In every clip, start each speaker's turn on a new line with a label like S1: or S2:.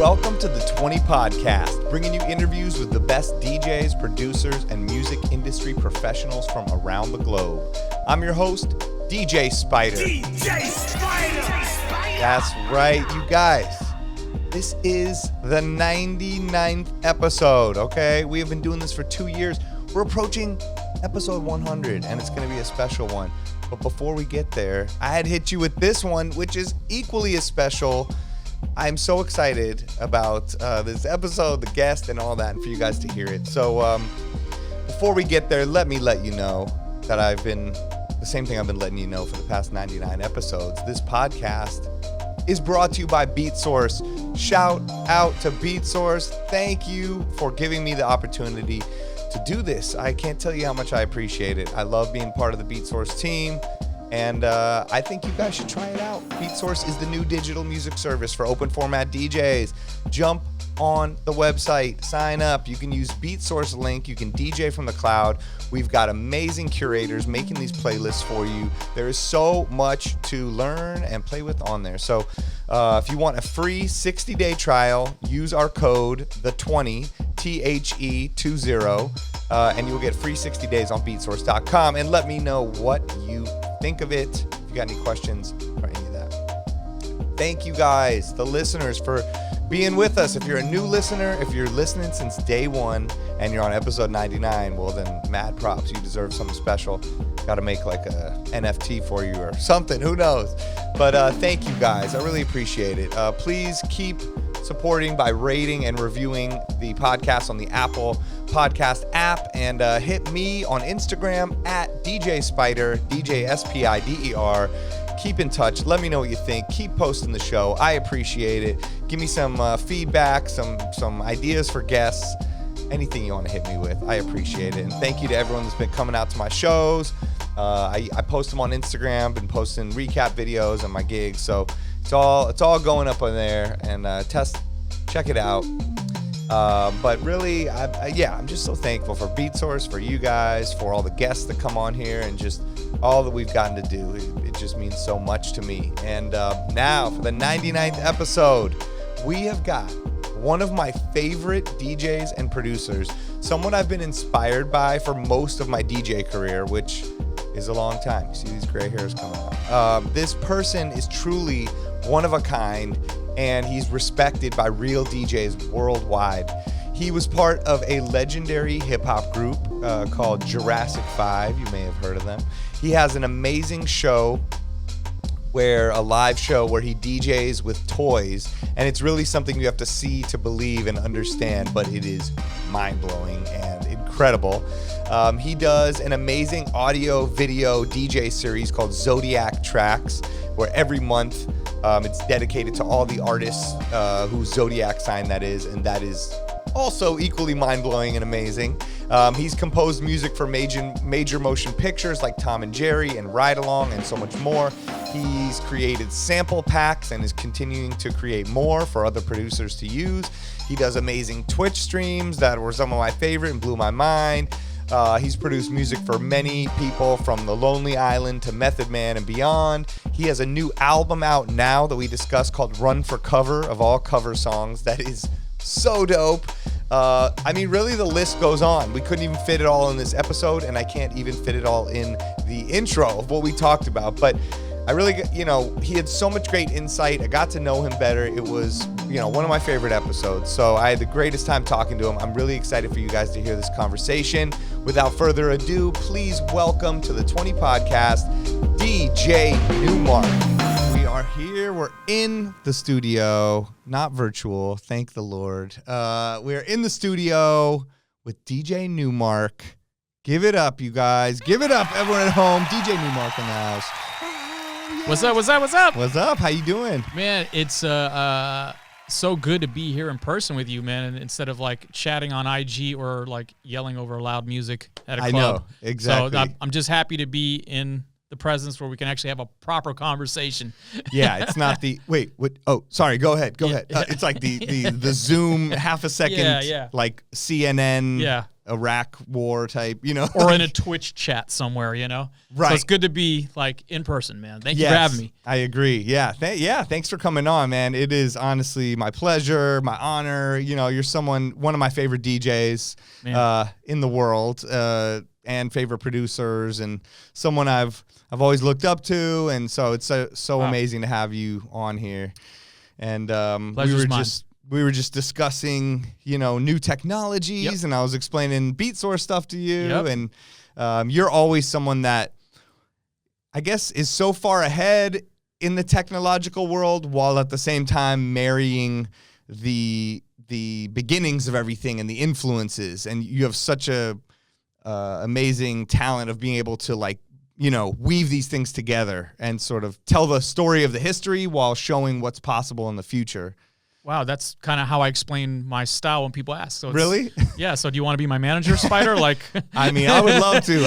S1: Welcome to the 20 Podcast, bringing you interviews with the best DJs, producers, and music industry professionals from around the globe. I'm your host, DJ Spider.
S2: DJ Spider!
S1: That's right, you guys. This is the 99th episode, okay? We have been doing this for 2 years. We're approaching episode 100, and it's going to be a special one. But before we get there, I had hit you with this one, which is equally as special. I'm so excited about this episode, the guest, and all that, and for you guys to hear it. So before we get there, let me let you know that I've been, the same thing I've been letting you know for the past 99 episodes. This podcast is brought to you by Beatsource. Shout out to Beatsource. Thank you for giving me the opportunity to do this. I can't tell you how much I appreciate it. I love being part of the Beatsource team. And I think you guys should try it out. Beatsource is the new digital music service for open format DJs. Jump on the website, sign up. You can use Beatsource link. You can DJ from the cloud. We've got amazing curators making these playlists for you. There is so much to learn and play with on there. So if you want a free 60-day trial, use our code, the20, THE20, and you'll get free 60 days on Beatsource.com. And let me know what you think of it, if you got any questions or any of that. Thank you guys, the listeners, for being with us. If you're a new listener, if you're listening since day one and you're on episode 99, well then mad props. You deserve something special. Got to make like a NFT for you or something, who knows. But thank you guys, I really appreciate it. Please keep supporting by rating and reviewing the podcast on the Apple Podcast app, and hit me on Instagram at DJ Spider, DJ SPIDER. Keep in touch. Let me know what you think. Keep posting the show. I appreciate it. Give me some feedback, some ideas for guests, anything you want to hit me with. I appreciate it. And thank you to everyone that's been coming out to my shows. I post them on Instagram, been posting recap videos and my gigs, so it's all going up on there, and check it out. But really, I'm just so thankful for Beatsource, for you guys, for all the guests that come on here, and just all that we've gotten to do. It just means so much to me. And now, for the 99th episode, we have got one of my favorite DJs and producers, someone I've been inspired by for most of my DJ career, which is a long time. You see these gray hairs coming up. This person is truly one of a kind, and he's respected by real DJs worldwide. He was part of a legendary hip-hop group called Jurassic 5. You may have heard of them. He has an amazing show, a live show where he DJs with toys, and it's really something you have to see to believe and understand, but it is mind-blowing and incredible. He does an amazing audio-video DJ series called Zodiac Tracks, where every month it's dedicated to all the artists whose Zodiac sign that is, and that is also equally mind-blowing and amazing. He's composed music for major motion pictures like Tom and Jerry and Ride Along and so much more. He's created sample packs and is continuing to create more for other producers to use. He does amazing Twitch streams that were some of my favorite and blew my mind. He's produced music for many people, from The Lonely Island to Method Man and beyond. He has a new album out now that we discussed called Run for Cover, of all cover songs. That is so dope. Really, the list goes on. We couldn't even fit it all in this episode, and I can't even fit it all in the intro of what we talked about. But I really, he had so much great insight. I got to know him better. It was, one of my favorite episodes. So I had the greatest time talking to him. I'm really excited for you guys to hear this conversation. Without further ado, please welcome to the 20 Podcast, DJ Newmark. We are here. We're in the studio, not virtual. Thank the Lord. We're in the studio with DJ Newmark. Give it up, you guys. Give it up, everyone at home. DJ Newmark in the house.
S3: What's up? What's up? What's up?
S1: What's up? How you doing?
S3: Man, it's so good to be here in person with you, man, instead of like chatting on IG or like yelling over loud music at a club.
S1: I know, exactly.
S3: So I'm just happy to be in the presence where we can actually have a proper conversation.
S1: Yeah, it's not the wait. What? Oh, sorry. Go ahead. Go ahead. It's like the Zoom half a second, like CNN, Iraq war type,
S3: or in a Twitch chat somewhere,
S1: Right.
S3: So it's good to be like in person, man. Thank you for having me.
S1: I agree. Yeah. Thanks for coming on, man. It is honestly my pleasure, my honor. You're one of my favorite DJs in the world, and favorite producers, and someone I've always looked up to, and so it's so amazing to have you on here. And we were just discussing, new technologies, and I was explaining Beatsource stuff to you, and you're always someone that I guess is so far ahead in the technological world, while at the same time marrying the beginnings of everything and the influences, and you have such a amazing talent of being able to weave these things together and sort of tell the story of the history while showing what's possible in the future.
S3: Wow, that's kind of how I explain my style when people ask. So
S1: really?
S3: Yeah. So do you want to be my manager, Spider?
S1: I mean, I would love to.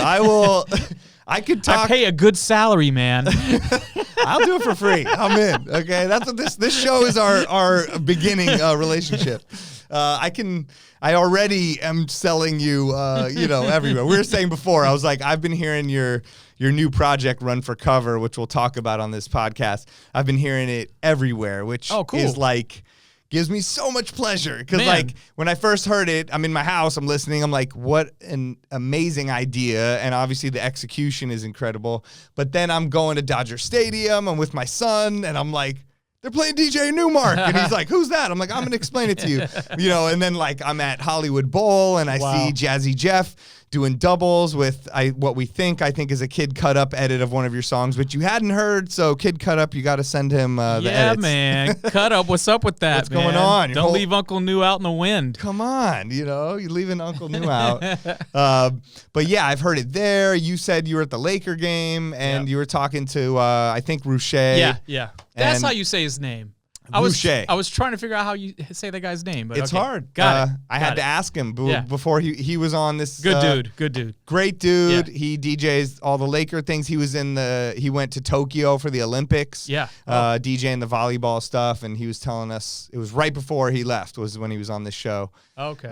S1: I could talk.
S3: I pay a good salary, man.
S1: I'll do it for free. I'm in. Okay, that's what this show is. Our beginning relationship. I already am selling you, everywhere. We were saying before, I was like, I've been hearing your new project, Run for Cover, which we'll talk about on this podcast. I've been hearing it everywhere, which is gives me so much pleasure. Because when I first heard it, I'm in my house, I'm listening, I'm like, what an amazing idea. And obviously the execution is incredible. But then I'm going to Dodger Stadium, I'm with my son, and I'm like, they're playing DJ Newmark. And he's like, who's that? I'm like, I'm going to explain it to you. And then I'm at Hollywood Bowl, and I see Jazzy Jeff doing doubles with what I think is a Kid Cut Up edit of one of your songs, which you hadn't heard. So Kid Cut Up, you got to send him the edits.
S3: Yeah, man. Cut Up. What's up with that,
S1: What's going on?
S3: Don't leave Uncle New out in the wind.
S1: Come on. You're leaving Uncle New out. But yeah, I've heard it there. You said you were at the Laker game, and you were talking to, I think, Rouché.
S3: Yeah. That's how you say his name. I was trying to figure out how you say that guy's name, but
S1: it's hard.
S3: Got it.
S1: I had to ask him before he was on this.
S3: Good dude.
S1: Great dude. Yeah. He DJs all the Laker things. He went to Tokyo for the Olympics.
S3: Yeah.
S1: DJing the volleyball stuff, and he was telling us it was right before he left was when he was on this show.
S3: Okay.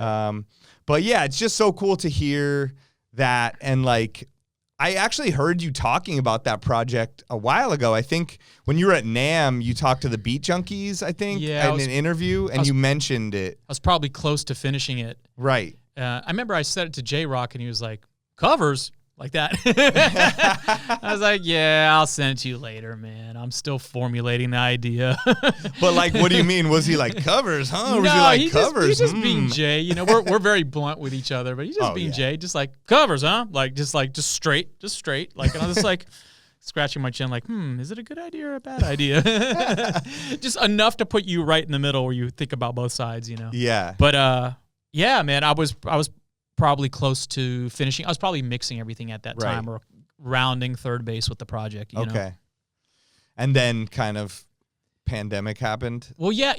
S1: But yeah, it's just so cool to hear that, and I actually heard you talking about that project a while ago. I think when you were at NAMM, you talked to the Beat Junkies, I think, in an interview, and you mentioned it.
S3: I was probably close to finishing it.
S1: Right.
S3: I remember I said it to J-Rock, and he was like, covers? Like that. I was like, yeah, I'll send it to you later, man. I'm still formulating the idea.
S1: But what do you mean? Was he like, covers, huh? Or was he covers?
S3: He's just being Jay. We're very blunt with each other, but he's just being Jay. Just like, covers, huh? Just straight. And I'm just scratching my chin is it a good idea or a bad idea? Just enough to put you right in the middle where you think about both sides,
S1: Yeah.
S3: But yeah, man, I was probably close to finishing. I was probably mixing everything at that time, or rounding third base with the project. You know?
S1: And then kind of pandemic happened.
S3: Well, yeah,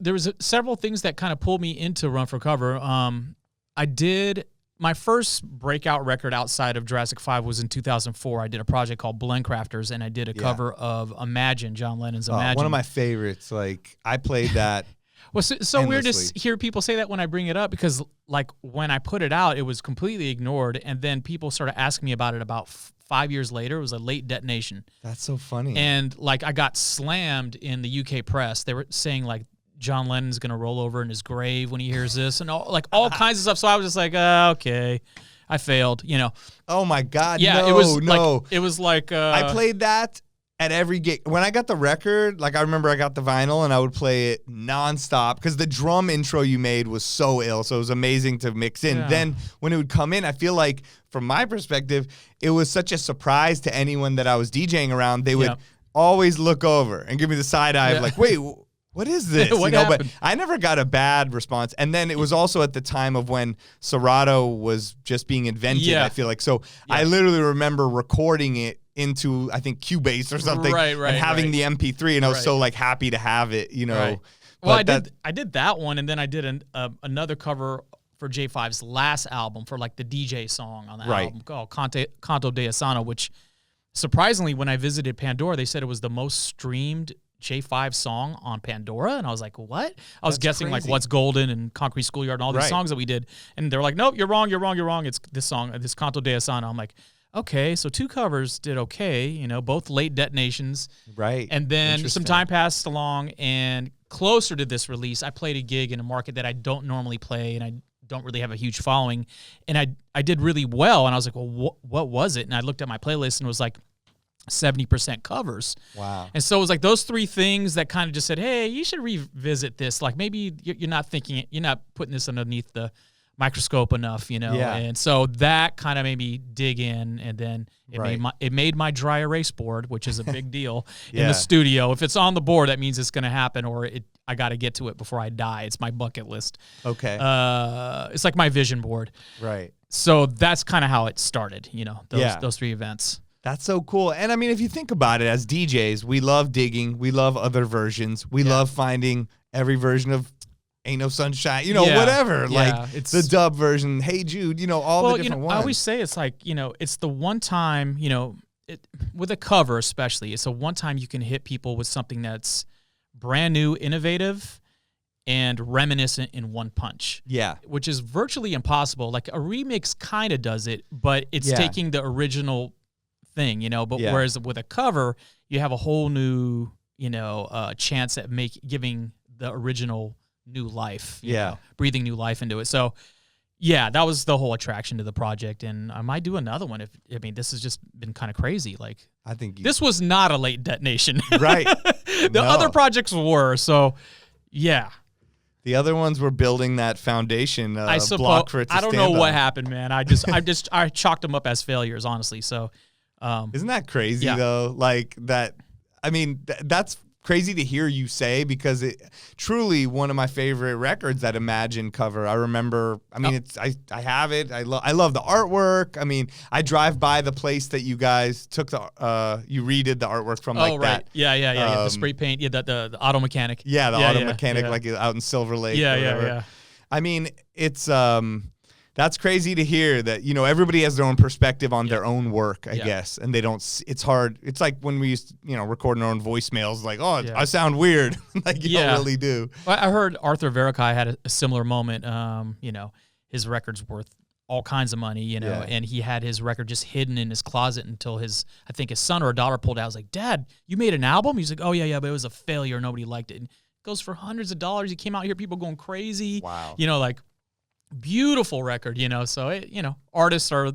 S3: there was several things that kind of pulled me into Run for Cover. I did my first breakout record outside of Jurassic 5 was in 2004. I did a project called Blend Crafters, and I did a cover of Imagine, John Lennon's Imagine.
S1: One of my favorites. I played that.
S3: Well, so weird to hear people say that when I bring it up, because when I put it out, it was completely ignored, and then people started asking me about it about 5 years later. It was a late detonation.
S1: That's so funny.
S3: And I got slammed in the UK press. They were saying John Lennon's gonna roll over in his grave when he hears this, and all kinds of stuff. So I was just like, okay, I failed.
S1: Oh my God.
S3: Yeah,
S1: no,
S3: it was
S1: no.
S3: It was
S1: I played that at every gig. When I got the record, I remember I got the vinyl and I would play it nonstop because the drum intro you made was so ill. So it was amazing to mix in. Yeah. Then when it would come in, I feel like from my perspective, it was such a surprise to anyone that I was DJing around. They would always look over and give me the side eye of wait, what is this? But I never got a bad response. And then it was also at the time of when Serato was just being invented, I feel like. So I literally remember recording it into, I think, Cubase or something, and having the MP3, and I was so happy to have it,
S3: Right. Well, I did that one, and then I did another cover for J5's last album for the DJ song on the album called Canto de Asano, which surprisingly, when I visited Pandora, they said it was the most streamed J5 song on Pandora, and I was like, what? I was guessing
S1: crazy.
S3: like What's Golden and Concrete Schoolyard and all these songs that we did, and they're like, nope, you're wrong. It's this song, this Canto de Asana. I'm like, okay, so 2 covers did okay, you know, both late detonations.
S1: Right.
S3: And then some time passed along, and closer to this release, I played a gig in a market that I don't normally play, and I don't really have a huge following, and I did really well, and I was like, well, what was it? And I looked at my playlist, and it was like 70% covers.
S1: Wow.
S3: And so it was like those 3 things that kind of just said, hey, you should revisit this. Like maybe you're not thinking, you're not putting this underneath the microscope enough, you know?
S1: Yeah.
S3: And so that kind of made me dig in, and then it made my dry erase board, which is a big deal in the studio. If it's on the board, that means it's going to happen, or I got to get to it before I die. It's my bucket list.
S1: Okay.
S3: It's like my vision board.
S1: Right.
S3: So that's kind of how it started, you know, those 3 events.
S1: That's so cool. And I mean, if you think about it, as DJs, we love digging. We love other versions. We love finding every version of Ain't No Sunshine, you know, whatever. Like it's the dub version, Hey Jude, you know, all the different ones.
S3: I always say it's like, you know, it's the one time, you know, with a cover especially, it's the one time you can hit people with something that's brand new, innovative, and reminiscent in one punch.
S1: Yeah.
S3: Which is virtually impossible. Like a remix kind of does it, but it's taking the original thing, you know, but whereas with a cover, you have a whole new, you know, chance at giving the original new life, you know, breathing new life into it. So that was the whole attraction to the project. And I might do another one this has just been kind of crazy. Like,
S1: I think
S3: this was not a late detonation.
S1: Right.
S3: The other projects were. So
S1: the other ones were building that foundation
S3: I suppose,
S1: block for it to
S3: I don't
S1: stand
S3: know what
S1: on.
S3: happened, man. I chalked them up as failures, honestly. So
S1: isn't that crazy though? Like that, I mean, that's crazy to hear you say, because it truly one of my favorite records, that Imagine cover. I remember, I mean, I have it. I love the artwork. I mean, I drive by the place that you guys took you redid the artwork from that.
S3: Yeah. The spray paint. Yeah, the auto mechanic.
S1: Yeah, the auto mechanic, like out in Silver Lake.
S3: Yeah.
S1: I mean, it's that's crazy to hear that, you know, everybody has their own perspective on their own work, I guess, and they don't, it's hard. It's like when we used to, you know, recording our own voicemails, like, I sound weird. Like, you don't really do.
S3: I heard Arthur Veracai had a similar moment. You know, his record's worth all kinds of money, you know, and he had his record just hidden in his closet until I think his son or daughter pulled out. I was like, Dad, you made an album? He's like, oh, yeah, but it was a failure. Nobody liked it. And it goes for hundreds of dollars. He came out here, people going crazy.
S1: Wow.
S3: You know, like, beautiful record, you know. So you know, artists are,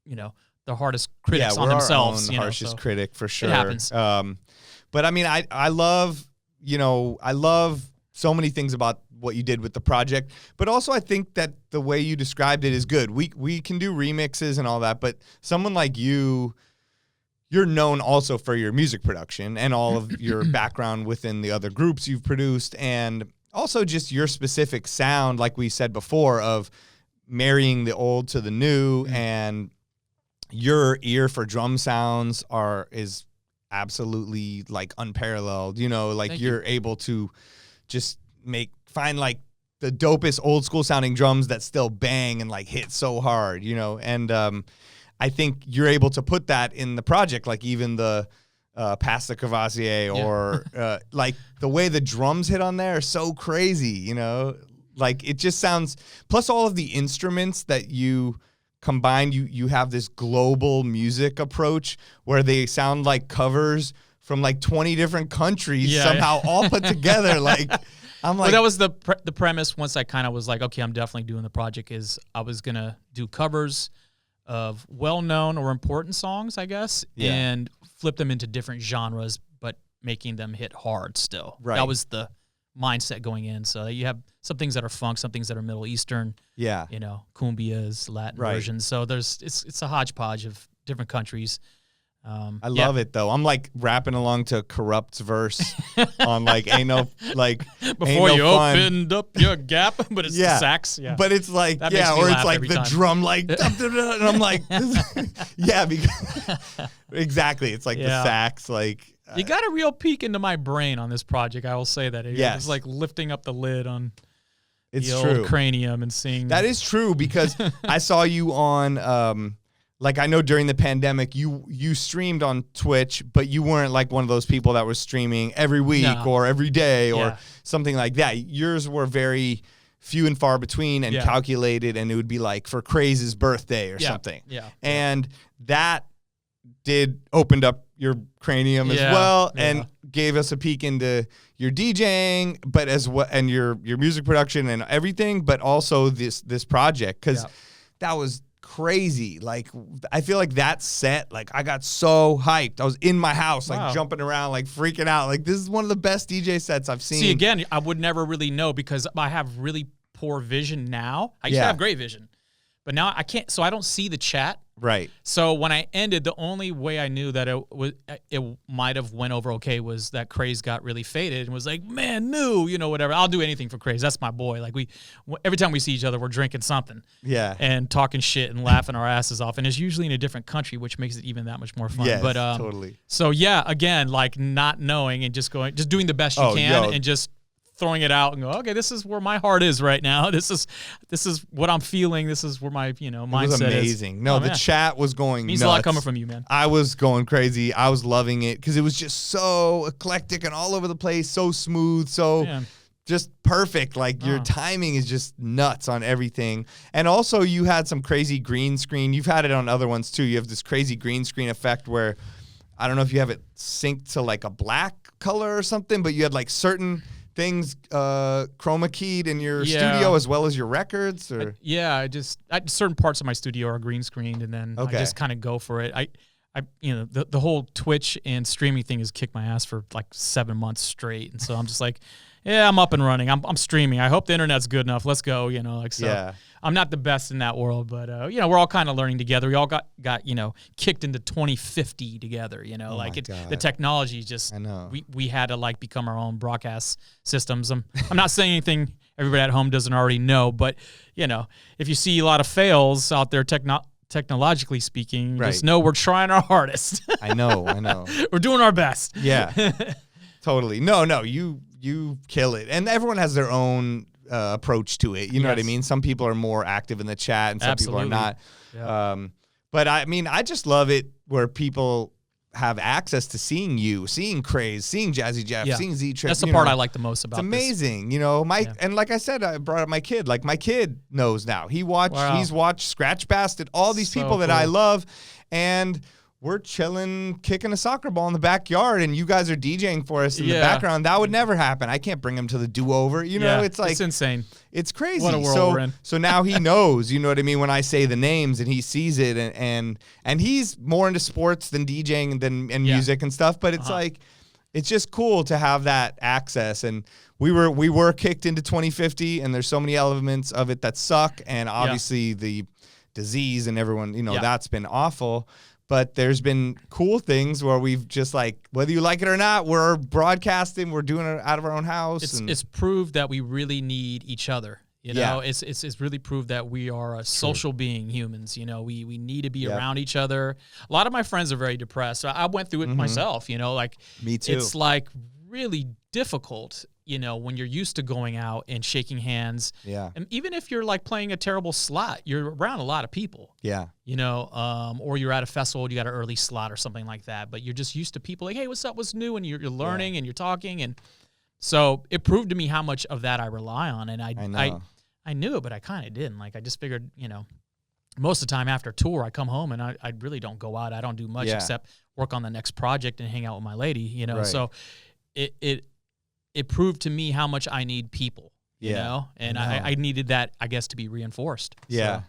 S3: you know, the hardest critics on themselves.
S1: Our own harshest critic for sure.
S3: It happens.
S1: But I mean, I love, you know, I love so many things about what you did with the project, but also I think that the way you described it is good. We can do remixes and all that, but someone like you're known also for your music production and all of your background within the other groups you've produced, and also just your specific sound, like we said before, of marrying the old to the new, and your ear for drum sounds is absolutely like unparalleled. You know, like you're able to just find like the dopest old school sounding drums that still bang and like hit so hard, you know, and I think you're able to put that in the project, like even the Past the Cavassier or like the way the drums hit on there are so crazy, you know, like it just sounds, plus all of the instruments that you combine, you have this global music approach where they sound like covers from like 20 different countries somehow all put together. Like, I'm like,
S3: that was the premise. Once I kind of was like, okay, I'm definitely doing the project, is I was going to do covers of well-known or important songs, I guess, and flip them into different genres, but making them hit hard still.
S1: Right.
S3: That was the mindset going in. So you have some things that are funk, some things that are Middle Eastern, you know, cumbias, Latin versions. So it's a hodgepodge of different countries.
S1: I love it though. I'm like rapping along to Corrupt's verse on like ain't no like
S3: before
S1: ain't
S3: you
S1: no fun.
S3: Opened up your gap, but it's the sax. Yeah,
S1: but it's like
S3: or
S1: it's like the
S3: time.
S1: drum like and I'm like because exactly. It's like the sax like.
S3: You got a real peek into my brain on this project. I will say that. It's like lifting up the lid on the old cranium and seeing.
S1: That is true because I saw you on like I know during the pandemic you streamed on Twitch, but you weren't like one of those people that were streaming every week or every day or something like that. Yours were very few and far between and calculated, and it would be like for Craze's birthday or something. Yeah. And that opened up your cranium as well and gave us a peek into your DJing, but as well, and your music production and everything, but also this project, because that was crazy. Like, I feel like that set, like, I got so hyped. I was in my house, like jumping around, like freaking out. Like, this is one of the best DJ sets I've seen.
S3: See, again, I would never really know because I have really poor vision now. I used to have great vision, but now I can't. So I don't see the chat.
S1: Right.
S3: So when I ended, the only way I knew that it might have went over okay was that Craze got really faded and was like, man, new, you know, whatever. I'll do anything for Craze. That's my boy. Like, every time we see each other, we're drinking something. Yeah. And talking shit and laughing our asses off. And it's usually in a different country, which makes it even that much more fun.
S1: Yes,
S3: but
S1: totally.
S3: So yeah, again, like not knowing and just doing the best you can and just throwing it out and go, okay, this is where my heart is right now. This is what I'm feeling. This is where my mindset is.
S1: It was amazing. No, the chat was going
S3: means
S1: nuts.
S3: A lot coming from you, man.
S1: I was going crazy. I was loving it because it was just so eclectic and all over the place, so smooth, so just perfect. Like your timing is just nuts on everything. And also you had some crazy green screen. You've had it on other ones too. You have this crazy green screen effect where I don't know if you have it synced to like a black color or something, but you had like certain things chroma keyed in your studio as well as your records, or
S3: certain parts of my studio are green screened, and then I just kind of go for it. I the whole Twitch and streaming thing has kicked my ass for like 7 months straight, and so I'm just like, yeah, I'm up and running. I'm streaming. I hope the internet's good enough. Let's go. You know, like so. Yeah. I'm not the best in that world, but we're all kind of learning together. We all got kicked into 2050 together. You know, the technology just we had to like become our own broadcast systems. I'm not saying anything everybody at home doesn't already know, but you know, if you see a lot of fails out there technologically speaking, just know we're trying our hardest.
S1: I know.
S3: We're doing our best.
S1: Yeah, totally. No, you kill it, and everyone has their own approach to it. You know what I mean? Some people are more active in the chat and some people are not. Yeah. But I mean, I just love it where people have access to seeing you, seeing Craze, seeing Jazzy Jeff, seeing Z-Trip.
S3: That's the part I like the most about
S1: it. It's amazing. You know, and like I said, I brought up my kid. Like my kid knows now. He's watched Scratch Bastard, all these people that I love, and we're chilling, kicking a soccer ball in the backyard, and you guys are DJing for us in the background. That would never happen. I can't bring him to the do-over. You know, it's like...
S3: It's insane.
S1: It's crazy.
S3: What a world we're in.
S1: So now he knows, you know what I mean, when I say the names, and he sees it, and he's more into sports than DJing and music and stuff, but it's like, it's just cool to have that access. And we were kicked into 2050, and there's so many elements of it that suck, and obviously the disease and everyone, you know, that's been awful. But there's been cool things where we've just like, whether you like it or not, we're broadcasting, we're doing it out of our own house.
S3: It's proved that we really need each other. You know, it's really proved that we are a social being, humans. You know, we need to be around each other. A lot of my friends are very depressed. I went through it myself, you know, like
S1: me too.
S3: It's like really difficult, you know, when you're used to going out and shaking hands. Yeah. And even if you're like playing a terrible slot, you're around a lot of people. Yeah. You know, or you're at a festival, you got an early slot or something like that, but you're just used to people like, hey, what's up? What's new? And you're learning and you're talking. And so it proved to me how much of that I rely on. And I knew it, but I kind of didn't. Like, I just figured, you know, most of the time after tour, I come home and I really don't go out. I don't do much except work on the next project and hang out with my lady, you know? So it proved to me how much I need people, you know? And I needed that, I guess, to be reinforced.
S1: Yeah. So.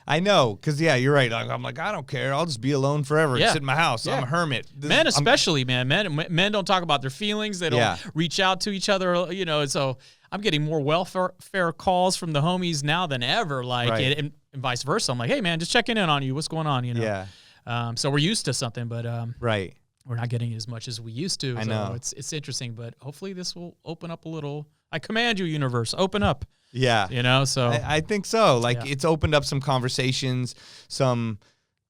S1: I know, because, you're right. I'm like, I don't care. I'll just be alone forever. Sit in my house. I'm a hermit.
S3: Men especially, man. Men don't talk about their feelings. They don't reach out to each other, you know. So I'm getting more welfare calls from the homies now than ever, like, and vice versa. I'm like, hey, man, just checking in on you. What's going on, you know? Yeah. So we're used to something, but we're not getting as much as we used to. I know. It's interesting, but hopefully this will open up a little. I command you, universe, open up. Yeah. You know, so.
S1: I think so. Like, it's opened up some conversations, some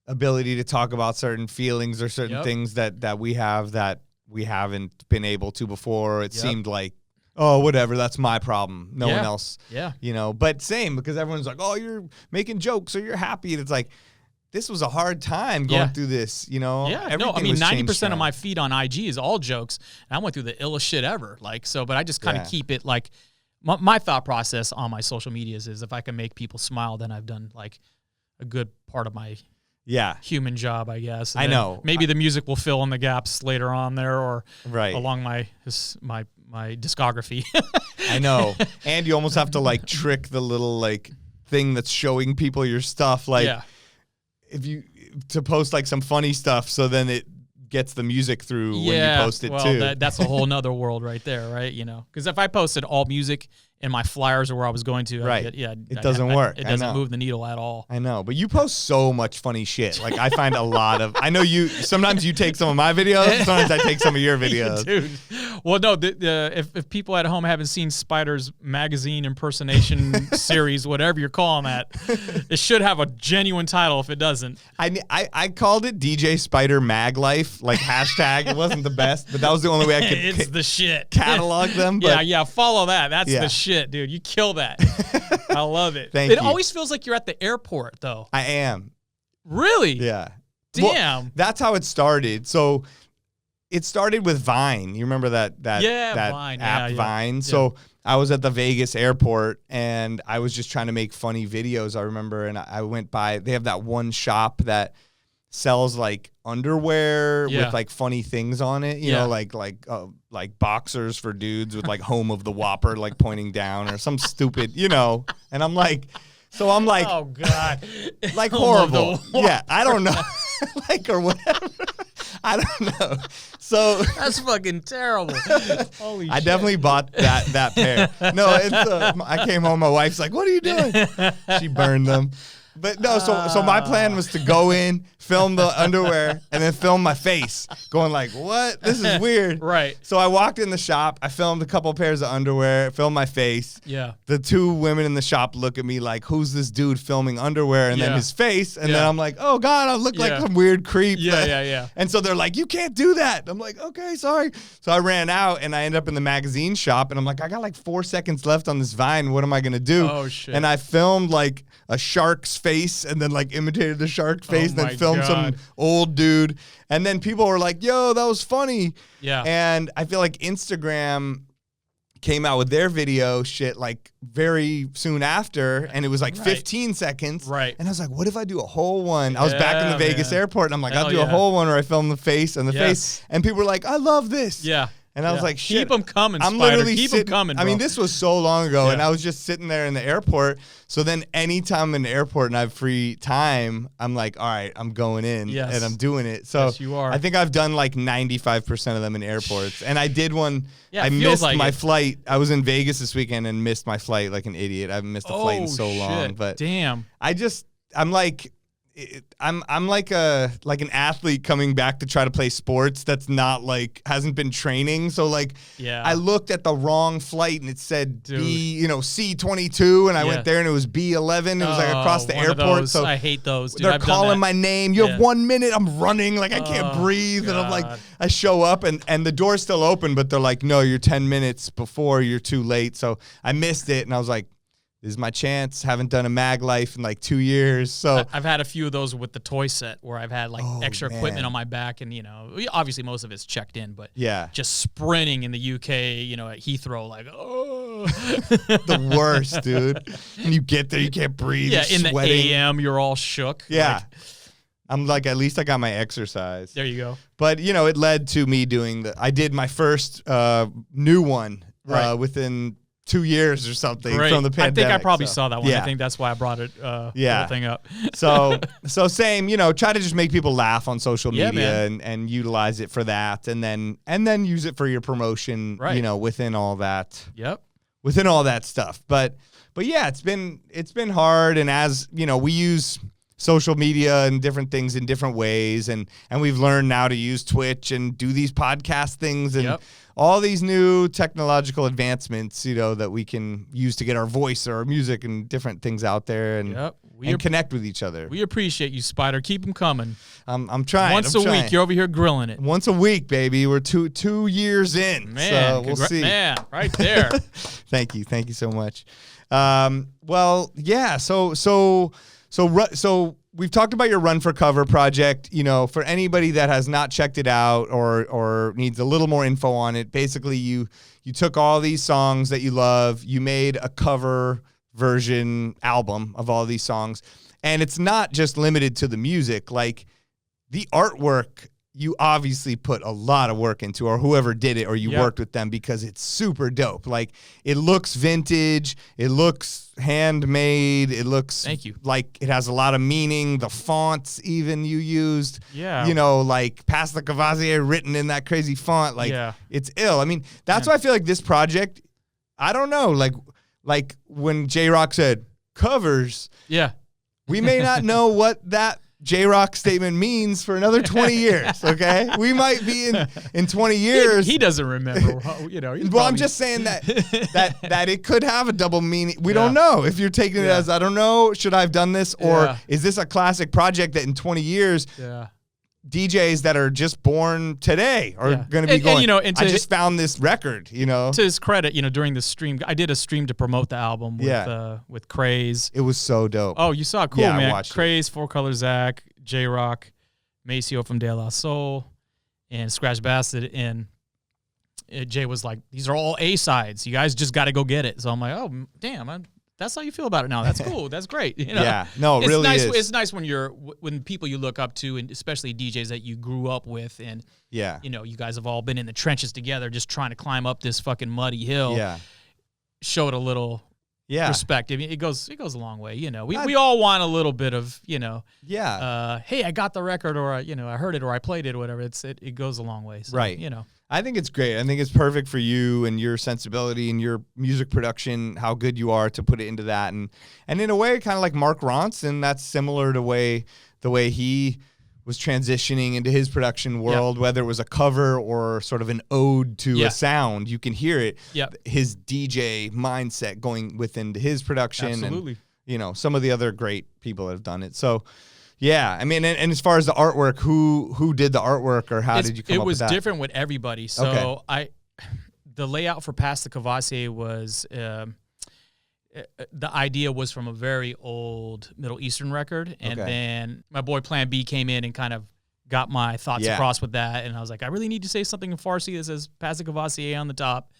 S1: ability to talk about certain feelings or certain things that we have that we haven't been able to before. It seemed like, oh, whatever, that's my problem. No one else. Yeah. You know, but same, because everyone's like, oh, you're making jokes or you're happy. And it's like, this was a hard time going through this, you know?
S3: Yeah,
S1: Everything
S3: no, I mean,
S1: was
S3: 90% of
S1: changed
S3: my feed on IG is all jokes, and I went through the illest shit ever. Like, so, but I just kind of keep it like, my thought process on my social medias is if I can make people smile, then I've done like a good part of my human job, I guess. And
S1: I know.
S3: Maybe the music will fill in the gaps later on there or
S1: right.
S3: along my discography.
S1: I know. And you almost have to like trick the little like thing that's showing people your stuff. Like if you to post like some funny stuff, so then it gets the music through when you post it too.
S3: That's a whole nother world right there, right? You know, because if I posted all music in my flyers or where I was going to,
S1: it doesn't work.
S3: It doesn't move the needle at all.
S1: I know, but you post so much funny shit. Like I find a lot of. I know you. Sometimes you take some of my videos. Sometimes I take some of your videos,
S3: dude. Well, no. If people at home haven't seen Spider's magazine impersonation series, whatever you're calling that, it should have a genuine title. If it doesn't,
S1: I called it DJ Spider Mag Life, like hashtag. It wasn't the best, but that was the only way I could.
S3: It's the shit.
S1: Catalog them. But
S3: follow that. That's the shit, dude. You kill that. I love it.
S1: Thank you.
S3: It always feels like you're at the airport, though.
S1: I am.
S3: Really?
S1: Yeah.
S3: Damn.
S1: Well, that's how it started. So it started with Vine. You remember that
S3: Vine.
S1: app Vine?
S3: Yeah.
S1: So I was at the Vegas airport and I was just trying to make funny videos, I remember, and I went by. They have that one shop that sells like underwear with like funny things on it, you know, like boxers for dudes with like home of the Whopper like pointing down or some stupid, you know. And I'm like, oh
S3: God,
S1: like horrible. Yeah, I don't know, like or whatever. I don't know. So
S3: that's fucking terrible. Holy shit.
S1: I definitely bought that pair. No, it's I came home. My wife's like, "What are you doing?" She burned them. But no, so my plan was to go in, film the underwear, and then film my face, going like, "What? This is weird."
S3: Right.
S1: So I walked in the shop. I filmed a couple pairs of underwear, filmed my face.
S3: Yeah.
S1: The two women in the shop look at me like, "Who's this dude filming underwear?" And then his face, and then I'm like, "Oh God, I look like some weird creep."
S3: Yeah.
S1: And so they're like, "You can't do that." I'm like, "Okay, sorry." So I ran out, and I ended up in the magazine shop, and I'm like, "I got like 4 seconds left on this Vine. What am I gonna do?"
S3: Oh shit.
S1: And I filmed like a shark's face and then like imitated the shark face and then filmed some old dude. And then people were like, "Yo, that was funny."
S3: Yeah.
S1: And I feel like Instagram came out with their video shit like very soon after, and it was like 15 seconds.
S3: Right.
S1: And I was like, what if I do a whole one? I was back in the Vegas airport and I'm like, I'll do a
S3: yeah.
S1: whole one where I film the face and the face. And people were like, I love this.
S3: Yeah.
S1: And I was like, shit.
S3: Keep them coming,
S1: I'm
S3: Spider.
S1: literally
S3: Keep
S1: sitting,
S3: them coming, bro.
S1: I mean, this was so long ago, and I was just sitting there in the airport. So then anytime I'm in the airport and I have free time, I'm like, all right, I'm going in, and I'm doing it. So
S3: yes, you are.
S1: I think I've done like 95% of them in airports. And I did one.
S3: Yeah,
S1: I missed
S3: like
S1: my flight. I was in Vegas this weekend and missed my flight like an idiot. I haven't missed a flight in so long. But
S3: damn.
S1: I'm like... I'm like an athlete coming back to try to play sports that's not like hasn't been training. So like I looked at the wrong flight and it said C22 and I went there and it was B11. It was like across the airport. So
S3: I hate those. Dude,
S1: they're calling my name. You have 1 minute. I'm running like I can't breathe.
S3: God.
S1: And I'm like I show up and the door's still open, but they're like, no, you're 10 minutes before. You're too late. So I missed it and I was like, this is my chance. Haven't done a mag life in like 2 years. So
S3: I've had a few of those with the toy set where I've had like extra equipment on my back, and obviously most of it's checked in, but just sprinting in the UK, at Heathrow, like
S1: the worst, dude. And you get there, you can't breathe.
S3: Yeah,
S1: in
S3: the AM, you're all shook.
S1: Yeah. I'm like, at least I got my exercise.
S3: There you go.
S1: But it led to me doing I did my first new one within 2 years or something from the pandemic.
S3: I think I probably saw that one. I think that's why I brought it the whole thing up.
S1: so same, try to just make people laugh on social media and utilize it for that, and then use it for your promotion, within all that.
S3: Yep.
S1: Within all that stuff. But yeah, it's been hard, and as we use social media and different things in different ways, and we've learned now to use Twitch and do these podcast things and all these new technological advancements, that we can use to get our voice or our music and different things out there and connect with each other.
S3: We appreciate you, Spider. Keep them coming.
S1: I'm trying.
S3: Once a week, you're over here grilling it.
S1: Once a week, baby. We're two years in.
S3: Man,
S1: so we'll see.
S3: Man, right there.
S1: Thank you so much. Well, yeah. So So we've talked about your Run for Cover project. You know, for anybody that has not checked it out or needs a little more info on it, basically you took all these songs that you love, you made a cover version album of all these songs, and it's not just limited to the music. Like the artwork, you obviously put a lot of work into, or whoever did it, or you worked with them, because it's super dope. Like it looks vintage, it looks handmade, it looks like it has a lot of meaning. The fonts even you used, you know, like Pass the Cavassier written in that crazy font, like it's ill. I mean, that's why I feel like this project, I don't know, like when J-Rock said covers, we may not know what that J-Rock statement means for another 20 years, okay? We might be in 20 years.
S3: He doesn't remember, you know.
S1: Well, I'm just saying that it could have a double meaning. We don't know if you're taking it as, I don't know, should I have done this? Or is this a classic project that in 20 years, DJs that are just born today are going to be going, you know, I just found this record, you know.
S3: To his credit, you know, during the stream, I did a stream to promote the album with Craze.
S1: It was so dope.
S3: Oh, you saw it? Cool, man. I watched Craze, Four Color Zach, J-Rock, Maceo from De La Soul, and Scratch Bastard. And Jay was like, these are all A-sides. You guys just got to go get it. So I'm like, oh, damn, that's how you feel about it now. That's cool. That's great. You know?
S1: Yeah, no, it really
S3: is.
S1: It's
S3: nice when people you look up to, and especially DJs that you grew up with, and you know, you guys have all been in the trenches together, just trying to climb up this fucking muddy hill. Show it a little respect. I mean, it goes a long way. You know, we all want a little bit of, you know, hey, I got the record, or you know, I heard it, or I played it, or whatever. It goes a long way. So,
S1: right.
S3: You know.
S1: I think it's great. I think it's perfect for you and your sensibility and your music production, how good you are to put it into that. And in a way, kind of like Mark Ronson, that's similar to the way he was transitioning into his production world, whether it was a cover or sort of an ode to a sound. You can hear it, his DJ mindset going within his production.
S3: Absolutely.
S1: And, you know, some of the other great people that have done it. So, yeah, I mean, and as far as the artwork, who did the artwork, or how did you come up with that?
S3: It was different with everybody. So the layout for Pass the Cavassier was, the idea was from a very old Middle Eastern record, and then my boy Plan B came in and kind of got my thoughts across with that, and I was like, I really need to say something in Farsi that says Pass the Cavassier on the top.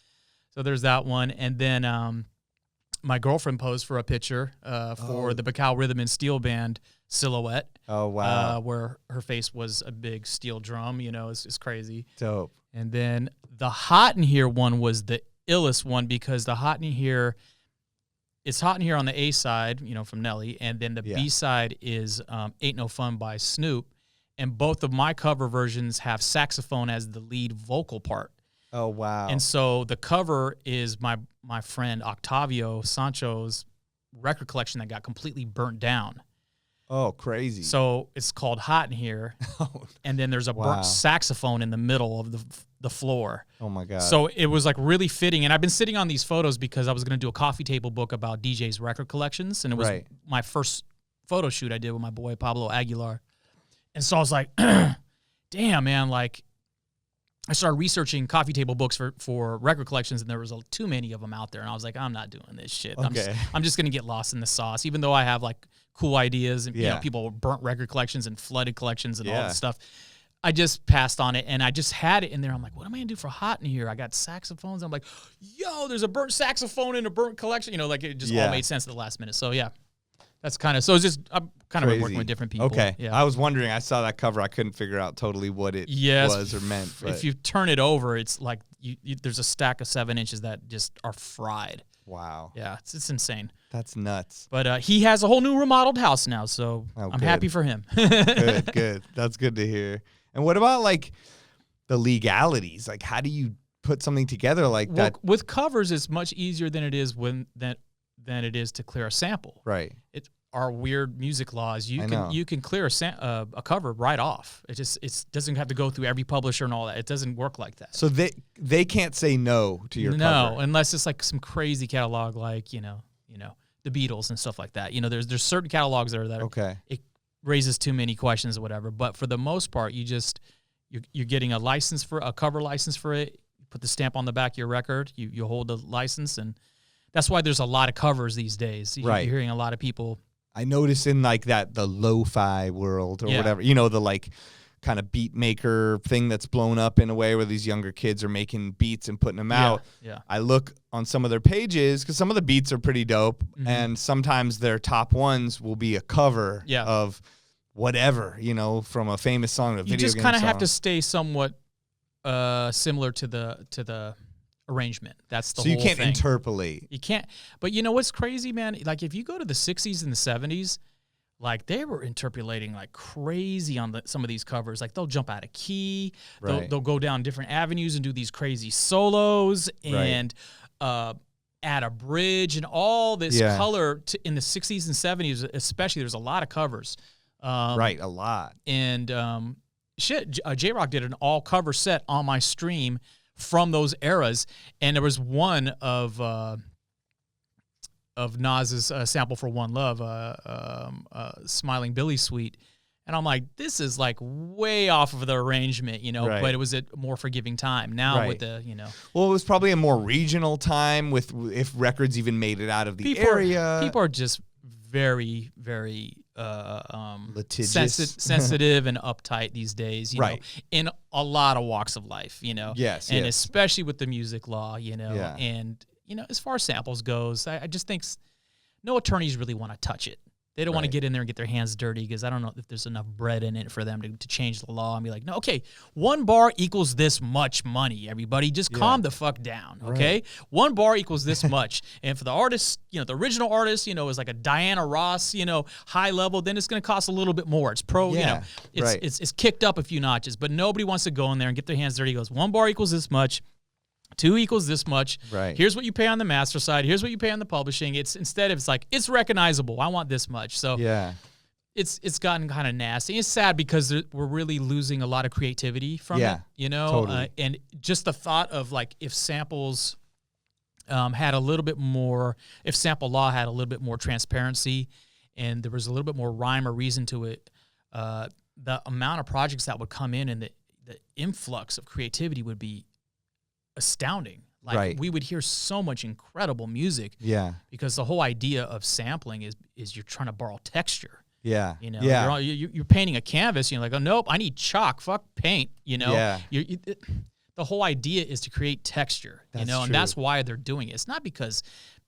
S3: So there's that one, and then my girlfriend posed for a picture for the Bacau Rhythm and Steel Band silhouette.
S1: Oh, wow.
S3: Where her face was a big steel drum, you know, it's crazy.
S1: Dope.
S3: And then the Hot in Here one was the illest one, because the Hot in Here, it's Hot in Here on the A side, you know, from Nelly, and then the B side is Ain't No Fun by Snoop. And both of my cover versions have saxophone as the lead vocal part.
S1: Oh, wow.
S3: And so the cover is my friend Octavio Sancho's record collection that got completely burnt down.
S1: Oh, crazy.
S3: So it's called Hot in Here, and then there's a burnt saxophone in the middle of the floor.
S1: Oh, my God.
S3: So it was like really fitting, and I've been sitting on these photos because I was going to do a coffee table book about DJ's record collections, and it was my first photo shoot I did with my boy Pablo Aguilar. And so I was like, damn, man, like, I started researching coffee table books for record collections, and there was too many of them out there. And I was like, I'm not doing this shit.
S1: Okay.
S3: I'm just going to get lost in the sauce, even though I have like cool ideas and you know, people burnt record collections and flooded collections and all this stuff. I just passed on it, and I just had it in there. I'm like, what am I going to do for Hot in Here? I got saxophones. I'm like, yo, there's a burnt saxophone in a burnt collection. You know, like it just all made sense at the last minute. So, yeah. That's kind of, so it's just, I'm kind of working with different people.
S1: Okay.
S3: Yeah.
S1: I was wondering, I saw that cover. I couldn't figure out totally what it was or meant. But.
S3: If you turn it over, it's like, there's a stack of 7 inches that just are fried.
S1: Wow.
S3: Yeah, it's insane.
S1: That's nuts.
S3: But he has a whole new remodeled house now, so I'm happy for him.
S1: Good. That's good to hear. And what about like the legalities? Like, how do you put something together like that?
S3: With covers, it's much easier than it is than it is to clear a sample.
S1: Right.
S3: It's our weird music laws. You can clear a cover right off. It doesn't have to go through every publisher and all that. It doesn't work like that.
S1: So they can't say no to your cover.
S3: No, unless it's like some crazy catalog like, you know, the Beatles and stuff like that. You know, there's certain catalogs there that it raises too many questions or whatever. But for the most part, you're getting a license for a cover license for it. You put the stamp on the back of your record. You hold the license, and that's why there's a lot of covers these days. You're hearing a lot of people
S1: I notice in like the lo-fi world or whatever, you know, the like kind of beat maker thing that's blown up in a way where these younger kids are making beats and putting them out.
S3: Yeah.
S1: I look on some of their pages because some of the beats are pretty dope, and sometimes their top ones will be a cover of whatever, you know, from a famous song, a video game song.
S3: You just kind of have to stay somewhat similar to the arrangement. That's the whole thing. So you can't
S1: interpolate.
S3: You can't. But you know what's crazy, man? Like if you go to the 60s and the 70s, like they were interpolating like crazy on some of these covers. Like they'll jump out of key. They'll go down different avenues and do these crazy solos and add a bridge and all this color in the 60s and 70s especially. There's a lot of covers.
S1: A lot.
S3: And J-Rock did an all cover set on my stream from those eras, and there was one of Nas's sample for One Love, Smiling Billy Suite, and I'm like, this is like way off of the arrangement, you know, but it was a more forgiving time. Now with the, you know.
S1: Well, it was probably a more regional time with if records even made it out of the area.
S3: People are just very, very
S1: litigious,
S3: sensitive and uptight these days, you know, in a lot of walks of life, you know. And especially with the music law, you know. And, you know, as far as samples goes, I just think no attorneys really want to touch it. They don't want to get in there and get their hands dirty because I don't know if there's enough bread in it for them to change the law and be like, no, okay, 1 bar equals this much money, everybody. Just calm the fuck down, okay? 1 bar equals this much. And for the artist, you know, the original artist, you know, is like a Diana Ross, you know, high level, then it's going to cost a little bit more. It's you know, it's kicked up a few notches. But nobody wants to go in there and get their hands dirty. It goes, 1 bar equals this much. 2 equals this much. Here's what you pay on the master side. Here's what you pay on the publishing. Instead it's like, it's recognizable. I want this much. So it's gotten kind of nasty. It's sad because we're really losing a lot of creativity from it, you know? And just the thought of like, if samples had a little bit more, if sample law had a little bit more transparency and there was a little bit more rhyme or reason to it, the amount of projects that would come in and the influx of creativity would be astounding. Like we would hear so much incredible music. Because the whole idea of sampling is you're trying to borrow texture. You know, you're painting a canvas. You're like, oh nope, I need chalk. Fuck paint. You know. The whole idea is to create texture. You know, and that's why they're doing it. It's not because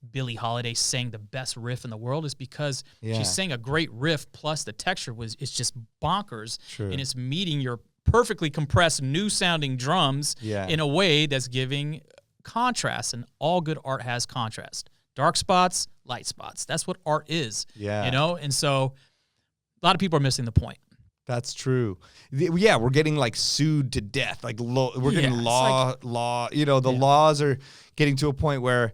S3: Billie Holiday sang the best riff in the world. It's because she sang a great riff plus the texture it's just bonkers. And it's meeting your perfectly compressed new sounding drums in a way that's giving contrast, and all good art has contrast. Dark spots, light spots. That's what art is. You know, and so a lot of people are missing the point.
S1: That's true. We're getting like sued to death. Like we're getting law. You know, the laws are getting to a point where,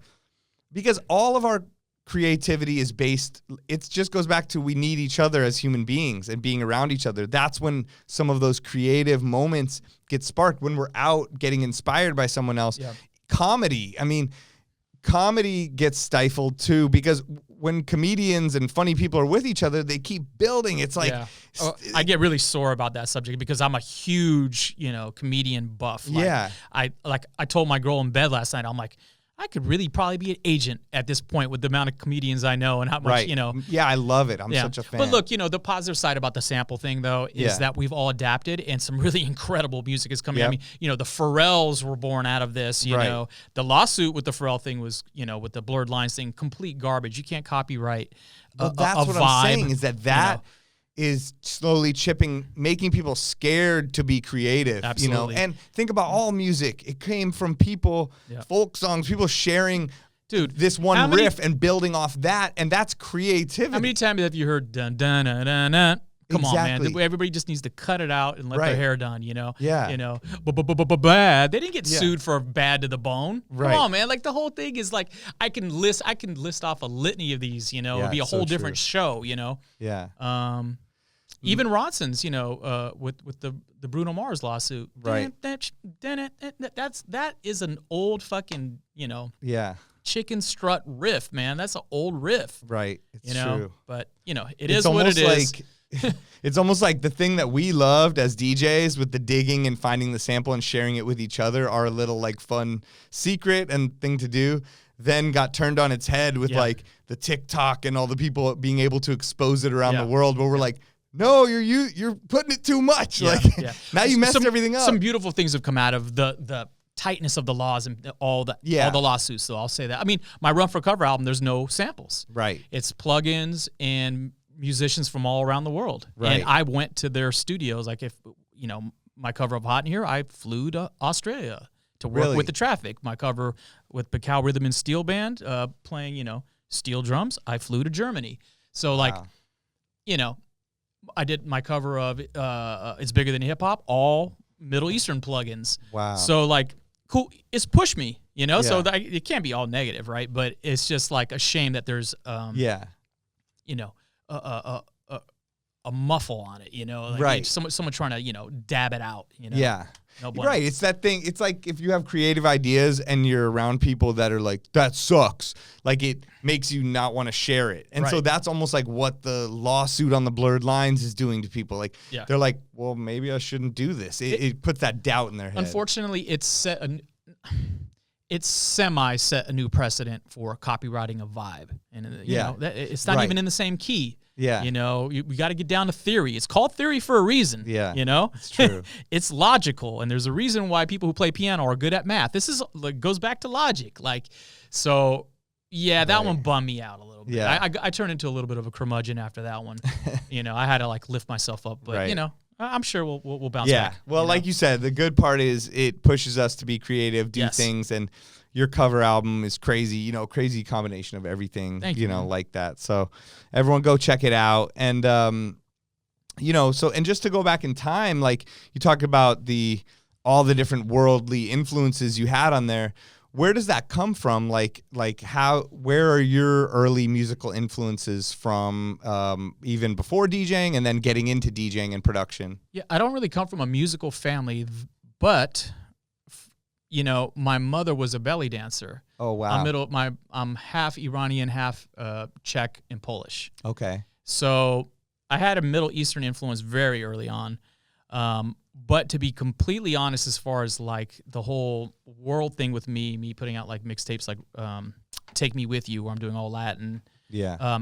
S1: because all of our creativity is based, it just goes back to we need each other as human beings and being around each other. That's when some of those creative moments get sparked, when we're out getting inspired by someone else. Comedy, I mean, comedy gets stifled too, because when comedians and funny people are with each other, they keep building. It's like
S3: I get really sore about that subject because I'm a huge, you know, comedian buff. Like, I told my girl in bed last night, I'm like, I could really probably be an agent at this point with the amount of comedians I know and how much, you know.
S1: I love it. I'm such a fan.
S3: But look, you know, the positive side about the sample thing, though, is that we've all adapted and some really incredible music is coming. I mean, you know, the Pharrells were born out of this, you know. The lawsuit with the Pharrell thing was, you know, with the blurred lines thing, complete garbage. You can't copyright
S1: that's what
S3: vibe,
S1: I'm saying, is that is slowly making people scared to be creative.
S3: Absolutely.
S1: You know, and think about all music. It came from people, folk songs, people sharing this one riff and building off that, and that's creativity.
S3: How many times have you heard dun dun dun dun dun? Come on, man. Everybody just needs to cut it out and let their hair done, you know? You know, bad. They didn't get sued for bad to the bone. Come on, man. Like, the whole thing is like, I can list off a litany of these, you know? It'd be a whole different show, you know? Even Ronson's, you know, with the Bruno Mars lawsuit. That is an old fucking, you know, chicken strut riff, man. That's an old riff.
S1: It's
S3: you know?
S1: true.
S3: But, you know, it's what it is.
S1: It's almost like the thing that we loved as DJs with the digging and finding the sample and sharing it with each other, our little like fun secret and thing to do. then got turned on its head with like the TikTok and all the people being able to expose it around the world. But we're like, no, you're putting it too much. Now you messed everything up.
S3: Some beautiful things have come out of the tightness of the laws and all the lawsuits. So I'll say that. I mean, my Run for Cover album, there's no samples.
S1: Right.
S3: It's plugins and musicians from all around the world.
S1: Right.
S3: And I went to their studios. Like if, you know, my cover of Hot in Here, I flew to Australia to work with the Traffic. My cover with the Cow Rhythm and Steel Band, playing, you know, steel drums, I flew to Germany. So like, you know, I did my cover of It's Bigger Than Hip Hop, all Middle Eastern plugins.
S1: Wow.
S3: So like, cool. It's pushed me, you know. So it can't be all negative, right? But it's just like a shame that there's, you know, a muffle on it, you know. Like someone trying to, you know, dab it out, you know.
S1: Yeah.
S3: No
S1: right. It's that thing. It's like if you have creative ideas and you're around people that are like, that sucks, like it makes you not want to share it. And so that's almost like what the lawsuit on the Blurred Lines is doing to people. Like they're like, well, maybe I shouldn't do this. It puts that doubt in their head.
S3: Unfortunately, it's semi set a new precedent for copywriting a vibe. And you know, it's not even in the same key.
S1: Yeah.
S3: You know, we got to get down to theory. It's called theory for a reason. Yeah. You know?
S1: It's true.
S3: It's logical. And there's a reason why people who play piano are good at math. This is like goes back to logic. Like, so yeah, that one bummed me out a little bit.
S1: Yeah.
S3: I turned into a little bit of a curmudgeon after that one. You know, I had to like lift myself up. But you know, I'm sure we'll bounce back.
S1: Yeah. Well, like you said, the good part is it pushes us to be creative, do things, and your cover album is crazy, you know, crazy combination of everything, you know, like that. So everyone go check it out. And, you know, so, and just to go back in time, like you talk about all the different worldly influences you had on there. Where does that come from? Like where are your early musical influences from, even before DJing and then getting into DJing and production?
S3: Yeah, I don't really come from a musical family, but you know, my mother was a belly dancer.
S1: Oh wow!
S3: I'm half Iranian, half Czech and Polish.
S1: Okay.
S3: So I had a Middle Eastern influence very early on. But to be completely honest, as far as like the whole world thing with me putting out like mixtapes like Take Me With You, where I'm doing all Latin.
S1: Yeah.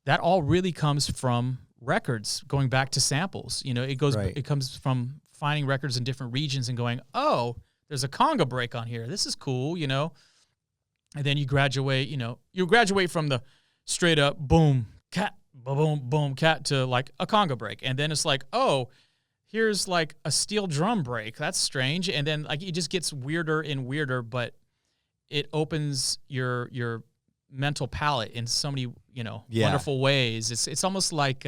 S3: That all really comes from records, going back to samples. You know, it comes from finding records in different regions and going, oh, there's a conga break on here. This is cool, you know. And then you graduate from the straight up boom, cat, boom, boom, cat to like a conga break. And then it's like, oh, here's like a steel drum break. That's strange. And then like it just gets weirder and weirder, but it opens your mental palette in so many, you know, wonderful ways. It's almost like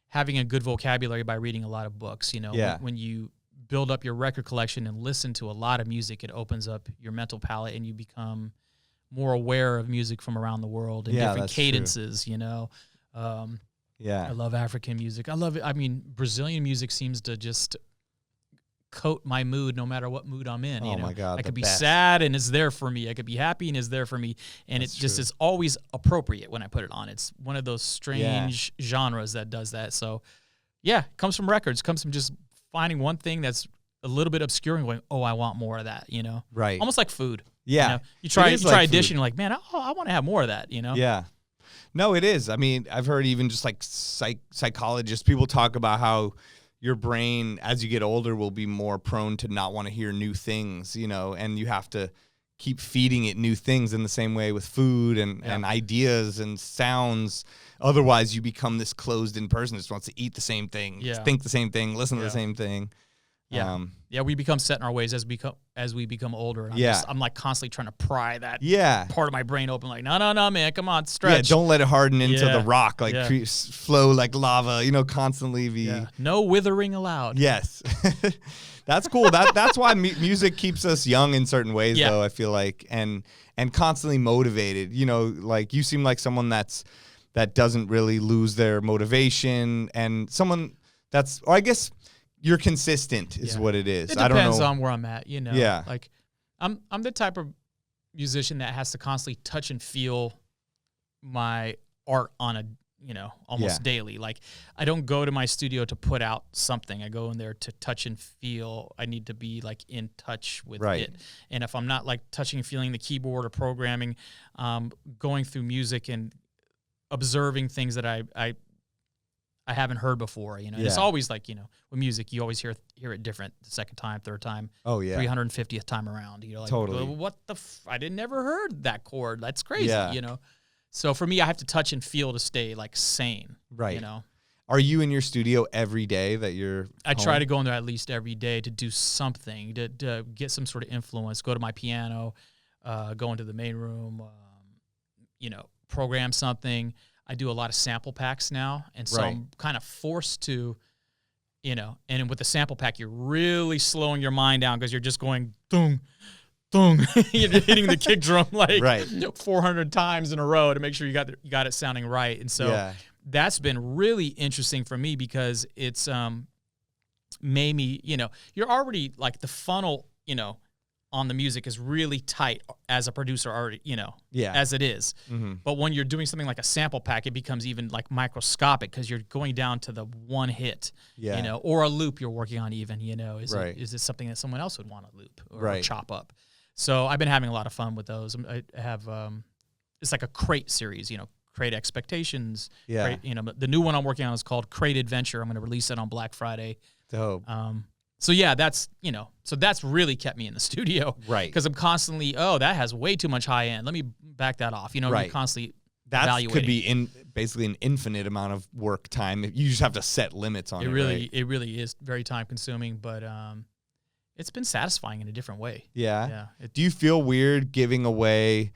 S3: having a good vocabulary by reading a lot of books, you know. When you build up your record collection and listen to a lot of music, it opens up your mental palette and you become more aware of music from around the world and different cadences, you know. I love African music. I love it. I mean, Brazilian music seems to just coat my mood no matter what mood I'm in.
S1: Oh
S3: you know?
S1: My God.
S3: I could be sad and it's there for me. I could be happy and it's there for me. And it's just, it's always appropriate when I put it on. It's one of those strange genres that does that. So yeah, it comes from records, comes from just finding one thing that's a little bit obscure and going, oh, I want more of that, you know?
S1: Right.
S3: Almost like food.
S1: Yeah.
S3: You know? You try a dish and you're like, man, I want to have more of that, you know?
S1: Yeah. No, it is. I mean, I've heard even just like psychologists, people talk about how your brain, as you get older, will be more prone to not want to hear new things, you know, and you have to keep feeding it new things in the same way with food and ideas and sounds. Otherwise, you become this closed-in person who just wants to eat the same thing, think the same thing, listen to the same thing.
S3: Yeah, we become set in our ways as we become older. And I'm like constantly trying to pry that part of my brain open. Like, no, man, come on, stretch.
S1: Yeah, don't let it harden into the rock, like flow like lava. You know, constantly be.
S3: Yeah. No withering allowed.
S1: Yes, that's cool. That's why music keeps us young in certain ways, though. I feel like and constantly motivated. You know, like you seem like someone that doesn't really lose their motivation, and someone or I guess. You're consistent is what it is.
S3: It
S1: I don't know.
S3: Depends on where I'm at, you know.
S1: Yeah.
S3: Like I'm the type of musician that has to constantly touch and feel my art on a almost daily. Like, I don't go to my studio to put out something. I go in there to touch and feel. I need to be like in touch with it. And if I'm not like touching and feeling the keyboard or programming, going through music and observing things that I haven't heard before, And it's always like, with music, you always hear it different the second time, third time.
S1: Oh yeah.
S3: 350th time around. Like,
S1: totally.
S3: well, what the I didn't never heard that chord. That's crazy, So for me, I have to touch and feel to stay like sane.
S1: Right. Are you in your studio every day that you're
S3: I try to go in there at least every day to do something, to get some sort of influence, go to my piano, go into the main room, program something. I do a lot of sample packs now, and so I'm kind of forced to, and with the sample pack, you're really slowing your mind down because you're just going dung, dung. You're hitting the kick drum like 400 times in a row to make sure you got it sounding right. And so that's been really interesting for me because it's made me, you're already like the funnel, on the music is really tight as a producer already, as it is. Mm-hmm. But when you're doing something like a sample pack, it becomes even like microscopic because you're going down to the one hit, or a loop you're working on even, is it something that someone else would want to loop or chop up? So I've been having a lot of fun with those. I have, it's like a crate series, Crate Expectations. Yeah. Crate, the new one I'm working on is called Crate Adventure. I'm going to release it on Black Friday.
S1: Dope.
S3: So yeah, that's, so that's really kept me in the studio. Right. Because I'm constantly, that has way too much high end. Let me back that off. You're constantly evaluating.
S1: That could be basically an infinite amount of work time. You just have to set limits on it.
S3: It really is very time consuming, but it's been satisfying in a different way.
S1: Yeah. Do you feel weird giving away,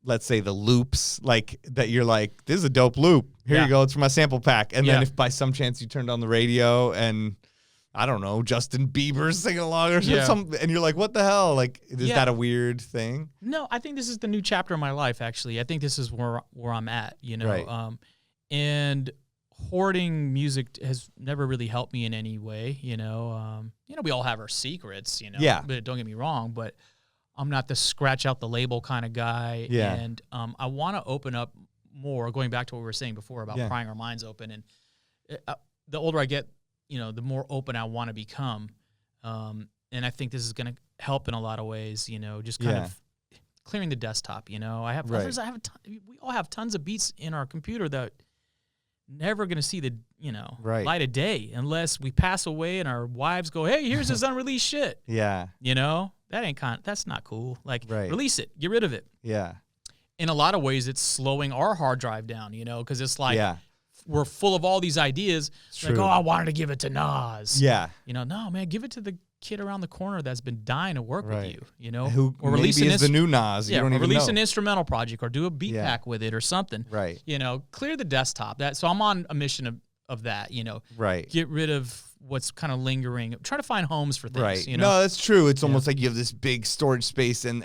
S1: let's say, the loops, like that you're like, this is a dope loop. Here you go. It's for my sample pack. And then if by some chance you turned on the radio and I don't know, Justin Bieber's singing along or something, and you're like, what the hell? Like, is that a weird thing?
S3: No, I think this is the new chapter of my life, actually. I think this is where I'm at, Right. And hoarding music has never really helped me in any way, we all have our secrets, but don't get me wrong, but I'm not the scratch out the label kind of guy. Yeah. And I want to open up more, going back to what we were saying before about prying our minds open. And the older I get, the more open I want to become. And I think this is going to help in a lot of ways, just kind of clearing the desktop, I have we all have tons of beats in our computer that never going to see the, light of day unless we pass away and our wives go, hey, here's this unreleased shit. Yeah. That's not cool. Like, release it, get rid of it. Yeah. In a lot of ways, it's slowing our hard drive down, because it's like, we're full of all these ideas. Like, I wanted to give it to Nas. Yeah. No, man, give it to the kid around the corner that's been dying to work with you,
S1: Who or release maybe is the new Nas.
S3: Yeah,
S1: you don't
S3: or
S1: even
S3: release
S1: know.
S3: An instrumental project or do a beat pack with it or something. Right. Clear the desktop. So I'm on a mission of that, Right. Get rid of what's kind of lingering. Try to find homes for things.
S1: Right. No, that's true. It's almost like you have this big storage space and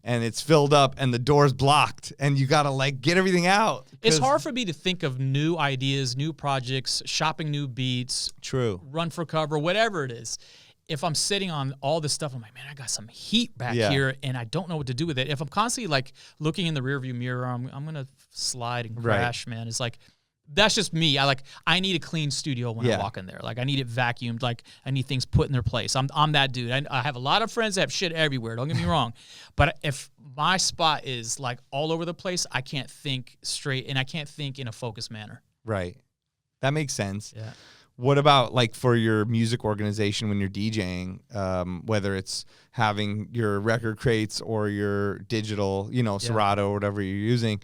S1: it's filled up and the door's blocked and you gotta like get everything out.
S3: It's hard for me to think of new ideas, new projects, shopping new beats.
S1: True.
S3: Run for cover, whatever it is. If I'm sitting on all this stuff, I'm like, man, I got some heat back here and I don't know what to do with it. If I'm constantly like looking in the rearview mirror, I'm gonna slide and crash, man. It's like, that's just me. I need a clean studio when I walk in there. Like, I need it vacuumed. Like, I need things put in their place. I'm that dude. I have a lot of friends that have shit everywhere. Don't get me wrong. But if my spot is like all over the place, I can't think straight and I can't think in a focused manner.
S1: Right. That makes sense.
S3: Yeah.
S1: What about like for your music organization when you're DJing, whether it's having your record crates or your digital, Serato or whatever you're using,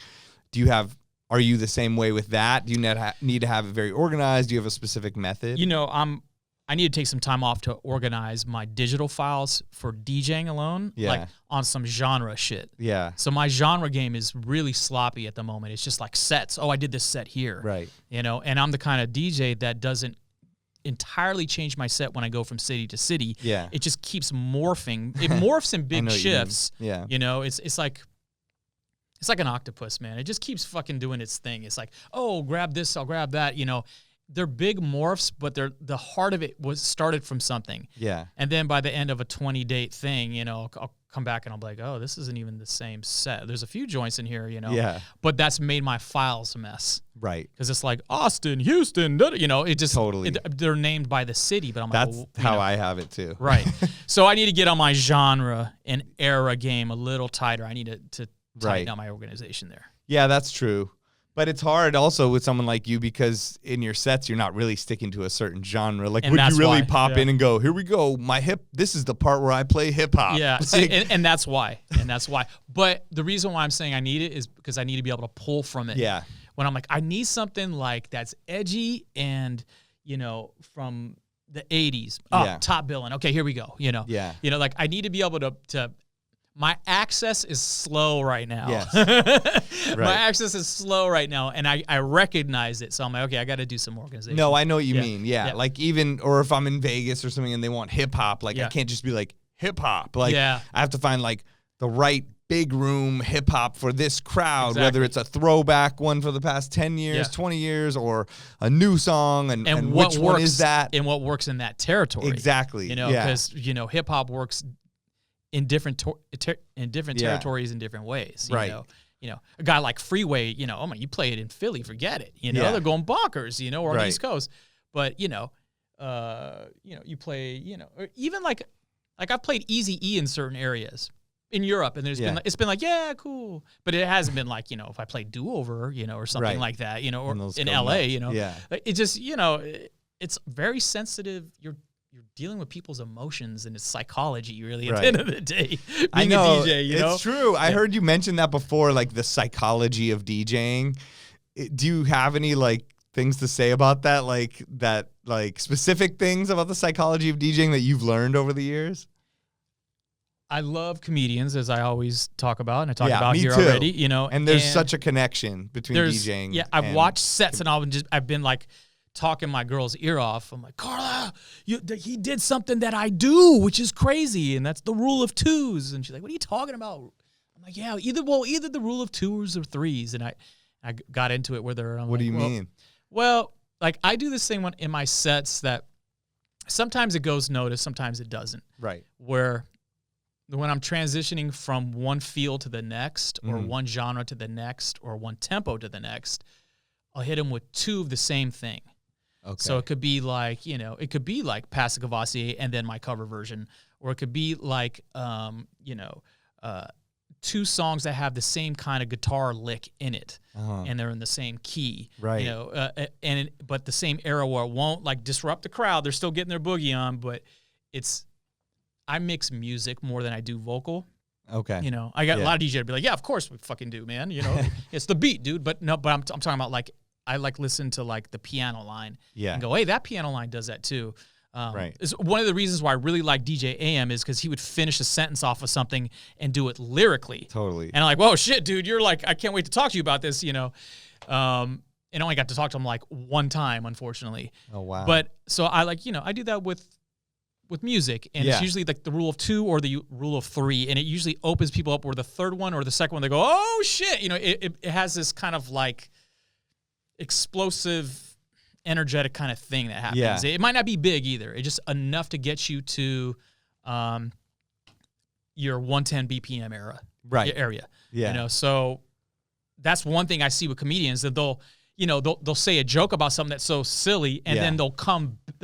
S1: are you the same way with that? Do you need to have it very organized? Do you have a specific method?
S3: I need to take some time off to organize my digital files for DJing alone, like on some genre shit. Yeah. So my genre game is really sloppy at the moment. It's just like sets. Oh, I did this set here. Right. And I'm the kind of DJ that doesn't entirely change my set when I go from city to city. Yeah. It just keeps morphing. It morphs in big shifts. Yeah. It's like an octopus, man. It just keeps fucking doing its thing. It's like, oh, grab this, I'll grab that. They're big morphs, but the heart of it was started from something. Yeah. And then by the end of a 20-date thing, I'll come back and I'll be like, oh, this isn't even the same set. There's a few joints in here, you know.
S1: Yeah.
S3: But that's made my files a mess.
S1: Right.
S3: Because it's like Austin, Houston, you know, it just
S1: Totally.
S3: They're named by the city, but I'm
S1: That's
S3: like,
S1: how I have it too.
S3: Right. So I need to get on my genre and era game a little tighter. I need to tighten up my organization there.
S1: Yeah, that's true. But it's hard also with someone like you because in your sets you're not really sticking to a certain genre. Like,
S3: And
S1: would you really
S3: why,
S1: pop in and go, "Here we go, this is the part where I play hip hop."
S3: Yeah,
S1: Like,
S3: so, and that's why. But the reason why I'm saying I need it is because I need to be able to pull from it.
S1: Yeah.
S3: When I'm like, I need something like that's edgy and, you know, from the 80s. Oh,
S1: Yeah.
S3: top billing. Okay, here we go. You know.
S1: Yeah.
S3: You know, like I need to be able to my access is slow right now.
S1: Yes.
S3: My
S1: Right.
S3: access is slow right now, and I recognize it. So I'm like, okay, I got to do some organization.
S1: No, I know what you
S3: Yeah.
S1: mean. Yeah.
S3: Yeah.
S1: Like even, or if I'm in Vegas or something and they want hip hop, like I
S3: Yeah.
S1: can't just be like hip hop. Like
S3: Yeah.
S1: I have to find like the right big room hip hop for this crowd,
S3: Exactly.
S1: whether it's a throwback one for the past 10 years,
S3: Yeah.
S1: 20 years, or a new song and
S3: what
S1: which
S3: works,
S1: one is that?
S3: and what works in that territory.
S1: Exactly.
S3: You know,
S1: Yeah.
S3: because you know, hip hop works in different territories in different ways.
S1: Right.
S3: You know, a guy like Freeway. You know, oh my, you play it in Philly, forget it. You know,
S1: Yeah.
S3: they're going bonkers. You know, or on the
S1: Right.
S3: East Coast. But you know, you play. You know, or even like I've played Easy E in certain areas in Europe, and
S1: Yeah.
S3: it's been like, yeah, cool, but it hasn't been like, you know, if I played Do Over, you know, or something
S1: Right.
S3: like that, you know, or
S1: And those
S3: in
S1: go
S3: LA,
S1: nuts.
S3: you know,
S1: Yeah.
S3: it just, you know, it's very sensitive. You're dealing with people's emotions and it's psychology, really, at
S1: Right.
S3: the end of the day. Being
S1: I know,
S3: a DJ, you know,
S1: it's true. I heard you mention that before, like the psychology of DJing. Do you have any like things to say about that? Like specific things about the psychology of DJing that you've learned over the years?
S3: I love comedians, as I always talk about, and I talked
S1: Yeah,
S3: about
S1: me
S3: here
S1: too.
S3: already, you know.
S1: And there's such a connection between DJing.
S3: Yeah, I've
S1: and-
S3: watched sets and I've been like talking my girl's ear off. I'm like, Carla, he did something that I do, which is crazy, and that's the rule of twos. And she's like, what are you talking about? I'm like, yeah, either the rule of twos or threes. And I got into it with her.
S1: What do you mean?
S3: Well, like I do this thing in my sets that sometimes it goes noticed, sometimes it doesn't.
S1: Right.
S3: Where when I'm transitioning from one feel to the next, or one genre to the next, or one tempo to the next, I'll hit them with two of the same thing.
S1: Okay.
S3: So it could be like, you know, it could be like Passive Cavassier and then my cover version, or it could be like, two songs that have the same kind of guitar lick in it, and they're in the same key,
S1: Right.
S3: You know, but the same era where it won't like disrupt the crowd. They're still getting their boogie on, but I mix music more than I do vocal.
S1: Okay.
S3: You know, I got a lot of DJs be like, yeah, of course we fucking do, man. You know, it's the beat, dude. But no, I'm talking about like, I like listen to like the piano line and go, hey, that piano line does that too.
S1: Right.
S3: It's one of the reasons why I really like DJ AM is because he would finish a sentence off of something and do it lyrically.
S1: Totally.
S3: And I'm like, whoa, shit, dude, you're like, I can't wait to talk to you about this, you know. And only got to talk to him like one time, unfortunately.
S1: Oh, wow.
S3: But so I like, you know, I do that with music, and it's usually like the rule of two or the rule of three, and it usually opens people up, or the third one or the second one, they go, oh shit, you know, it has this kind of like explosive, energetic kind of thing that happens.
S1: Yeah.
S3: It might not be big either. It's just enough to get you to your 110 BPM area.
S1: Yeah.
S3: You know, so that's one thing I see with comedians, that they'll say a joke about something that's so silly, and then they'll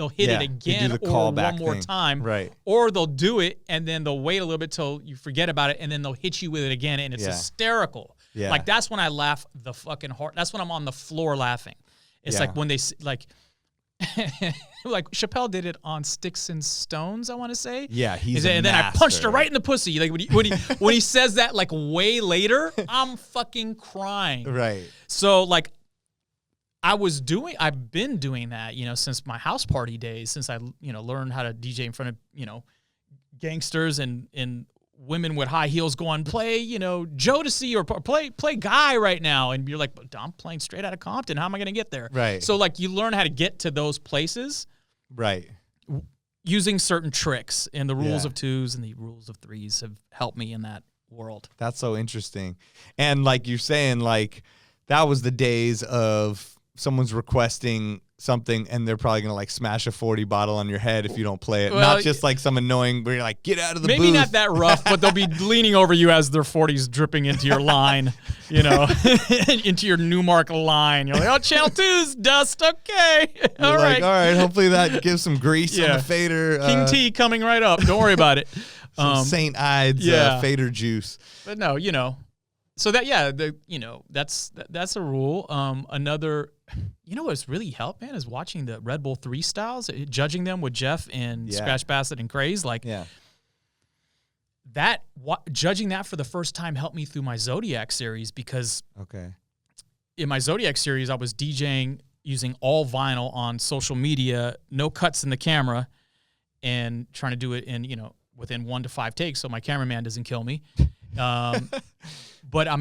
S3: hit it again
S1: do the
S3: or one
S1: callback
S3: more
S1: thing.
S3: time.
S1: Right.
S3: Or they'll do it and then they'll wait a little bit till you forget about it, and then they'll hit you with it again, and it's hysterical.
S1: Yeah.
S3: Like that's when I laugh the fucking hard. That's when I'm on the floor laughing. It's like when they like like Chappelle did it on Sticks and Stones, I want to say.
S1: Yeah,
S3: and then I punched her right in the pussy. Like when he says that like way later, I'm fucking crying.
S1: Right.
S3: So like I've been doing that, you know, since my house party days, since I, you know, learned how to DJ in front of, you know, gangsters and women with high heels going, play, you know, Jodeci or play Guy right now. And you're like, but I'm playing straight out of Compton. How am I going to get there?
S1: Right.
S3: So like you learn how to get to those places.
S1: Right.
S3: Using certain tricks, and the rules of twos and the rules of threes have helped me in that world.
S1: That's so interesting. And like you're saying, like that was the days of someone's requesting something and they're probably gonna like smash a 40 bottle on your head if you don't play it.
S3: Well,
S1: not just like some annoying where you're like, get out of the
S3: maybe
S1: booth.
S3: not that rough, but they'll be leaning over you as their 40s dripping into your line, you know, into your Newmark line. You're like, oh, channel 2's dust. Okay.
S1: All right. Hopefully that gives some grease on
S3: Yeah.
S1: the fader.
S3: King T coming right up. Don't worry about it.
S1: Some St. Ides fader juice.
S3: But no, you know, so that, yeah, that's a rule. Another, you know what's really helped, man, is watching the Red Bull 3 styles, judging them with Jeff and Scratch Bassett and Craze. Like, judging that for the first time helped me through my Zodiac series, because in my Zodiac series, I was DJing using all vinyl on social media, no cuts in the camera, and trying to do it in, you know, within 1 to 5 takes so my cameraman doesn't kill me. But I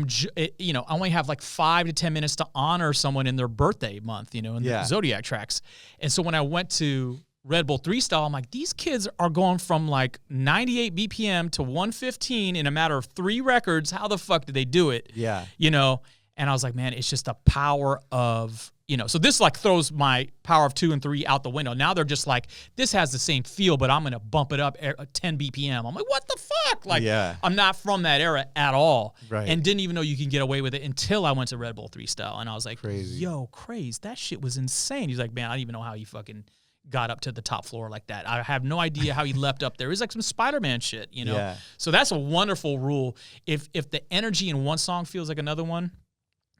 S3: only have like 5 to 10 minutes to honor someone in their birthday month, you know, in the Zodiac Tracks. And so when I went to Red Bull 3 style, I'm like, these kids are going from like 98 BPM to 115 in a matter of 3 records. How the fuck did they do it?
S1: Yeah.
S3: You know, and I was like, man, it's just the power of, you know, so this like throws my power of 2 and 3 out the window. Now they're just like, this has the same feel, but I'm going to bump it up 10 BPM. I'm like, what the fuck? Like, I'm not from that era at all.
S1: Right.
S3: And didn't even know you can get away with it until I went to Red Bull 3 style. And I was like,
S1: crazy.
S3: Yo, Craze, that shit was insane. He's like, man, I don't even know how he fucking got up to the top floor like that. I have no idea how he leapt up there. It was like some Spider-Man shit, you know?
S1: Yeah.
S3: So that's a wonderful rule. If the energy in one song feels like another one,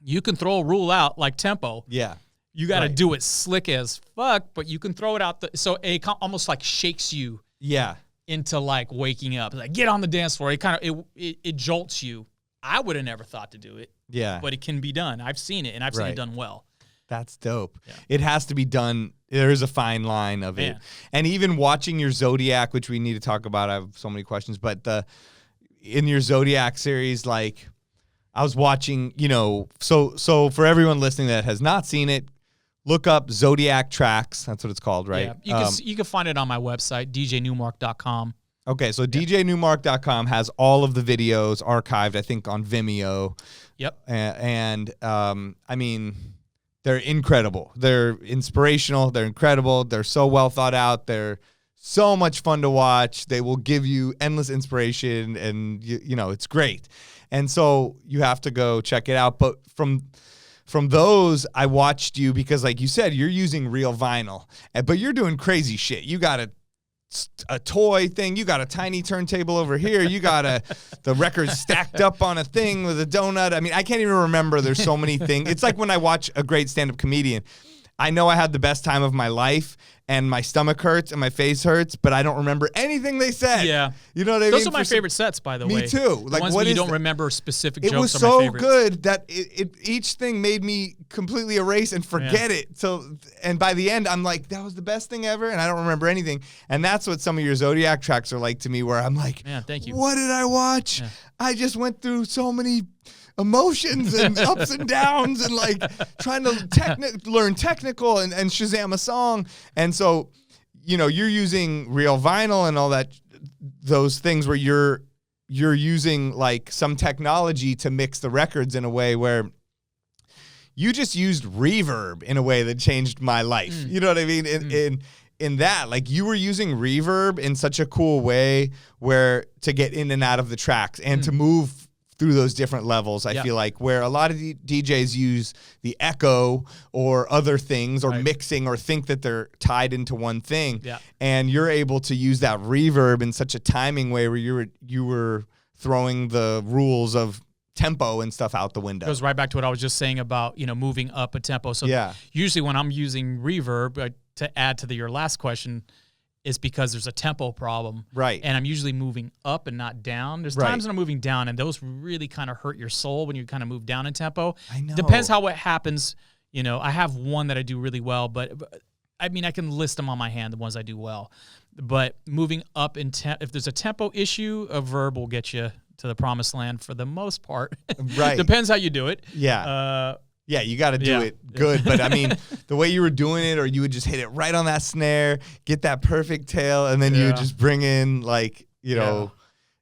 S3: you can throw a rule out like tempo.
S1: Yeah.
S3: You got to do it slick as fuck, but you can throw it out. So it almost like shakes you into like waking up. Like, get on the dance floor. It kind of, it jolts you. I would have never thought to do it.
S1: Yeah.
S3: But it can be done. I've seen it, and I've seen it done well.
S1: That's dope.
S3: Yeah.
S1: It has to be done. There is a fine line of it. And even watching your Zodiac, which we need to talk about, I have so many questions, but in your Zodiac series, like I was watching, you know, so for everyone listening that has not seen it, look up Zodiac Tracks. That's what it's called, right?
S3: Yeah. You can find it on my website, djnewmark.com.
S1: Okay, so djnewmark.com has all of the videos archived, I think, on Vimeo.
S3: Yep.
S1: And I mean, they're incredible. They're inspirational. They're incredible. They're so well thought out. They're so much fun to watch. They will give you endless inspiration, and you know, it's great. And so you have to go check it out. But from those, I watched you because, like you said, you're using real vinyl, but you're doing crazy shit. You got a toy thing. You got a tiny turntable over here. You got the record stacked up on a thing with a donut. I mean, I can't even remember. There's so many things. It's like when I watch a great stand-up comedian. I know I had the best time of my life, and my stomach hurts and my face hurts, but I don't remember anything they said.
S3: Yeah.
S1: You know what I mean?
S3: Those are my favorite sets, by the way.
S1: Me too.
S3: The
S1: Like,
S3: ones
S1: what
S3: where you
S1: is
S3: don't
S1: that?
S3: remember specific
S1: It
S3: jokes
S1: was
S3: are my
S1: so
S3: favorites.
S1: good that each thing made me completely erase and forget it. So, and by the end, I'm like, that was the best thing ever, and I don't remember anything. And that's what some of your Zodiac tracks are like to me, where I'm like,
S3: man, thank you.
S1: What did I watch?
S3: Yeah.
S1: I just went through so many emotions and ups and downs, and like trying to learn technical and Shazam a song. And so, you know, you're using real vinyl and all that, those things where you're using like some technology to mix the records in a way where you just used reverb in a way that changed my life. You know what I mean? In that, like, you were using reverb in such a cool way where to get in and out of the tracks and to move through those different levels. I feel like where a lot of DJs use the echo or other things or mixing or think that they're tied into one thing. Yeah. And you're able to use that reverb in such a timing way where you were throwing the rules of tempo and stuff out the window.
S3: It goes right back to what I was just saying about, you know, moving up a tempo. So usually when I'm using reverb, to add to your last question, is because there's a tempo problem. Right. And I'm usually moving up and not down. There's times when I'm moving down, and those really kind of hurt your soul when you kind of move down in tempo. I know. Depends how it happens. You know, I have one that I do really well, but I mean, I can list them on my hand, the ones I do well. But moving up in if there's a tempo issue, a verb will get you to the promised land for the most part. Right. Depends how you do it.
S1: Yeah. Yeah, you got to do it good. But, I mean, the way you were doing it, or you would just hit it right on that snare, get that perfect tail, and then you would just bring in, like, you know,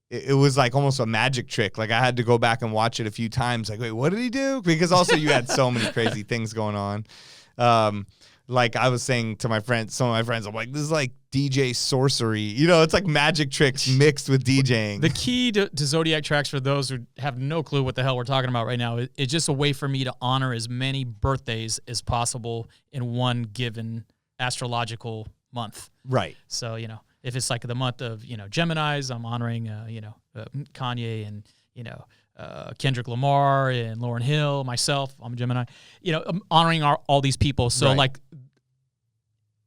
S1: it was like almost a magic trick. Like, I had to go back and watch it a few times. Like, wait, what did he do? Because also you had so many crazy things going on. Like I was saying to my friends, some of my friends, I'm like, this is like DJ sorcery. You know, it's like magic tricks mixed with DJing.
S3: The key to Zodiac Tracks, for those who have no clue what the hell we're talking about right now, it's just a way for me to honor as many birthdays as possible in one given astrological month.
S1: Right.
S3: So, if it's like the month of, Geminis, I'm honoring, Kanye and, Kendrick Lamar and Lauryn Hill, myself, I'm a Gemini, I'm honoring all these people. So
S1: right.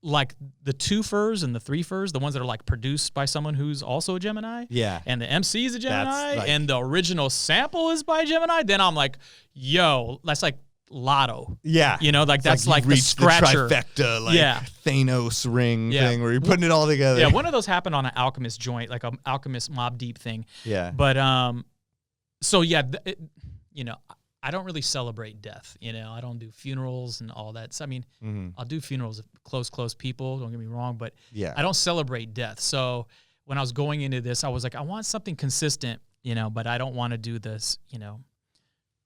S3: like the 2-fers and the 3-fers, the ones that are like produced by someone who's also a Gemini.
S1: Yeah.
S3: And the MC is a Gemini
S1: Like,
S3: and the original sample is by Gemini. Then I'm like, yo, that's like Lotto.
S1: Yeah.
S3: That's like the scratcher.
S1: The trifecta, like Thanos ring thing where you're putting it all together.
S3: Yeah. One of those happened on an Alchemist joint, like an Alchemist Mob Deep thing.
S1: Yeah.
S3: But, so yeah, I don't really celebrate death. I don't do funerals and all that. So, I mean, I'll do funerals of close people. Don't get me wrong, but I don't celebrate death. So when I was going into this, I was like, I want something consistent, but I don't want to do this.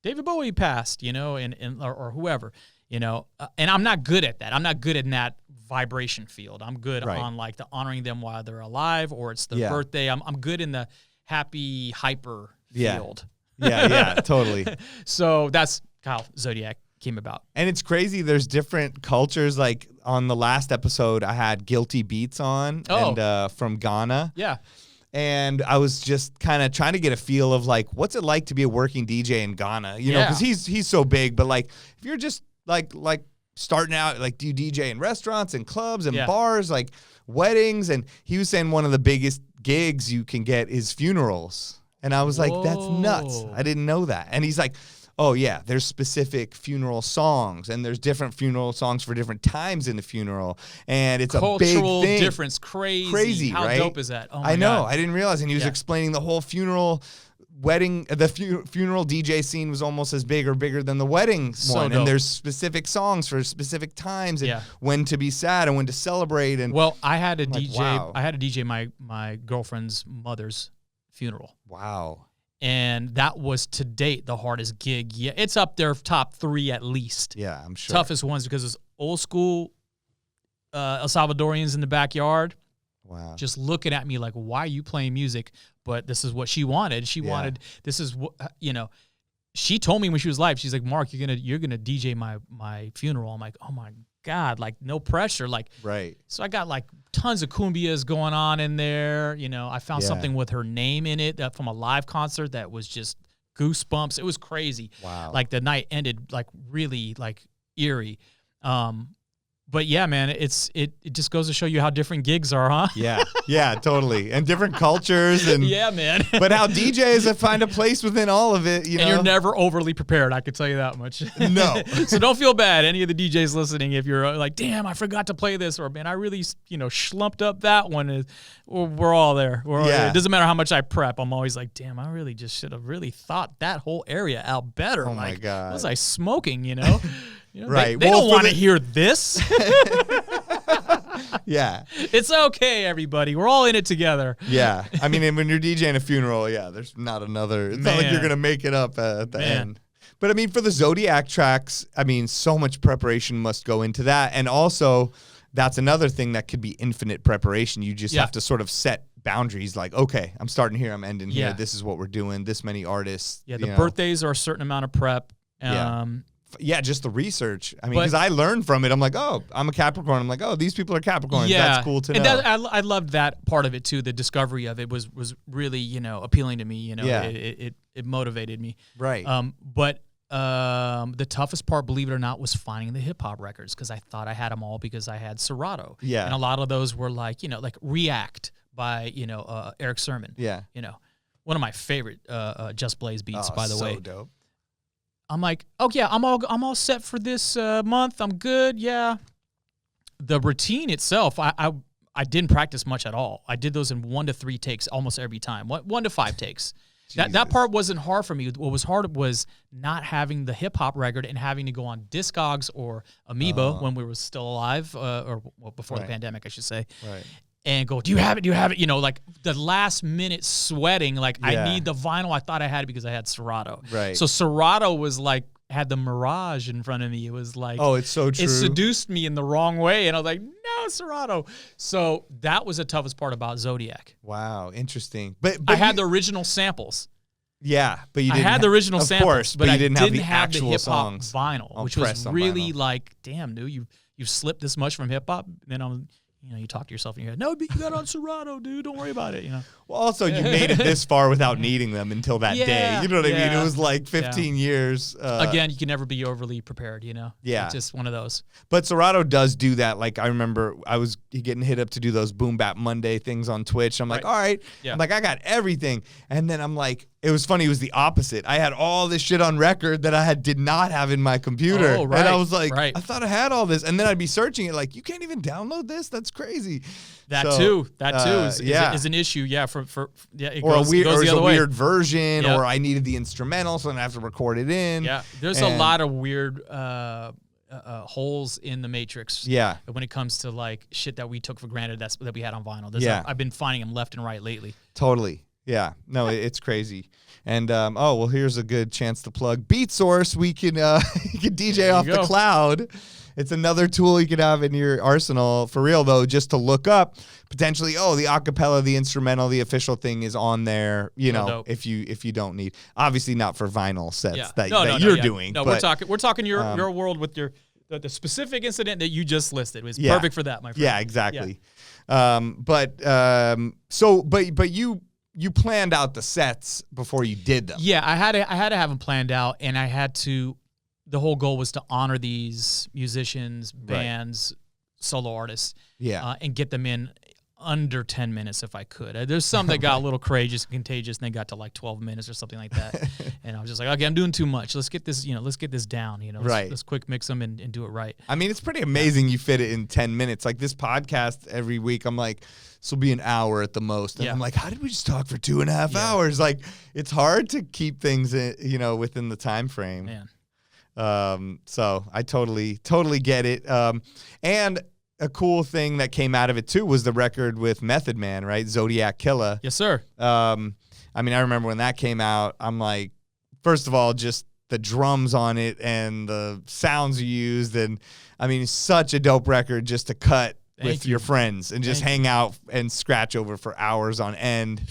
S3: David Bowie passed, or whoever, and I'm not good at that. I'm not good in that vibration field. I'm good on like the honoring them while they're alive, or it's their birthday. I'm good in the happy hyper field.
S1: Yeah, totally.
S3: So that's how Zodiac came about.
S1: And it's crazy. There's different cultures. Like on the last episode, I had Guilty Beats on and from Ghana.
S3: Yeah.
S1: And I was just kind of trying to get a feel of like, what's it like to be a working DJ in Ghana? Because he's so big. But like, if you're just like starting out, like, do you DJ in restaurants and clubs and bars, like weddings? And he was saying one of the biggest gigs you can get is funerals. And I was like, that's nuts. I didn't know that. And he's like, oh, yeah, there's specific funeral songs, and there's different funeral songs for different times in the funeral. And it's a big
S3: cultural
S1: thing.
S3: difference. Crazy. How
S1: right?
S3: dope is that? Oh, my
S1: I know.
S3: God.
S1: I didn't realize. And he was explaining the whole funeral wedding. The funeral DJ scene was almost as big or bigger than the wedding one.
S3: Dope.
S1: And there's specific songs for specific times and when to be sad and when to celebrate. And
S3: well, I had a DJ.
S1: Wow.
S3: I had a DJ my girlfriend's mother's funeral.
S1: Wow.
S3: And that was to date the hardest gig. Yeah, it's up there, top 3 at least.
S1: Yeah, I'm sure.
S3: Toughest ones because it's old school El Salvadorians in the backyard.
S1: Wow.
S3: Just looking at me like, why are you playing music? But this is what she wanted. She wanted, this is what, she told me when she was live, she's like, Mark, you're gonna DJ my funeral. I'm like, oh my God, like no pressure. Like,
S1: right.
S3: So I got like tons of cumbias going on in there. I found something with her name in it from a live concert that was just goosebumps. It was crazy.
S1: Wow.
S3: Like the night ended like really like eerie. But yeah, man, it just goes to show you how different gigs are, huh?
S1: Yeah, totally. And different cultures and
S3: yeah, man.
S1: But how DJs find a place within all of it,
S3: And you're never overly prepared, I can tell you that much.
S1: No.
S3: So don't feel bad, any of the DJs listening, if you're like, damn, I forgot to play this, or man, I really, schlumped up that one. We're all there. It doesn't matter how much I prep. I'm always like, damn, I really just should have really thought that whole area out better.
S1: Oh my God.
S3: What was I smoking,
S1: Right.
S3: They don't want to hear this.
S1: Yeah.
S3: It's okay, everybody. We're all in it together.
S1: Yeah. I mean, and when you're DJing a funeral, there's not another. It's not like you're going to make it up at the end. But I mean, for the Zodiac Tracks, I mean, so much preparation must go into that. And also, that's another thing that could be infinite preparation. You just have to sort of set boundaries like, okay, I'm starting here, I'm ending here. This is what we're doing. This many artists.
S3: Yeah, the birthdays are a certain amount of prep.
S1: Yeah, just the research. I mean, because I learned from it. I'm like, oh, I'm a Capricorn. I'm like, oh, these people are Capricorns.
S3: Yeah.
S1: That's cool to
S3: and
S1: know.
S3: I loved that part of it, too. The discovery of it was really, appealing to me. It motivated me.
S1: Right.
S3: But the toughest part, believe it or not, was finding the hip-hop records because I thought I had them all because I had Serato.
S1: Yeah.
S3: And a lot of those were like, like React by, Eric Sermon.
S1: Yeah.
S3: One of my favorite Just Blaze beats, by the way.
S1: So dope.
S3: I'm like, oh yeah, I'm all set for this month. I'm good. Yeah. The routine itself, I didn't practice much at all. I did those in 1 to 3 takes almost every time. 1 to 5 takes. That part wasn't hard for me. What was hard was not having the hip hop record and having to go on Discogs or Amoeba when we were still alive, or before the pandemic, I should say.
S1: Right.
S3: And go, do you have it? Do you have it? Like the last minute sweating, like I need the vinyl. I thought I had it because I had Serato.
S1: Right.
S3: So Serato was like had the Mirage in front of me. It was like,
S1: oh, it's so true.
S3: It seduced me in the wrong way. And I was like, no, Serato. So that was the toughest part about Zodiac.
S1: Wow, interesting. But
S3: I had the original samples.
S1: Yeah, but you didn't.
S3: I had the original
S1: of
S3: samples,
S1: course,
S3: but
S1: you
S3: I
S1: didn't have the actual
S3: hip hop
S1: songs
S3: vinyl,
S1: on
S3: which was
S1: press on
S3: really
S1: vinyl.
S3: like, damn, dude, you've slipped this much from hip hop. Then you talk to yourself in your head, no, but you got on Serato, dude. Don't worry about it.
S1: Well, also you made it this far without needing them until that day. You know what I mean? It was like 15 years.
S3: Again, you can never be overly prepared.
S1: Yeah,
S3: it's just one of those.
S1: But Serato does do that. Like I remember, I was getting hit up to do those Boom Bap Monday things on Twitch. I'm like, all right. Yeah. I'm like, I got everything, and then I'm like, it was funny. It was the opposite. I had all this shit on record that I did not have in my computer, and I was like, I thought I had all this, and then I'd be searching it like, you can't even download this. That's crazy.
S3: That too is an issue. Yeah, it
S1: or
S3: goes,
S1: a weird,
S3: it goes
S1: or
S3: the other
S1: a
S3: way.
S1: weird version, or I needed the instrumental, so then I have to record it in.
S3: Yeah, there's a lot of weird holes in the matrix.
S1: Yeah,
S3: when it comes to like shit that we took for granted that we had on vinyl. I've been finding them left and right lately.
S1: Totally. Yeah, no, it's crazy. And well, here's a good chance to plug Beatsource. We can you can DJ off the cloud. It's another tool you could have in your arsenal. For real though, just to look up potentially. Oh, the acapella, the instrumental, the official thing is on there. If you don't need, obviously not for vinyl sets that you're doing.
S3: No,
S1: but,
S3: we're talking your world with the specific incident that you just listed was perfect for that, my friend.
S1: Yeah, exactly. Yeah. But you planned out the sets before you did them.
S3: Yeah, I had to have them planned out, and I had to. The whole goal was to honor these musicians, bands, solo artists, and get them in under 10 minutes if I could. There's some that got a little courageous and contagious, and they got to like 12 minutes or something like that. And I was just like, okay, I'm doing too much. Let's get this, down. Let's quick mix them and do it right.
S1: I mean, it's pretty amazing you fit it in 10 minutes. Like this podcast every week, I'm like, this will be an hour at the most. And I'm like, how did we just talk for 2.5 hours? Like, it's hard to keep things, within the time frame.
S3: Man.
S1: So I totally get it. And a cool thing that came out of it too was the record with Method Man, right? Zodiac Killer.
S3: Yes, sir.
S1: I mean, I remember when that came out, I'm like, first of all, just the drums on it and the sounds you used. And I mean, it's such a dope record just to cut with your friends and just hang out and scratch over for hours on end.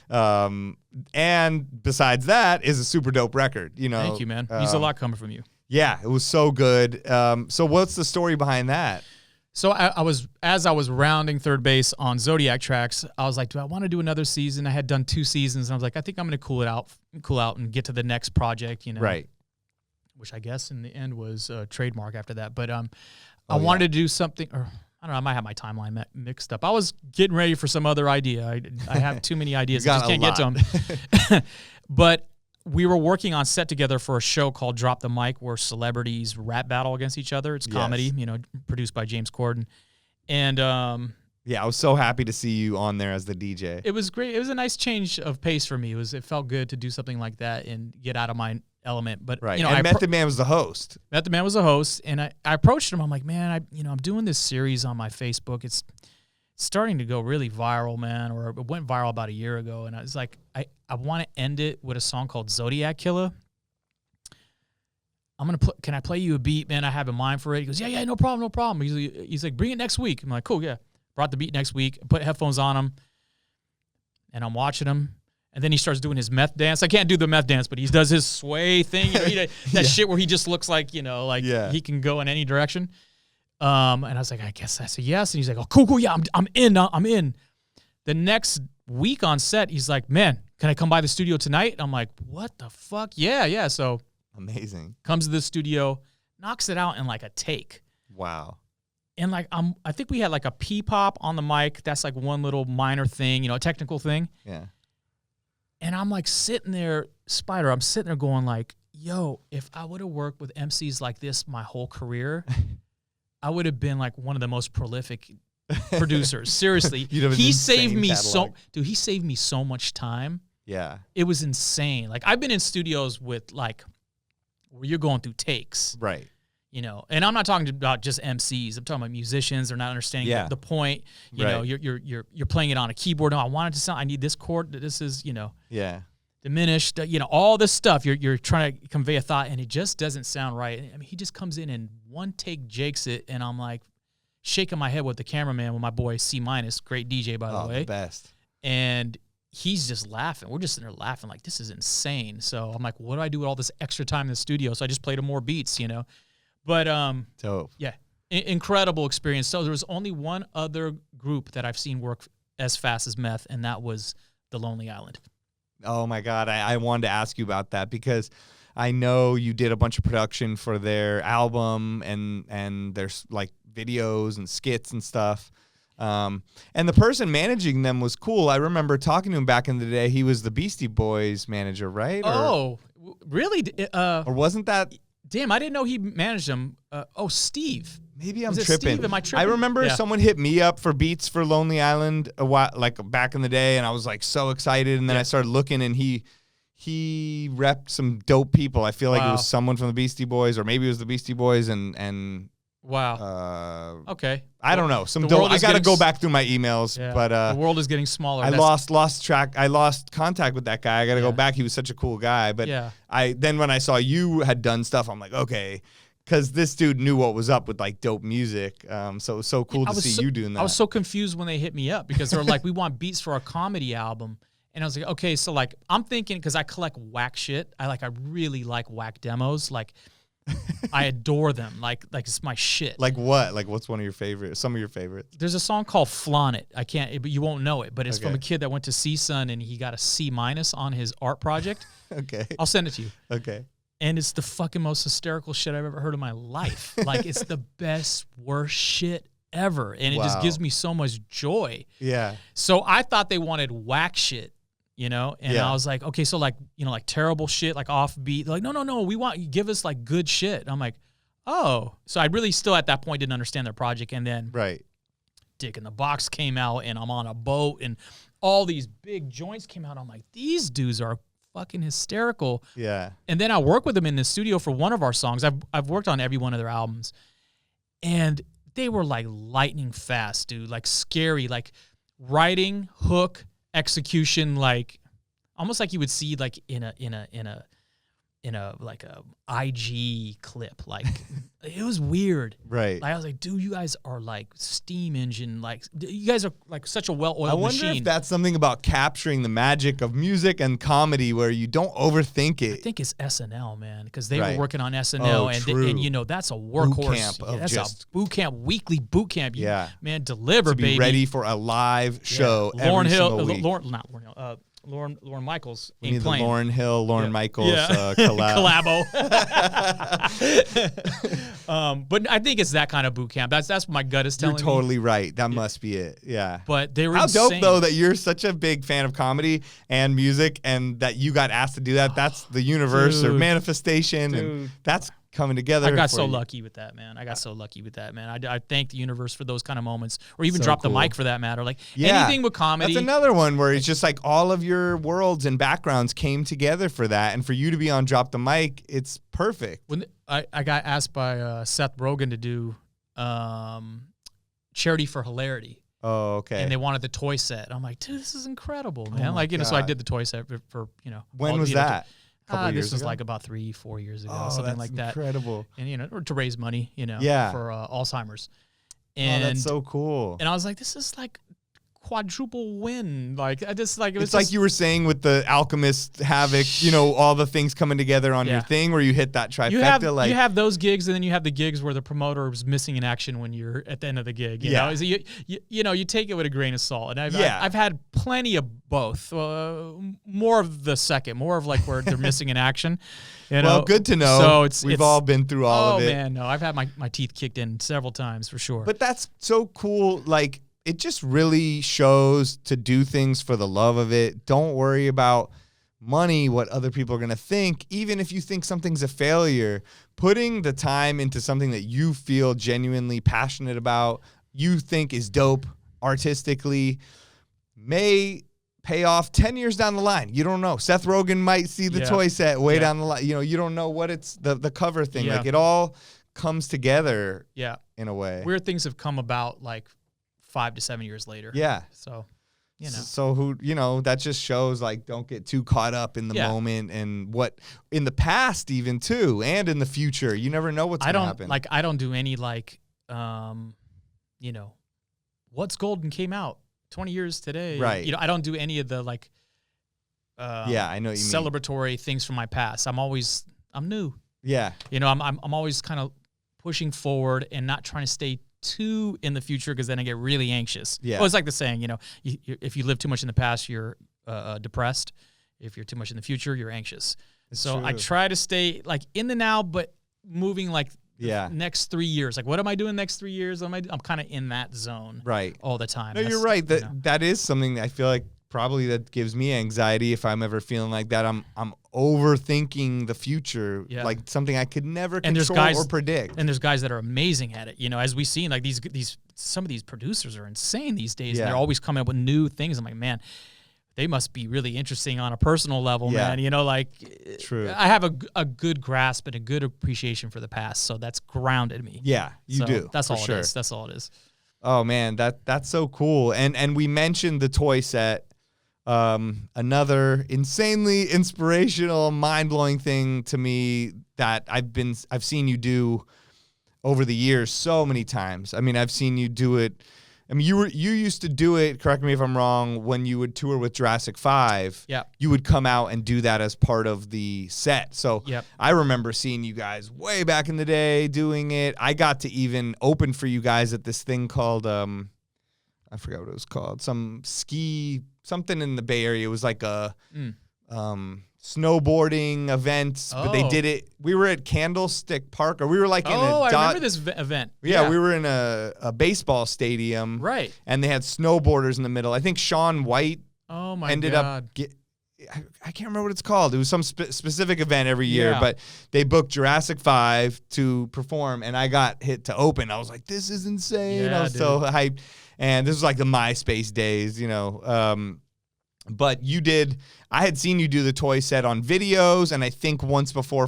S1: And besides that is a super dope record,
S3: Thank you, man. Means a lot coming from you.
S1: Yeah, it was so good. So what's the story behind that?
S3: So as I was rounding third base on Zodiac Tracks, I was like, do I want to do another season? I had done 2 seasons, and I was like, I think I'm going to cool out and get to the next project,
S1: Right.
S3: Which I guess in the end was a trademark after that. But I wanted to do something, or I don't know, I might have my timeline mixed up. I was getting ready for some other idea. I have too many ideas. I just can't get to them. But we were working on set together for a show called Drop the Mic, where celebrities rap battle against each other. It's comedy, produced by James Corden. And
S1: I was so happy to see you on there as the DJ.
S3: It was great. It was a nice change of pace for me. It felt good to do something like that and get out of my element. But
S1: and Method Man was the host.
S3: Method Man was the host, and I approached him. I'm like, man, I'm doing this series on my Facebook. It's starting to go really viral, man, or it went viral about a year ago. And I was like, I want to end it with a song called Zodiac Killer. Can I play you a beat, man? I have in mind for it. He goes, yeah, no problem. He's like, bring it next week. I'm like, cool, yeah. Brought the beat next week, put headphones on him, and I'm watching him. And then he starts doing his meth dance. I can't do the meth dance, but he does his sway thing. That shit where he just looks like, he can go in any direction. And I was like, I guess that's a yes. And he's like, oh, cool, yeah, I'm in. The next week on set, he's like, man, can I come by the studio tonight? And I'm like, what the fuck? Yeah. So
S1: amazing.
S3: Comes to the studio, knocks it out in like a take.
S1: Wow.
S3: And like I think we had like a P-pop on the mic. That's like one little minor thing, a technical thing.
S1: Yeah.
S3: And I'm like sitting there, Spider, I'm sitting there going like, yo, if I would have worked with MCs like this my whole career, I would have been like one of the most prolific producers. Seriously. He saved me he saved me so much time.
S1: Yeah.
S3: It was insane. Like I've been in studios with like where you're going through takes.
S1: Right.
S3: And I'm not talking about just MCs. I'm talking about musicians. They're not understanding the point. You know, you're playing it on a keyboard. No, I want it to sound. I need this chord. This is,
S1: Yeah.
S3: diminished, all this stuff. You're trying to convey a thought, and it just doesn't sound right. I mean, he just comes in and one take jakes it, and I'm like shaking my head with the cameraman with my boy C-, great DJ by the way.
S1: The best.
S3: And he's just laughing. We're just sitting there laughing like, this is insane. So I'm like, what do I do with all this extra time in the studio? So I just played him more beats, But
S1: dope.
S3: Yeah, incredible experience. So there was only one other group that I've seen work as fast as Meth, and that was The Lonely Island.
S1: Oh my God, I wanted to ask you about that because I know you did a bunch of production for their album and there's like videos and skits and stuff. And the person managing them was cool. I remember talking to him back in the day. He was the Beastie Boys manager, right?
S3: Really?
S1: Or wasn't that?
S3: Damn, I didn't know he managed them. Steve.
S1: Maybe I'm
S3: Was it
S1: tripping.
S3: Steve? Am I tripping?
S1: I remember someone hit me up for beats for Lonely Island a while, like back in the day, and I was like so excited. And then I started looking, and he repped some dope people. I feel like it was someone from the Beastie Boys, or maybe it was the Beastie Boys, and
S3: wow. Okay.
S1: I don't know. Some dope. I got to go back through my emails, but
S3: the world is getting smaller.
S1: I lost track. I lost contact with that guy. I got to go back. He was such a cool guy. But then when I saw you had done stuff, I'm like, okay, because this dude knew what was up with like dope music. So it was so cool to see you doing that.
S3: I was so confused when they hit me up because they were like, we want beats for our comedy album. And I was like, okay, so like I'm thinking, because I collect whack shit. I really like whack demos. Like I adore them. Like it's my shit.
S1: Like what? Like what's one of your favorites? Some of your favorites?
S3: There's a song called Flaunt It. But you won't know it. But it's from a kid that went to CSUN and he got a C- on his art project.
S1: Okay.
S3: I'll send it to you.
S1: Okay.
S3: And it's the fucking most hysterical shit I've ever heard in my life. Like it's the best, worst shit ever. And it just gives me so much joy.
S1: Yeah.
S3: So I thought they wanted whack shit. And I was like, okay, so like, like terrible shit, like offbeat. They're like, no, we want you give us like good shit. And I'm like, oh. So I really still at that point didn't understand their project. And then Dick in the Box came out and I'm on a boat and all these big joints came out. I'm like, these dudes are fucking hysterical.
S1: Yeah.
S3: And then I worked with them in the studio for one of our songs. I've worked on every one of their albums. And they were like lightning fast, dude. Like scary, like writing, hook, execution, like almost like you would see like in a like a IG clip. Like it was weird.
S1: Right.
S3: Like, I was like, dude, you guys are like steam engine. Like you guys are like such a well-oiled machine.
S1: I wonder if that's something about capturing the magic of music and comedy where you don't overthink it.
S3: I think it's SNL, man, because they were working on SNL and that's a workhorse. That's a boot camp, weekly boot camp. Man, deliver,
S1: to be
S3: baby.
S1: ready for a live show.
S3: Lauren Hill,
S1: not
S3: Lauren Hill. Lauren Michaels
S1: we need
S3: playing.
S1: the Lauren Hill, Lauren Michaels collabo.
S3: But I think it's that kind of boot camp. That's my gut is telling me.
S1: You're totally right. That must be it. Yeah.
S3: But they were
S1: How
S3: insane.
S1: dope though that you're such a big fan of comedy and music and that you got asked to do that. That's the universe or manifestation, and that's coming together.
S3: I got so lucky with that, man. I thank the universe for those kind of moments, or even drop the mic for that matter. Like anything with comedy.
S1: That's another one where it's just like all of your worlds and backgrounds came together for that, and for you to be on Drop the Mic, it's perfect.
S3: When I got asked by Seth Rogen to do Charity for Hilarity.
S1: Oh, okay.
S3: And they wanted the toy set. I'm like, dude, this is incredible, man. So I did the toy set for
S1: When was that?
S3: This was like about 3-4 years ago, something like that.
S1: Incredible.
S3: And or to raise money, for Alzheimer's.
S1: And that's so cool.
S3: And I was like, this is like quadruple win. Like I just like
S1: it's like you were saying with the Alchemist Havoc, all the things coming together on your thing where you hit that trifecta.
S3: You have those gigs, and then you have the gigs where the promoter is missing in action when you're at the end of the gig. You know, you take it with a grain of salt. And I've had plenty of both. More of the second, more of like where they're missing in action.
S1: Well, good to know. So we've all been through all of it.
S3: Oh man, no, I've had my teeth kicked in several times for sure.
S1: But that's so cool. Like, it just really shows to do things for the love of it. Don't worry about money, what other people are going to think. Even if you think something's a failure, putting the time into something that you feel genuinely passionate about, you think is dope artistically, may pay off 10 years down the line. You don't know. Seth Rogen might see the toy set way down the line. You don't know what it's the cover thing. Yeah. Like it all comes together in a way.
S3: Weird things have come about like 5 to 7 years later.
S1: Yeah.
S3: So you know.
S1: So that just shows like don't get too caught up in the moment and what in the past even too and in the future. You never know what's gonna happen.
S3: I don't do any what's golden came out 20 years today.
S1: Right.
S3: I don't do any of the
S1: I know what you mean.
S3: Celebratory things from my past. I'm new.
S1: Yeah.
S3: I'm always kind of pushing forward and not trying to stay too in the future because then I get really anxious.
S1: Yeah.
S3: Well, it's like the saying, if you live too much in the past, you're depressed. If you're too much in the future, you're anxious.
S1: It's
S3: so
S1: true.
S3: I try to stay like in the now, but moving like the next 3 years. Like, what am I doing next 3 years? I'm kind of in that zone all the time.
S1: No, you're right. That is something that I feel like probably that gives me anxiety if I'm ever feeling like that. I'm overthinking the future, like something I could never control or predict.
S3: And there's guys that are amazing at it. As we've seen, like some of these producers are insane these days. And they're always coming up with new things. I'm like, man, they must be really interesting on a personal level, man.
S1: True.
S3: I have a good grasp and a good appreciation for the past, so that's grounded me.
S1: Yeah, you do.
S3: That's all it is. That's all it is.
S1: Oh man, that's so cool. And we mentioned the toy set. Another insanely inspirational, mind-blowing thing to me that I've seen you do over the years so many times. I mean, I've seen you do it. I mean, you used to do it, correct me if I'm wrong, when you would tour with Jurassic 5.
S3: Yeah.
S1: You would come out and do that as part of the set. So I remember seeing you guys way back in the day doing it. I got to even open for you guys at this thing called I forgot what it was called. Something in the Bay Area. It was like a snowboarding event, but they did it. We were at Candlestick Park, or we were like in a
S3: I remember this event.
S1: Yeah, we were in a baseball stadium.
S3: Right.
S1: And they had snowboarders in the middle. I think Shaun White ended up I can't remember what it's called. It was some specific event every year, but they booked Jurassic 5 to perform, and I got hit to open. I was like, this is insane.
S3: Yeah,
S1: I was so hyped. And this was like the MySpace days, But I had seen you do the toy set on videos, and I think once before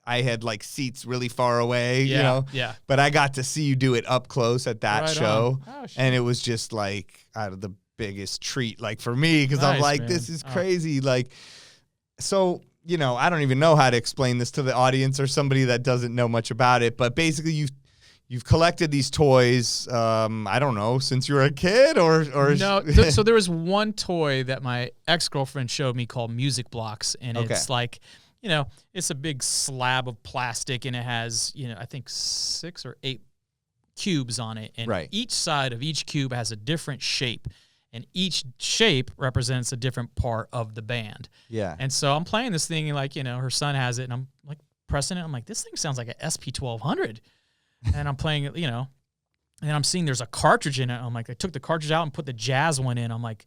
S1: I had like seats really far away,
S3: Yeah.
S1: But I got to see you do it up close at that show,
S3: Oh,
S1: and it was just like out of the biggest treat, like for me, because I'm
S3: Nice,
S1: like,
S3: man.
S1: this is crazy. Like, so, I don't even know how to explain this to the audience or somebody that doesn't know much about it, but basically you've collected these toys, I don't know, since you were a kid or
S3: no. So there was one toy that my ex-girlfriend showed me called Music Blocks, and it's like, it's a big slab of plastic, and it has, I think 6 or 8 cubes on it, and each side of each cube has a different shape, and each shape represents a different part of the band. Yeah. And so I'm playing this thing, and like, her son has it, and I'm like pressing it. I'm like, this thing sounds like an SP1200. And I'm playing it, and I'm seeing there's a cartridge in it. I'm like, I took the cartridge out and put the jazz one in. I'm like,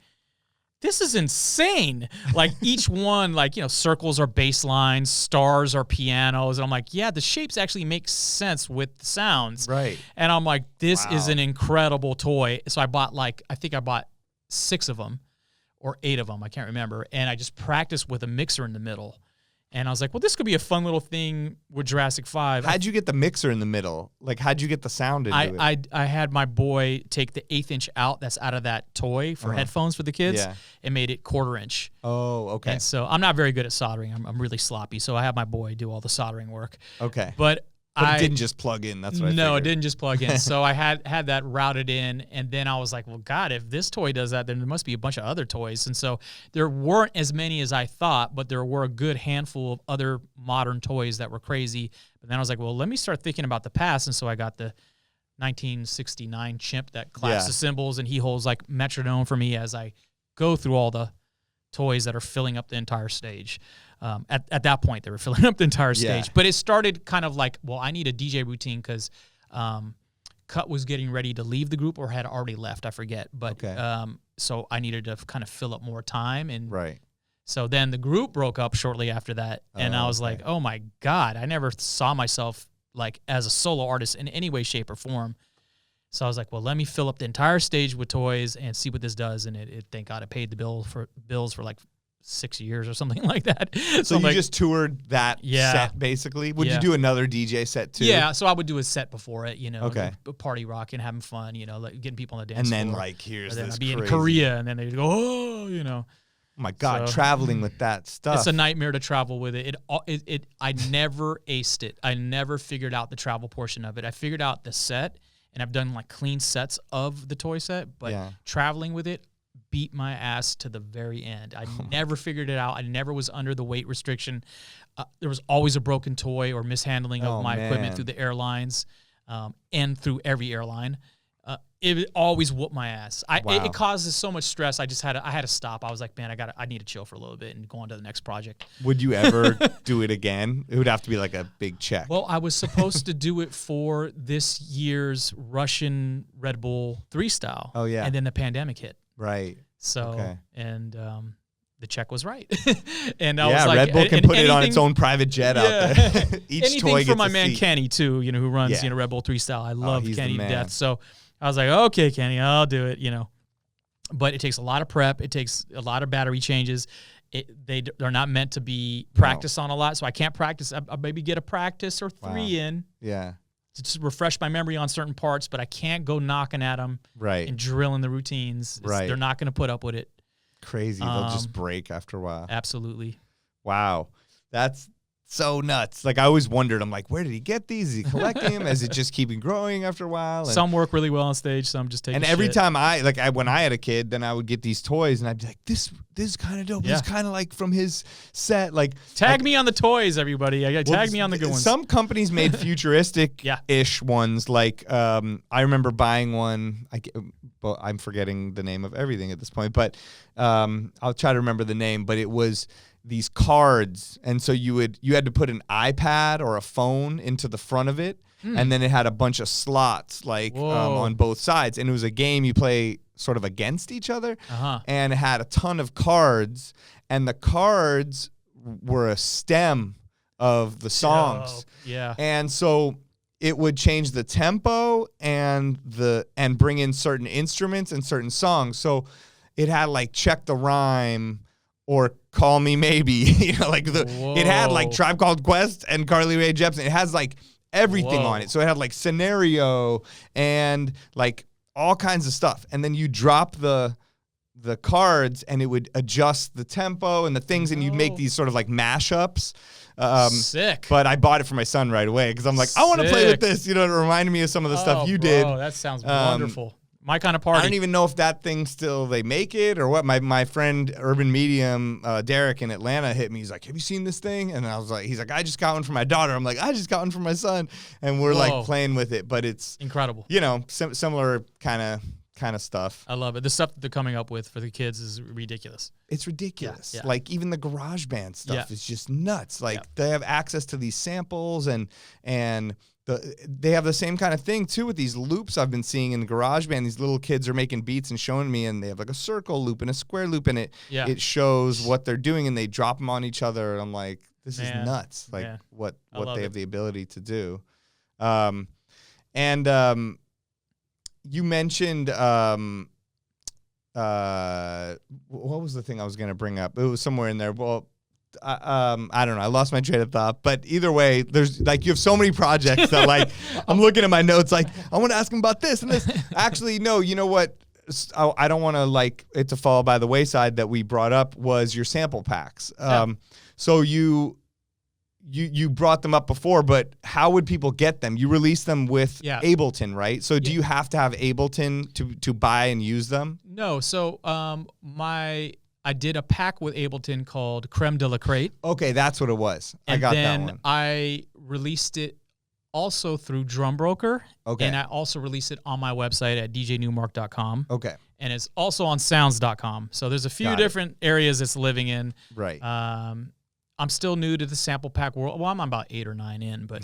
S3: this is insane. Like each one, like, circles are bass lines, stars are pianos. And I'm like, yeah, the shapes actually make sense with the sounds.
S1: Right.
S3: And I'm like, this is an incredible toy. So I bought I think I bought 6 of them or 8 of them. I can't remember. And I just practiced with a mixer in the middle. And I was like, well, this could be a fun little thing with Jurassic 5.
S1: How'd you get the mixer in the middle? Like, how'd you get the sound into it?
S3: I had my boy take the 1/8 inch out that's out of that toy for headphones for the kids and made it 1/4 inch.
S1: Oh, okay.
S3: And so I'm not very good at soldering. I'm really sloppy. So I have my boy do all the soldering work.
S1: Okay.
S3: But
S1: it didn't just plug in. That's what I figured.
S3: No, it didn't just plug in. So I had that routed in, and then I was like, well, God, if this toy does that, then there must be a bunch of other toys. And so there weren't as many as I thought, but there were a good handful of other modern toys that were crazy. But then I was like, well, let me start thinking about the past. And so I got the 1969 chimp that claps the cymbals, and he holds like metronome for me as I go through all the toys that are filling up the entire stage. At that point, they were filling up the entire stage. But it started kind of like, well, I need a DJ routine because Cut was getting ready to leave the group or had already left. I forget. But so I needed to kind of fill up more time. And so then the group broke up shortly after that. And I was like, oh, my God, I never saw myself like as a solo artist in any way, shape, or form. So I was like, well, let me fill up the entire stage with toys and see what this does. And it thank God, it paid the bills for like 6 years or something like that.
S1: So you
S3: like,
S1: just toured that
S3: Yeah.
S1: set, basically? Would you
S3: Yeah.
S1: do another DJ set, too?
S3: Yeah, so I would do a set before it,
S1: Okay.
S3: party rocking, having fun, like getting people on the
S1: And
S3: dance
S1: then,
S3: floor.
S1: like, here's
S3: Or then
S1: this
S3: I'd be
S1: crazy...
S3: in Korea, and then they'd go, oh,
S1: Oh, my God,
S3: So-
S1: traveling with that stuff.
S3: It's a nightmare to travel with it. I never aced it. I never figured out the travel portion of it. I figured out the set, and I've done like clean sets of the toy set, but
S1: Yeah.
S3: traveling with it beat my ass to the very end. I never figured it out. I never was under the weight restriction. There was always a broken toy or mishandling of my equipment
S1: man.
S3: through the airlines, and through every airline. It always whooped my ass.
S1: Wow.
S3: It causes so much stress. I had to stop. I was like, man, I need to chill for a little bit and go on to the next project.
S1: Would you ever do it again? It would have to be like a big check.
S3: Well, I was supposed to do it for this year's Russian Red Bull 3 style.
S1: Oh, yeah.
S3: And then the pandemic hit.
S1: Right.
S3: So,
S1: Okay.
S3: and the check was right. And I was
S1: Yeah,
S3: like,
S1: Red Bull can
S3: and
S1: put it on its
S3: anything-
S1: own private jet out
S3: Yeah.
S1: there. Each
S3: anything
S1: toy
S3: for
S1: gets
S3: my
S1: a
S3: man
S1: seat.
S3: Kenny too, who runs
S1: Yeah.
S3: Red Bull 3 style. I love
S1: he's the
S3: Kenny to
S1: man.
S3: death. So I was like, okay, Kenny, I'll do it. But it takes a lot of prep. It takes a lot of battery changes. They're not meant to be practiced on a lot, so I can't practice. I maybe get a practice or 3 in
S1: Yeah.
S3: to just refresh my memory on certain parts, but I can't go knocking at them
S1: Right.
S3: and drilling the routines.
S1: Right.
S3: They're not going to put up with it.
S1: Crazy. They'll just break after a while.
S3: Absolutely.
S1: Wow. That's so nuts. Like, I always wondered, I'm like, where did he get these? Is he collecting them? Is it just keeping growing after a while? And,
S3: Some work really well on stage, some just take
S1: and every time when I had a kid, then I would get these toys and I'd be like, this is kind of dope.
S3: Yeah.
S1: This is kind of like from his set. Like,
S3: Tag me on the toys, everybody. Tag me on the good ones.
S1: Some companies made futuristic-ish ones. Like, I remember buying one. I'm forgetting the name of everything at this point, but I'll try to remember the name. But it was these cards, and so you had to put an iPad or a phone into the front of it, and then it had a bunch of slots on both sides, and it was a game you play sort of against each other, and it had a ton of cards, and the cards were a stem of the songs.
S3: Yeah.
S1: And so it would change the tempo and bring in certain instruments and certain songs. So it had like Check the Rhyme or Call Me Maybe. It had like Tribe Called Quest and Carly Rae Jepsen. It has like everything on it. So it had like scenario and like all kinds of stuff. And then you drop the cards and it would adjust the tempo and the things, and you'd make these sort of like mashups.
S3: Sick.
S1: But I bought it for my son right away because I'm like, I want to play with this. It reminded me of some of the stuff you did.
S3: Oh, that sounds wonderful. My kind of party.
S1: I don't even know if that thing still they make it or what. My friend Urban Medium Derek in Atlanta hit me. He's like, have you seen this thing? And I was like, he's like, I just got one for my daughter. I'm like, I just got one for my son, and we're like playing with it. But it's
S3: incredible.
S1: Similar kind of stuff.
S3: I love it. The stuff that they're coming up with for the kids is ridiculous.
S1: It's ridiculous.
S3: Yeah.
S1: Like even the garage band stuff is just nuts. Like they have access to these samples and they have the same kind of thing too with these loops I've been seeing in the garage band. These little kids are making beats and showing me, and they have like a circle loop and a square loop, and it shows what they're doing, and they drop them on each other. And I'm like, this is nuts. Like what they have the ability to do. You mentioned what was the thing I was going to bring up? It was somewhere in there. Well, I don't know. I lost my train of thought. But either way, there's like you have so many projects that like I'm looking at my notes like I want to ask him about this and this. Actually, no. You know what? I don't want to like it to fall by the wayside that we brought up was your sample packs. So you brought them up before, but how would people get them? You release them with Ableton, right? So do you have to have Ableton to buy and use them?
S3: No. So I did a pack with Ableton called Creme de la Crate.
S1: Okay, that's what it was. I got that one.
S3: And then I released it also through Drum Broker.
S1: Okay.
S3: And I also released it on my website at djnewmark.com.
S1: Okay.
S3: And it's also on sounds.com. So there's a few different areas it's living in.
S1: Right.
S3: I'm still new to the sample pack world. Well, I'm about 8 or 9 in, but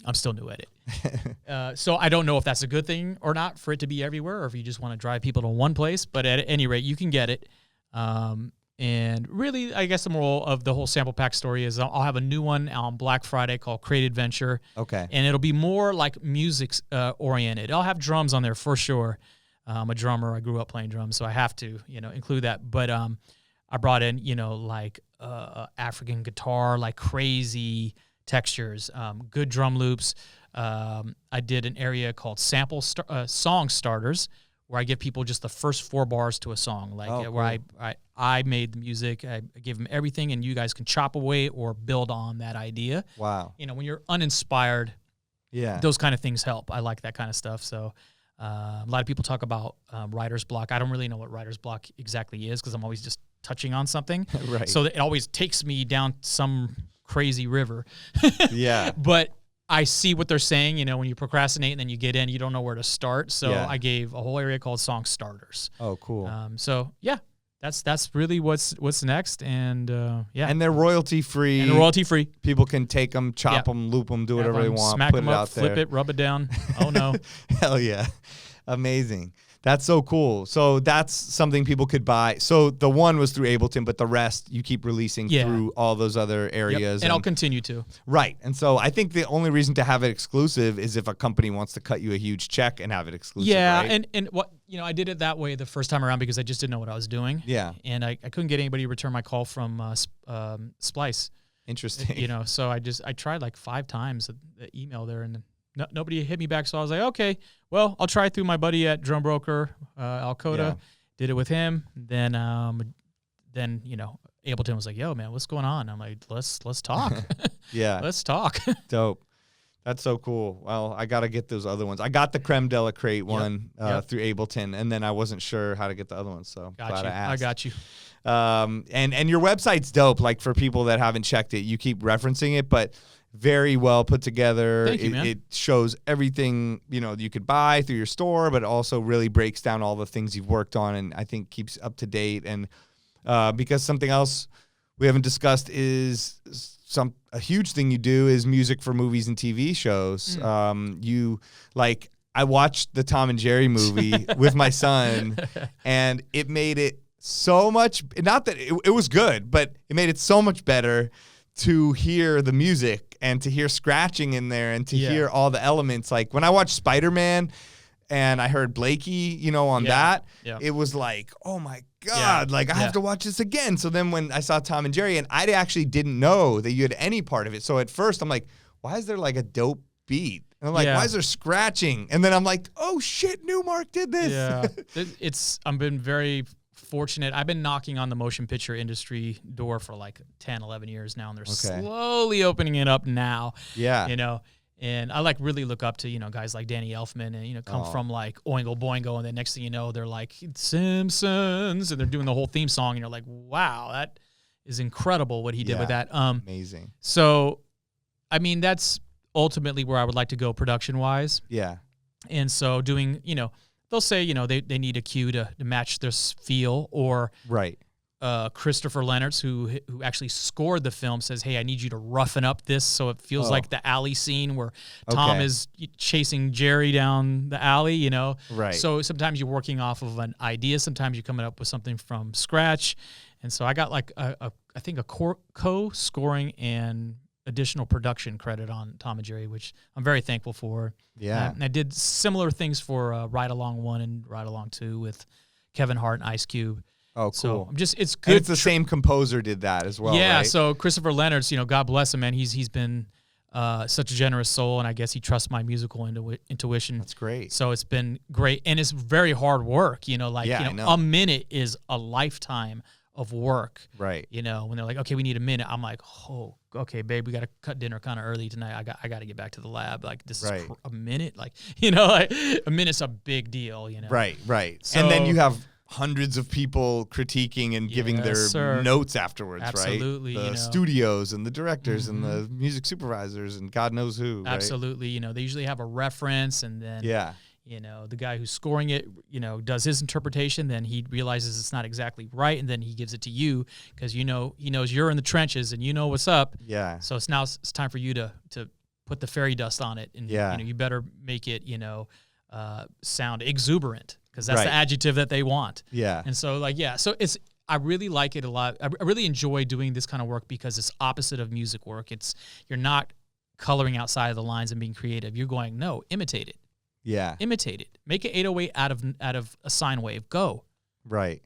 S3: I'm still new at it. So I don't know if that's a good thing or not for it to be everywhere, or if you just want to drive people to one place. But at any rate, you can get it. And really, I guess the moral of the whole sample pack story is I'll have a new one on Black Friday called Crate Adventure.
S1: Okay.
S3: And it'll be more like music oriented. I'll have drums on there for sure. I'm a drummer. I grew up playing drums, so I have to, include that. But I brought in, like African guitar, like crazy textures, good drum loops. I did an area called song starters, where I give people just the first 4 bars to a song, where I made the music, I give them everything, and you guys can chop away or build on that idea.
S1: Wow.
S3: When you're uninspired, those kind of things help. I like that kind of stuff. So a lot of people talk about writer's block. I don't really know what writer's block exactly is because I'm always just touching on something.
S1: Right.
S3: So it always takes me down some crazy river.
S1: Yeah.
S3: But I see what they're saying, when you procrastinate and then you get in, you don't know where to start. So I gave a whole area called song starters.
S1: Oh, cool.
S3: So yeah, that's really what's next. And
S1: and they're royalty free. People can take them, chop them, loop them, do whatever they want,
S3: smack
S1: put
S3: them
S1: it
S3: up,
S1: out there.
S3: flip it, rub it down. Oh no.
S1: Hell yeah. Amazing. That's so cool. So that's something people could buy. So the one was through Ableton, but the rest you keep releasing through all those other areas.
S3: And I'll continue to.
S1: Right. And so I think the only reason to have it exclusive is if a company wants to cut you a huge check and have it exclusive.
S3: Yeah.
S1: Right?
S3: And what, I did it that way the first time around because I just didn't know what I was doing.
S1: Yeah.
S3: And I couldn't get anybody to return my call from Splice.
S1: Interesting.
S3: So I tried like 5 times the email there, and nobody hit me back. So I was like, okay, well, I'll try through my buddy at Drum Broker, Alcoda.
S1: Yeah.
S3: Did it with him. Then Ableton was like, yo, man, what's going on? I'm like, let's talk.
S1: Yeah.
S3: Let's talk.
S1: Dope. That's so cool. Well, I got to get those other ones. I got the Creme de la Crate one through Ableton, and then I wasn't sure how to get the other ones, so glad I asked.
S3: I got you.
S1: And your website's dope. Like, for people that haven't checked it, you keep referencing it, but very well put together.
S3: Thank you, man.
S1: It shows everything, you could buy through your store, but also really breaks down all the things you've worked on, and I think keeps up to date. And because something else we haven't discussed is a huge thing you do is music for movies and TV shows. I watched the Tom and Jerry movie with my son, and it made it so much, not that it was good, but it made it so much better to hear the music and to hear scratching in there and to hear all the elements. Like when I watched Spider-Man and I heard Blakey, on that, it was like, oh my God, I have to watch this again. So then when I saw Tom and Jerry, and I actually didn't know that you had any part of it. So at first I'm like, why is there like a dope beat? And I'm like, why is there scratching? And then I'm like, oh shit, Newmark did this.
S3: Yeah. I've been very fortunate. I've been knocking on the motion picture industry door for like 10, 11 years now, and they're slowly opening it up now. Yeah. And I really look up to, guys like Danny Elfman and, come from like Oingo Boingo. And then next thing you know, they're like Simpsons and they're doing the whole theme song. And you're like, wow, that is incredible what he did with that.
S1: Amazing.
S3: So, I mean, that's ultimately where I would like to go production wise.
S1: Yeah.
S3: And so doing, they'll say, they need a cue to match this feel, or Christopher Leonards, who actually scored the film, says, hey, I need you to roughen up this so it feels like the alley scene where Tom is chasing Jerry down the alley, Right. So sometimes you're working off of an idea. Sometimes you're coming up with something from scratch. And so I got like I think a co-scoring and additional production credit on Tom and Jerry, which I'm very thankful for. Yeah. And I did similar things for Ride Along 1 and Ride Along 2 with Kevin Hart and Ice Cube.
S1: Oh, cool.
S3: So it's good.
S1: And it's the same composer did that as well,
S3: yeah,
S1: right?
S3: So Christopher Leonards, God bless him, man. He's been such a generous soul, and I guess he trusts my musical intuition.
S1: That's great.
S3: So it's been great, and it's very hard work, I know. A minute is a lifetime of work.
S1: Right.
S3: When they're like, okay, we need a minute. I'm like, oh, okay, babe, we got to cut dinner kind of early tonight. I got to get back to the lab. Like, this is a minute. Like, a minute's a big deal,
S1: Right.
S3: So,
S1: and then you have hundreds of people critiquing and giving their notes afterwards,
S3: Absolutely,
S1: right? The studios and the directors and the music supervisors and God knows who,
S3: Absolutely. Right? They usually have a reference, and then the guy who's scoring it, does his interpretation, then he realizes it's not exactly right, and then he gives it to you because he knows you're in the trenches and you know what's up.
S1: Yeah.
S3: So it's time for you to put the fairy dust on it, and you better make it sound exuberant, because that's the adjective that they want.
S1: Yeah.
S3: And so so I really like it a lot. I really enjoy doing this kind of work because it's opposite of music work. You're not coloring outside of the lines and being creative. You're going, no, imitate it.
S1: Yeah.
S3: Imitate it. Make an 808 out of a sine wave. Go.
S1: Right.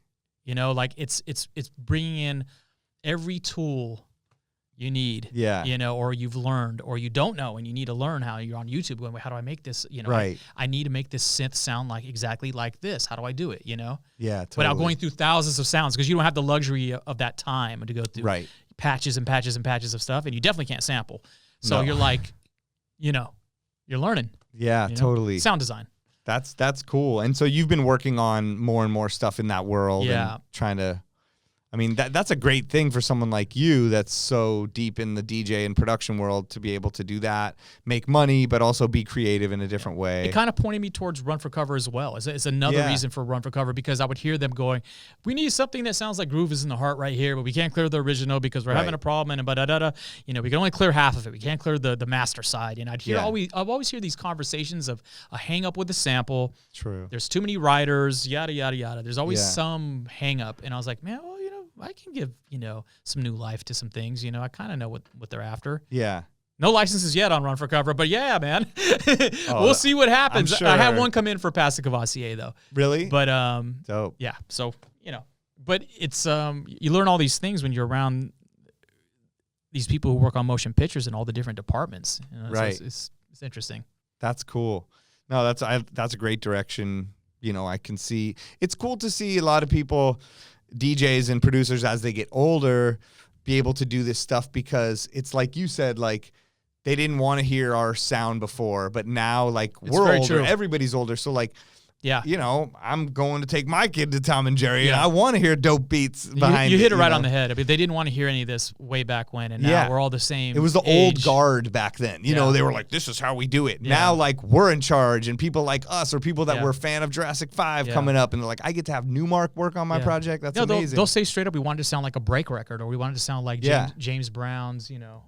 S3: You know, like it's bringing in every tool you need, you know, or you've learned, or you don't know, and you need to learn how. You're on YouTube going, how do I make this? You know, I need to make this synth sound like exactly like this. How do I do it? You know,
S1: totally.
S3: Without going through thousands of sounds, because you don't have the luxury of that time to go through patches and patches and patches of stuff, and you definitely can't sample. So you're like, you know, you're learning.
S1: Yeah,
S3: you know?
S1: totally.
S3: Sound design.
S1: That's cool. And so you've been working on more and more stuff in that world,
S3: yeah,
S1: and trying to. I mean, that's a great thing for someone like you that's so deep in the DJ and production world to be able to do that, make money, but also be creative in a different way.
S3: It kind of pointed me towards Run for Cover as well. It's another reason for Run for Cover, because I would hear them going, we need something that sounds like Groove is in the Heart right here, but we can't clear the original because we're having a problem, and da-da-da. You know, we can only clear half of it. We can't clear the master side. And I'd always hear these conversations of a hang up with the sample.
S1: True.
S3: There's too many writers, yada, yada, yada. There's always some hang up. And I was like, man, well, you know, I can give, you know, some new life to some things. You know, I kind of know what they're after.
S1: Yeah.
S3: No licenses yet on Run for Cover, but yeah, man. We'll see what happens.
S1: Sure.
S3: I had one come in for Pass the Cavassier, though.
S1: Really?
S3: But,
S1: dope.
S3: Yeah. So, you know, but it's, you learn all these things when you're around these people who work on motion pictures in all the different departments. You know,
S1: right.
S3: So it's interesting.
S1: That's cool. No, that's a great direction. You know, I can see, it's cool to see a lot of people, DJs and producers, as they get older, be able to do this stuff, because it's like you said, like they didn't want to hear our sound before, but now like we're older, everybody's older. So like, you know, I'm going to take my kid to Tom and Jerry, and I want to hear dope beats behind
S3: you hit it right on the head. I mean, they didn't want to hear any of this way back when, and now we're all the same.
S1: It was the old guard back then. You know, they were like, this is how we do it. Now, like, we're in charge, and people like us, or people that were a fan of Jurassic 5 coming up, and they're like, I get to have Newmark work on my project. That's amazing.
S3: They'll say straight up, we wanted to sound like a break record, or we wanted to sound like James Brown's, you know,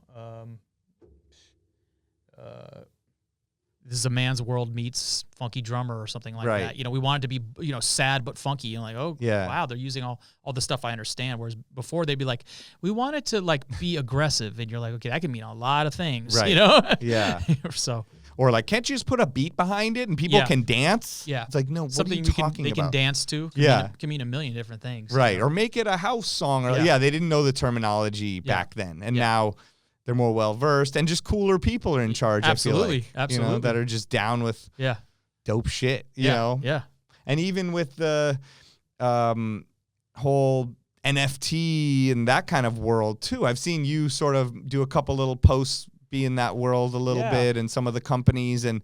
S3: This Is a Man's World meets Funky Drummer or something like that. You know, we wanted to be, you know, sad but funky. You know, like, oh, wow, they're using all the stuff I understand. Whereas before they'd be like, we wanted to like be aggressive, and you're like, okay, that can mean a lot of things, you know? Yeah. So.
S1: Or like, can't you just put a beat behind it and people can dance?
S3: Yeah.
S1: It's like, no, what
S3: something
S1: are you talking
S3: they
S1: about?
S3: can dance to. Can mean a million different things.
S1: Right.
S3: You know?
S1: Or make it a house song. Or they didn't know the terminology back then. And now they're more well-versed, and just cooler people are in charge,
S3: Absolutely.
S1: I feel like.
S3: Absolutely.
S1: You know, that are just down with dope shit, you know?
S3: Yeah.
S1: And even with the whole NFT and that kind of world, too. I've seen you sort of do a couple little posts, be in that world a little bit, and some of the companies. And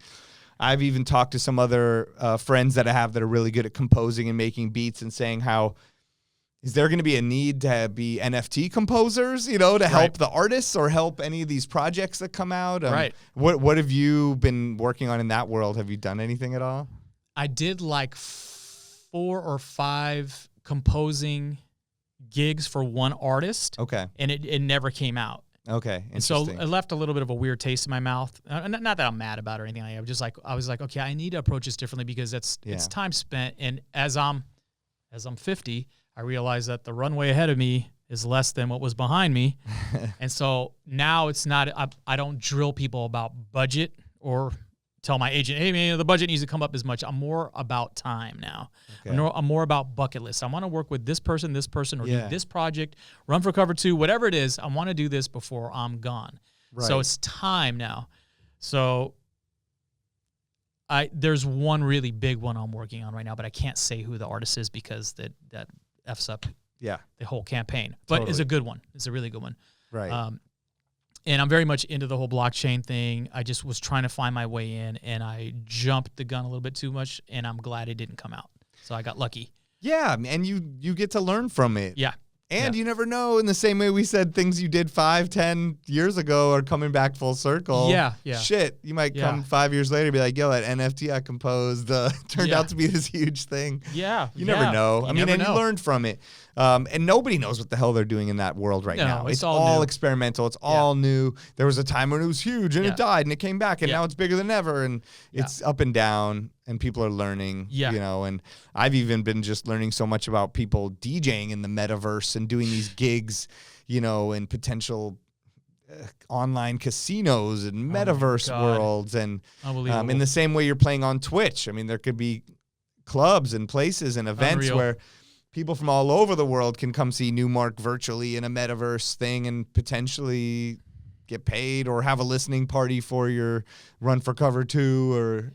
S1: I've even talked to some other friends that I have that are really good at composing and making beats, and saying how, is there going to be a need to be NFT composers, you know, to help the artists or help any of these projects that come out? What have you been working on in that world? Have you done anything at all?
S3: I did like 4 or 5 composing gigs for one artist.
S1: Okay.
S3: And it never came out.
S1: Okay.
S3: And so it left a little bit of a weird taste in my mouth. Not that I'm mad about it or anything like that. I was like, okay, I need to approach this differently, because it's time spent. And as I'm 50, I realized that the runway ahead of me is less than what was behind me. And so now it's not, I don't drill people about budget or tell my agent, hey, man, the budget needs to come up as much. I'm more about time now. Okay. I'm more about bucket lists. I want to work with this person, or do this project, Run for Cover 2, whatever it is. I want to do this before I'm gone. Right. So it's time now. So there's one really big one I'm working on right now, but I can't say who the artist is, because that F's up the whole campaign. But it's a good one. It's a really good one.
S1: Right.
S3: And I'm very much into the whole blockchain thing. I just was trying to find my way in, and I jumped the gun a little bit too much, and I'm glad it didn't come out. So I got lucky. Yeah,
S1: and you get to learn from it.
S3: Yeah.
S1: And you never know, in the same way we said things you did 5-10 years ago are coming back full circle.
S3: Yeah.
S1: Shit, you might come 5 years later and be like, yo, that NFT I composed turned out to be this huge thing.
S3: Yeah.
S1: You never know. You learned from it. And nobody knows what the hell they're doing in that world right now. It's all experimental. It's all new. There was a time when it was huge and it died and it came back, and now it's bigger than ever, and it's up and down, and people are learning, you know. And I've even been just learning so much about people DJing in the metaverse and doing these gigs, you know, in potential online casinos and metaverse worlds. And in the same way you're playing on Twitch, I mean, there could be clubs and places and events where people from all over the world can come see Newmark virtually in a metaverse thing and potentially get paid or have a listening party for your Run for Cover 2 or...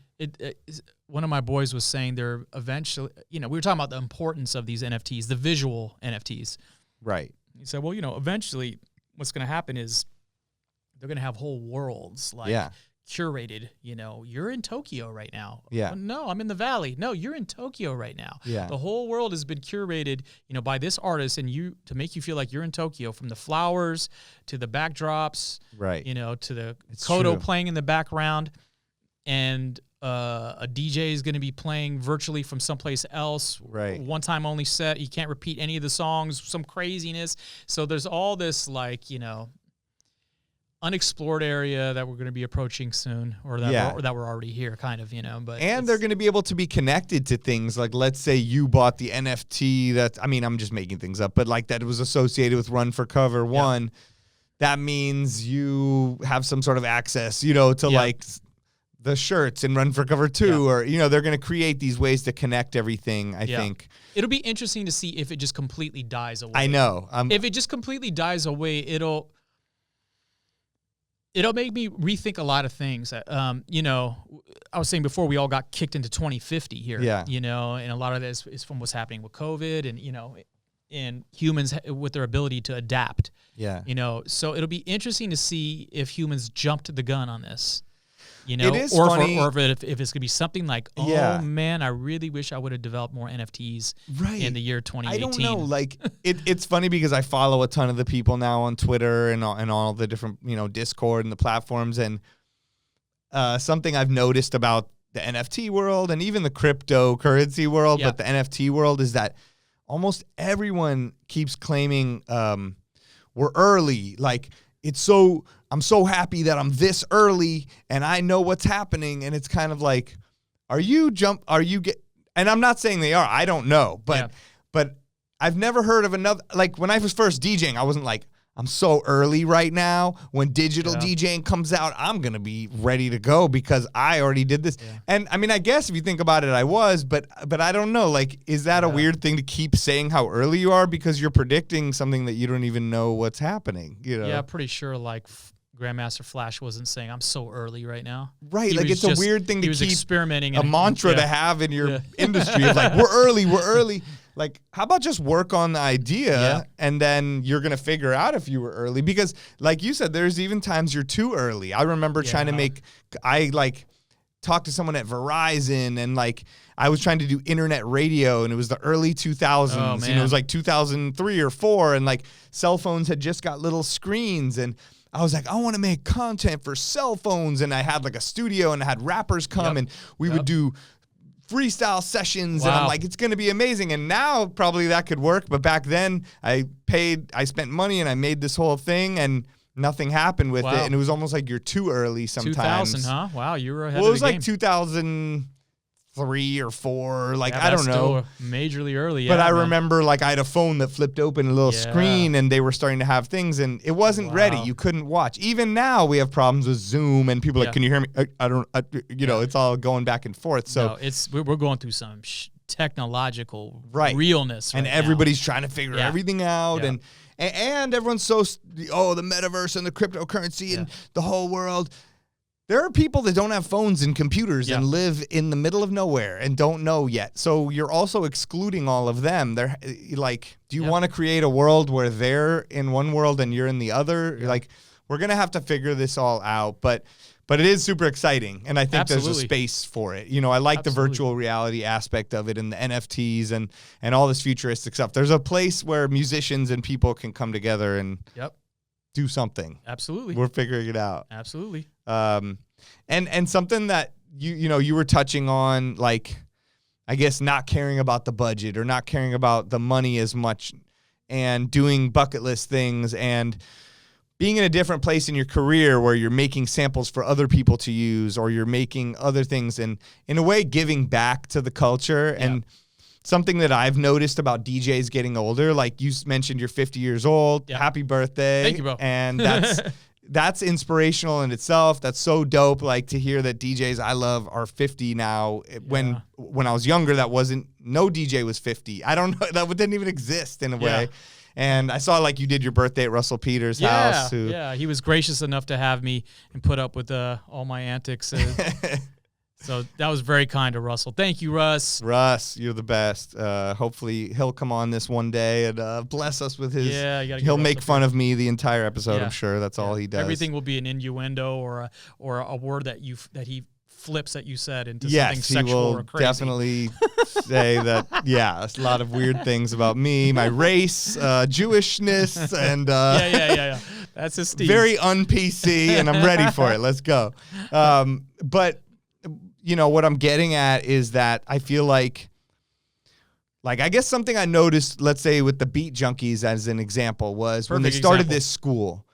S3: One of my boys was saying they're eventually, we were talking about the importance of these NFTs, the visual NFTs.
S1: Right.
S3: He said, well, eventually what's going to happen is they're going to have whole worlds curated. You're in Tokyo right now.
S1: Yeah.
S3: No, I'm in the Valley. No, you're in Tokyo right now.
S1: Yeah.
S3: The whole world has been curated, by this artist and to make you feel like you're in Tokyo, from the flowers to the backdrops,
S1: right.
S3: To the
S1: It's
S3: Kodo
S1: true.
S3: playing in the background. And a DJ is going to be playing virtually from someplace else.
S1: Right.
S3: One time only set. You can't repeat any of the songs, some craziness. So there's all this unexplored area that we're going to be approaching soon, or that we're already here, kind of, But
S1: they're going to be able to be connected to things like, let's say you bought the NFT I'm just making things up, but like that was associated with Run for Cover 1. That means you have some sort of access, to like the shirts and Run for Cover 2, or, they're going to create these ways to connect everything, I think.
S3: It'll be interesting to see if it just completely dies away.
S1: I know.
S3: If it just completely dies away, it'll make me rethink a lot of things. I was saying before, we all got kicked into 2050 here.
S1: Yeah.
S3: And a lot of this is from what's happening with COVID and humans with their ability to adapt.
S1: Yeah.
S3: So it'll be interesting to see if humans jumped the gun on this.
S1: It is
S3: or
S1: funny.
S3: If it's going to be something like, man, I really wish I would have developed more NFTs in the year 2018.
S1: I don't know. Like, it's funny because I follow a ton of the people now on Twitter and all the different, Discord and the platforms. And something I've noticed about the NFT world and even the cryptocurrency world, but the NFT world, is that almost everyone keeps claiming we're early. Like, I'm so happy that I'm this early and I know what's happening. And it's kind of like, and I'm not saying they are, I don't know, but I've never heard of another, like when I was first DJing, I wasn't like, I'm so early right now. When digital DJing comes out, I'm going to be ready to go because I already did this. Yeah. And I mean, I guess if you think about it, I was, but I don't know. Like, is that a weird thing to keep saying how early you are because you're predicting something that you don't even know what's happening? Yeah,
S3: pretty sure like Grandmaster Flash wasn't saying I'm so early right now.
S1: Right, like it's a weird thing to keep
S3: experimenting
S1: a mantra to have in your industry of like, we're early. Like, how about just work on the idea and then you're going to figure out if you were early? Because like you said, there's even times you're too early. I remember trying to talked to someone at Verizon and like I was trying to do internet radio and it was the early 2000s.
S3: Oh, man.
S1: It was like 2003 or 4 and like cell phones had just got little screens and I was like, I want to make content for cell phones. And I had like a studio and I had rappers come and we would do freestyle sessions. And I'm like, it's going to be amazing. And now probably that could work. But back then I spent money and I made this whole thing and nothing happened with it. And it was almost like you're too early sometimes.
S3: 2000, huh? Wow, you were ahead
S1: Well, it
S3: of
S1: was
S3: the
S1: like
S3: game.
S1: 2003 or 4. Like,
S3: Yeah,
S1: I
S3: that's
S1: don't know.
S3: still majorly early.
S1: But
S3: yeah,
S1: I
S3: man.
S1: remember like I had a phone that flipped open a little screen and they were starting to have things and it wasn't ready. You couldn't watch. Even now we have problems with Zoom and people are like, can you hear me? I don't, it's all going back and forth. So
S3: no, we're going through some technological realness.
S1: And
S3: right
S1: everybody's
S3: now.
S1: trying to figure everything out.
S3: Yeah.
S1: And everyone's so, the metaverse and the cryptocurrency and the whole world. There are people that don't have phones and computers and live in the middle of nowhere and don't know yet. So you're also excluding all of them. They're like, do you want to create a world where they're in one world and you're in the other? Like, we're going to have to figure this all out. But it is super exciting. And I think there's a space for it. I like the virtual reality aspect of it and the NFTs and all this futuristic stuff. There's a place where musicians and people can come together and do something.
S3: Absolutely.
S1: We're figuring it out.
S3: Absolutely.
S1: And something that you were touching on, like, I guess not caring about the budget or not caring about the money as much and doing bucket list things and being in a different place in your career where you're making samples for other people to use or you're making other things and in a way giving back to the culture. And something that I've noticed about DJs getting older, like you mentioned, you're 50 years old. Happy birthday.
S3: Thank you, bro.
S1: And that's inspirational in itself. That's so dope. Like to hear that DJs I love are 50 now. When I was younger, that wasn't no DJ was 50. I don't know. That didn't even exist in a
S3: Yeah.
S1: way. And I saw like you did your birthday at Russell Peters' house.
S3: Yeah, he was gracious enough to have me and put up with all my antics. So that was very kind of Russell. Thank you, Russ.
S1: Russ, you're the best. Hopefully he'll come on this one day and bless us with his.
S3: Yeah, you gotta
S1: he'll
S3: get
S1: make
S3: Russ up
S1: fun
S3: here.
S1: of me the entire episode.
S3: Yeah.
S1: I'm sure that's all he does.
S3: Everything will be an innuendo or a word that he flips that you said into something
S1: Yes, he
S3: sexual
S1: will
S3: or crazy.
S1: definitely say that. Yeah, a lot of weird things about me, my race, Jewishness, and
S3: Yeah. That's his Steve.
S1: very un-PC, and I'm ready for it. Let's go. But you know what I'm getting at is that I feel like I guess something I noticed, let's say with the Beat Junkies as an example, was when they
S3: Perfect
S1: started
S3: example.
S1: this school.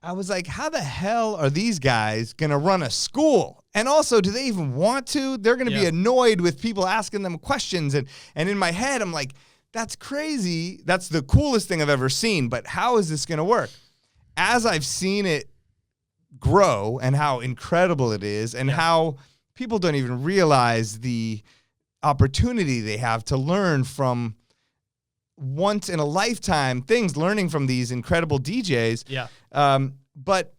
S1: I was like, how the hell are these guys going to run a school? And also, do they even want to? They're going to be
S3: Yeah.
S1: annoyed with people asking them questions. And in my head, I'm like, that's crazy. That's the coolest thing I've ever seen. But how is this going to work? As I've seen it grow and how incredible it is and how people don't even realize the opportunity they have to learn from once in a lifetime things, learning from these incredible DJs.
S3: Yeah.
S1: But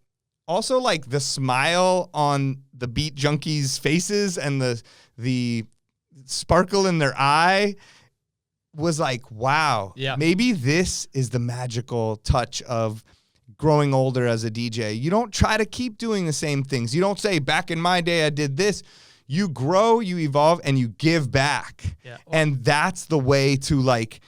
S1: also like the smile on the Beat Junkies' faces and the sparkle in their eye was like, wow,
S3: Yeah.
S1: maybe this is the magical touch of growing older as a DJ. You don't try to keep doing the same things. You don't say, back in my day, I did this. You grow, you evolve, and you give back.
S3: Yeah.
S1: And that's the way to like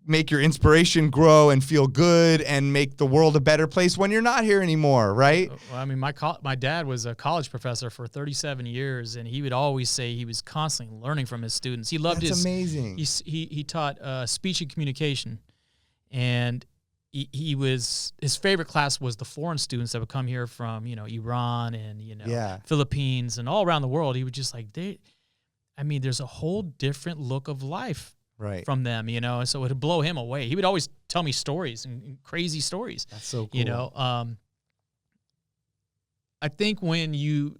S1: make your inspiration grow and feel good and make the world a better place when you're not here anymore, right?
S3: Well, I mean, my dad was a college professor for 37 years, and he would always say he was constantly learning from his students. He loved
S1: That's amazing.
S3: He taught speech and communication, and his favorite class was the foreign students that would come here from Iran and Philippines and all around the world. He would just like there's a whole different look of life.
S1: Right.
S3: From them, so it would blow him away. He would always tell me stories and crazy stories.
S1: That's so cool.
S3: I think when you're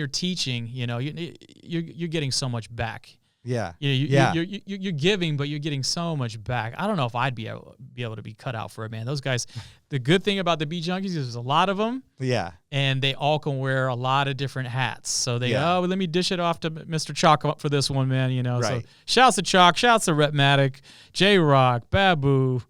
S3: teaching, you're getting so much back.
S1: Yeah.
S3: You're giving, but you're getting so much back. I don't know if I'd be able to be cut out for it, man. Those guys. The good thing about the Beat Junkies is there's a lot of them.
S1: Yeah.
S3: And they all can wear a lot of different hats. So they
S1: Yeah.
S3: let me dish it off to Mr. Chalk for this one, man.
S1: Right.
S3: So shouts to Chalk, shouts to Rhythmatic, J Rock, Babu,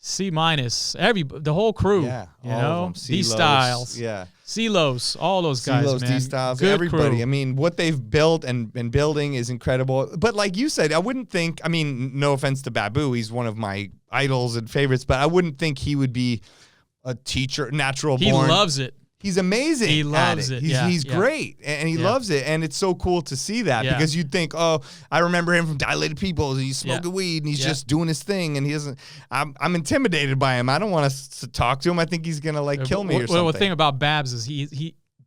S3: C-, the whole crew.
S1: Yeah. All of them.
S3: D
S1: CeeLos.
S3: Styles.
S1: Yeah.
S3: CeeLos, all those guys,
S1: CeeLos,
S3: man.
S1: D Styles,
S3: Good
S1: everybody.
S3: crew.
S1: I mean, what they've built and been building is incredible. But like you said, I wouldn't think, no offense to Babu, he's one of my idols and favorites, but I wouldn't think he would be a teacher, natural
S3: He
S1: born.
S3: loves it.
S1: He's amazing.
S3: He loves
S1: at
S3: it. Yeah,
S1: He's
S3: yeah.
S1: great, and he
S3: Yeah.
S1: loves it, and it's so cool to see that
S3: Yeah.
S1: because you'd think, oh, I remember him from Dilated Peoples. He's smoking weed and he's
S3: Yeah.
S1: just doing his thing, and he doesn't. I'm intimidated by him. I don't want to talk to him. I think he's gonna like kill me or something.
S3: Well, the thing about Babs is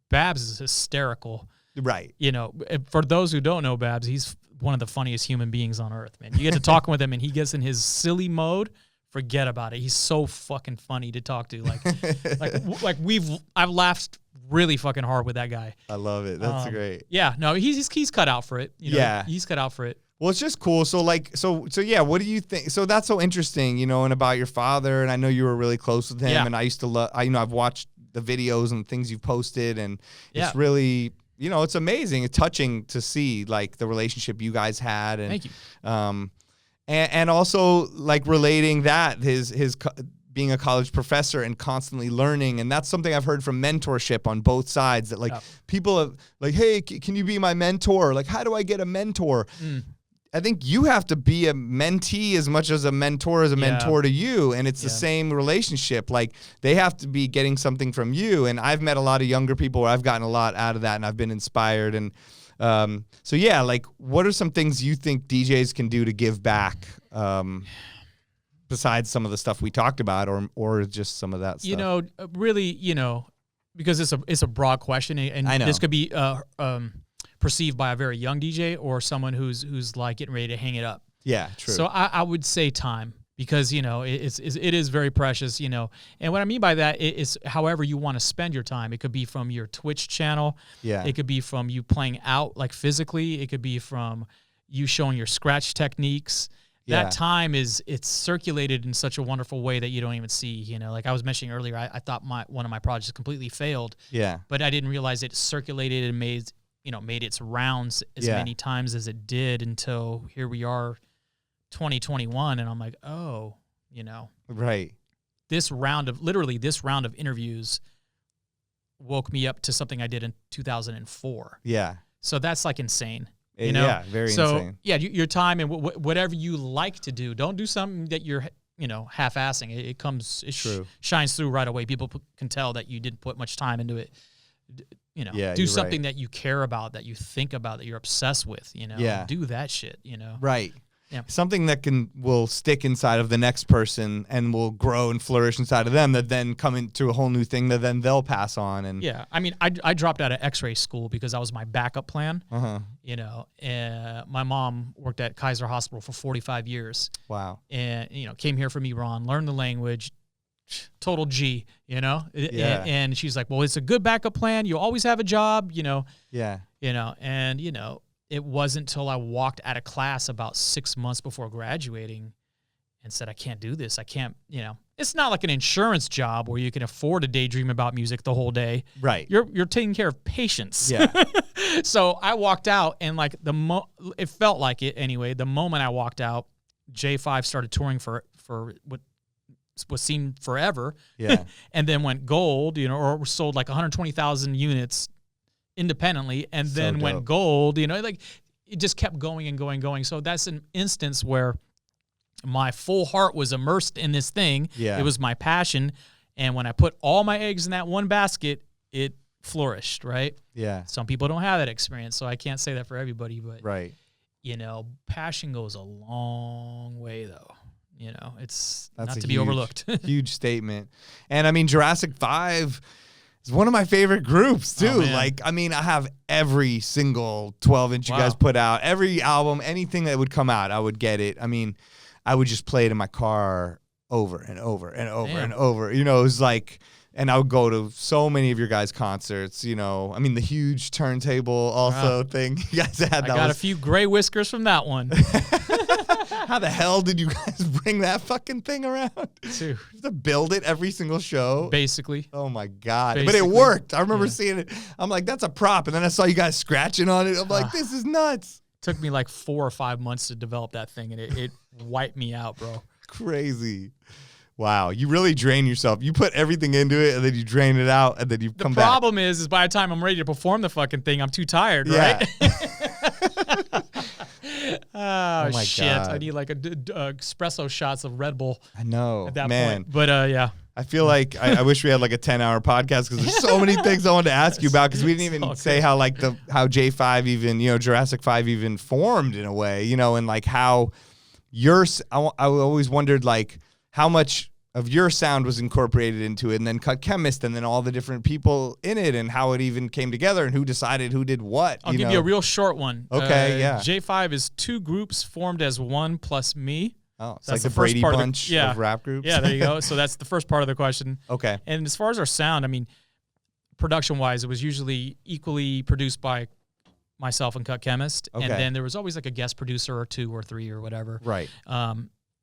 S3: Babs is hysterical.
S1: Right.
S3: For those who don't know Babs, he's one of the funniest human beings on earth, man. You get to talking with him, and he gets in his silly mode. Forget about it. He's so fucking funny to talk to. I've laughed really fucking hard with that guy.
S1: I love it. That's great.
S3: Yeah, no, he's cut out for it.
S1: Yeah.
S3: He's cut out for it.
S1: Well, it's just cool. So yeah, what do you think? So that's so interesting, and about your father, and I know you were really close with him,
S3: Yeah.
S1: and I used to love, I've watched the videos and things you've posted, and
S3: Yeah.
S1: it's really, it's amazing. It's touching to see like the relationship you guys had. And,
S3: Thank you.
S1: And also like relating that his being a college professor and constantly learning. And that's something I've heard from mentorship on both sides, that like people have like, hey, can you be my mentor? Like, how do I get a mentor? I think you have to be a mentee as much as a mentor is a mentor to you. And it's the same relationship. Like they have to be getting something from you. And I've met a lot of younger people where I've gotten a lot out of that and I've been inspired. And so yeah, like what are some things you think DJs can do to give back? Besides some of the stuff we talked about, or just some of that stuff?
S3: Really, because it's a broad question, and
S1: I know.
S3: this could be perceived by a very young DJ or someone who's like getting ready to hang it up.
S1: Yeah, true.
S3: So I would say time, because it is very precious, and what I mean by that is however you want to spend your time. It could be from your Twitch channel.
S1: Yeah.
S3: It could be from you playing out like physically. It could be from you showing your scratch techniques.
S1: Yeah.
S3: That time it's circulated in such a wonderful way that you don't even see, you know, like I was mentioning earlier, I thought one of my projects completely failed,
S1: Yeah.
S3: but I didn't realize it circulated and made its rounds as many times as it did until here we are 2021. And I'm like, oh, you know,
S1: Right.
S3: this round of interviews woke me up to something I did in 2004.
S1: Yeah.
S3: So that's like insane. You know?
S1: Yeah, very insane.
S3: Yeah, your time and whatever you like to do. Don't do something that you're, you know, half-assing. It shines through right away. People can tell that you didn't put much time into it. You know, do something that you care about, that you think about, that you're obsessed with. You know, do that shit. You know,
S1: Right.
S3: Yeah.
S1: Something that will stick inside of the next person and will grow and flourish inside of them, that then come into a whole new thing that then they'll pass on. And
S3: yeah, I mean, I dropped out of X-ray school because that was my backup plan. You know, my mom worked at Kaiser Hospital for 45 years.
S1: Wow.
S3: And you know, came here from Iran, learned the language, total G. You know, and she's like, well, it's a good backup plan. You always have a job. You know.
S1: Yeah.
S3: You know, and you know. It wasn't until I walked out of class about 6 months before graduating and said, I can't do this. I can't, you know, it's not like an insurance job where you can afford to daydream about music the whole day.
S1: Right.
S3: You're taking care of patients.
S1: Yeah.
S3: So I walked out and like it felt like it anyway. The moment I walked out, J5 started touring for what seemed forever.
S1: Yeah.
S3: And then went gold, you know, or sold like 120,000 units independently, and then went gold, you know, like it just kept going and going and going. So that's an instance where my full heart was immersed in this thing.
S1: Yeah.
S3: It was my passion. And when I put all my eggs in that one basket, it flourished, right?
S1: Yeah.
S3: Some people don't have that experience, so I can't say that for everybody, but
S1: Right.
S3: you know, passion goes a long way though. You know, it's
S1: That's
S3: not to be overlooked.
S1: Huge statement. And I mean, Jurassic 5 is one of my favorite groups too. Like, I mean, I have every single 12-inch you guys put out, every album, anything that would come out, I would get it. I mean, I would just play it in my car over and over and over and over. You know, it was like, and I would go to so many of your guys' concerts, you know. I mean, the huge turntable also thing you guys had.
S3: I got a few gray whiskers from that one.
S1: How the hell did you guys bring that fucking thing around?
S3: Dude.
S1: To build it every single show?
S3: Basically.
S1: Oh my God. But it worked. I remember seeing it. I'm like, that's a prop. And then I saw you guys scratching on it. I'm like, this is nuts.
S3: Took me like 4 or 5 months to develop that thing, and it wiped me out, bro.
S1: Crazy. Wow. You really drain yourself. You put everything into it, and then you drain it out, and then you come back.
S3: The problem is by the time I'm ready to perform the fucking thing, I'm too tired, right? Oh my shit! God. I need like a espresso shots of Red Bull.
S1: I know,
S3: at that
S1: man.
S3: point. But yeah,
S1: I feel like I wish we had like a 10-hour podcast because there's so many things I wanted to ask you about, because we didn't even say how like how J5 even, you know, Jurassic 5 even formed in a way, you know, and like how I always wondered like how much of your sound was incorporated into it, and then Cut Chemist, and then all the different people in it, and how it even came together, and who decided who did what.
S3: I'll give you a real short one.
S1: Okay, yeah.
S3: J5 is 2 groups formed as one plus me.
S1: Oh, it's like the Brady Bunch of rap groups.
S3: Yeah, there you go. So that's the first part of the question.
S1: Okay.
S3: And as far as our sound, I mean, production-wise, it was usually equally produced by myself and Cut Chemist, and then there was always like a guest producer or 2 or 3 or whatever.
S1: Right.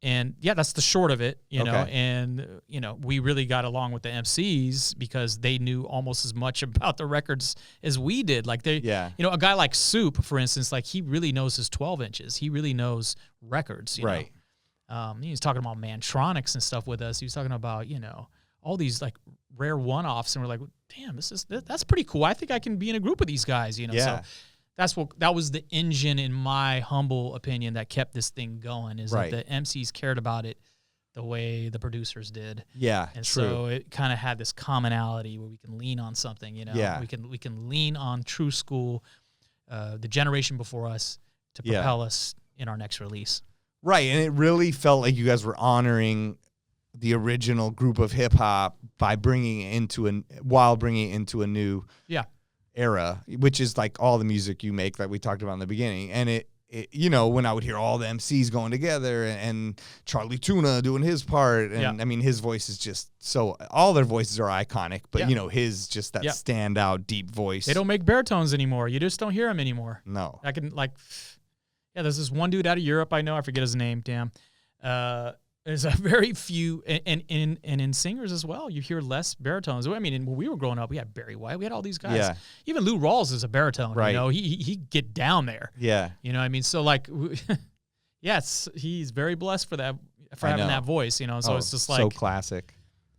S3: And yeah, that's the short of it, you know, and, you know, we really got along with the MCs because they knew almost as much about the records as we did. Like you know, a guy like Soup, for instance, like he really knows his 12 inches. He really knows records, you know. He was talking about Mantronics and stuff with us. He was talking about, you know, all these like rare one-offs, and we're like, damn, that's pretty cool. I think I can be in a group with these guys, you know.
S1: Yeah.
S3: So that was the engine, in my humble opinion, that kept this thing going, is that the MCs cared about it the way the producers did.
S1: Yeah,
S3: and so it kind of had this commonality where we can lean on something, you know.
S1: Yeah.
S3: We can lean on True School, the generation before us, to propel us in our next release.
S1: Right, and it really felt like you guys were honoring the original group of hip hop by bringing it into a new era, which is like all the music you make that we talked about in the beginning. And it you know, when I would hear all the MCs going together and Charlie Tuna doing his part, and I mean, his voice is just so, all their voices are iconic, but you know, his just that standout deep voice.
S3: They don't make baritones anymore. You just don't hear them anymore.
S1: No.
S3: I can Yeah, there's this one dude out of Europe I know. I forget his name. Damn. There's a very few, and in singers as well, you hear less baritones. I mean, when we were growing up, we had Barry White. We had all these guys.
S1: Yeah.
S3: Even Lou Rawls is a baritone.
S1: Right.
S3: You know, he get down there.
S1: Yeah.
S3: You know what I mean? So, like, yes, he's very blessed for that, for having that voice, you know? So it's just like.
S1: So classic.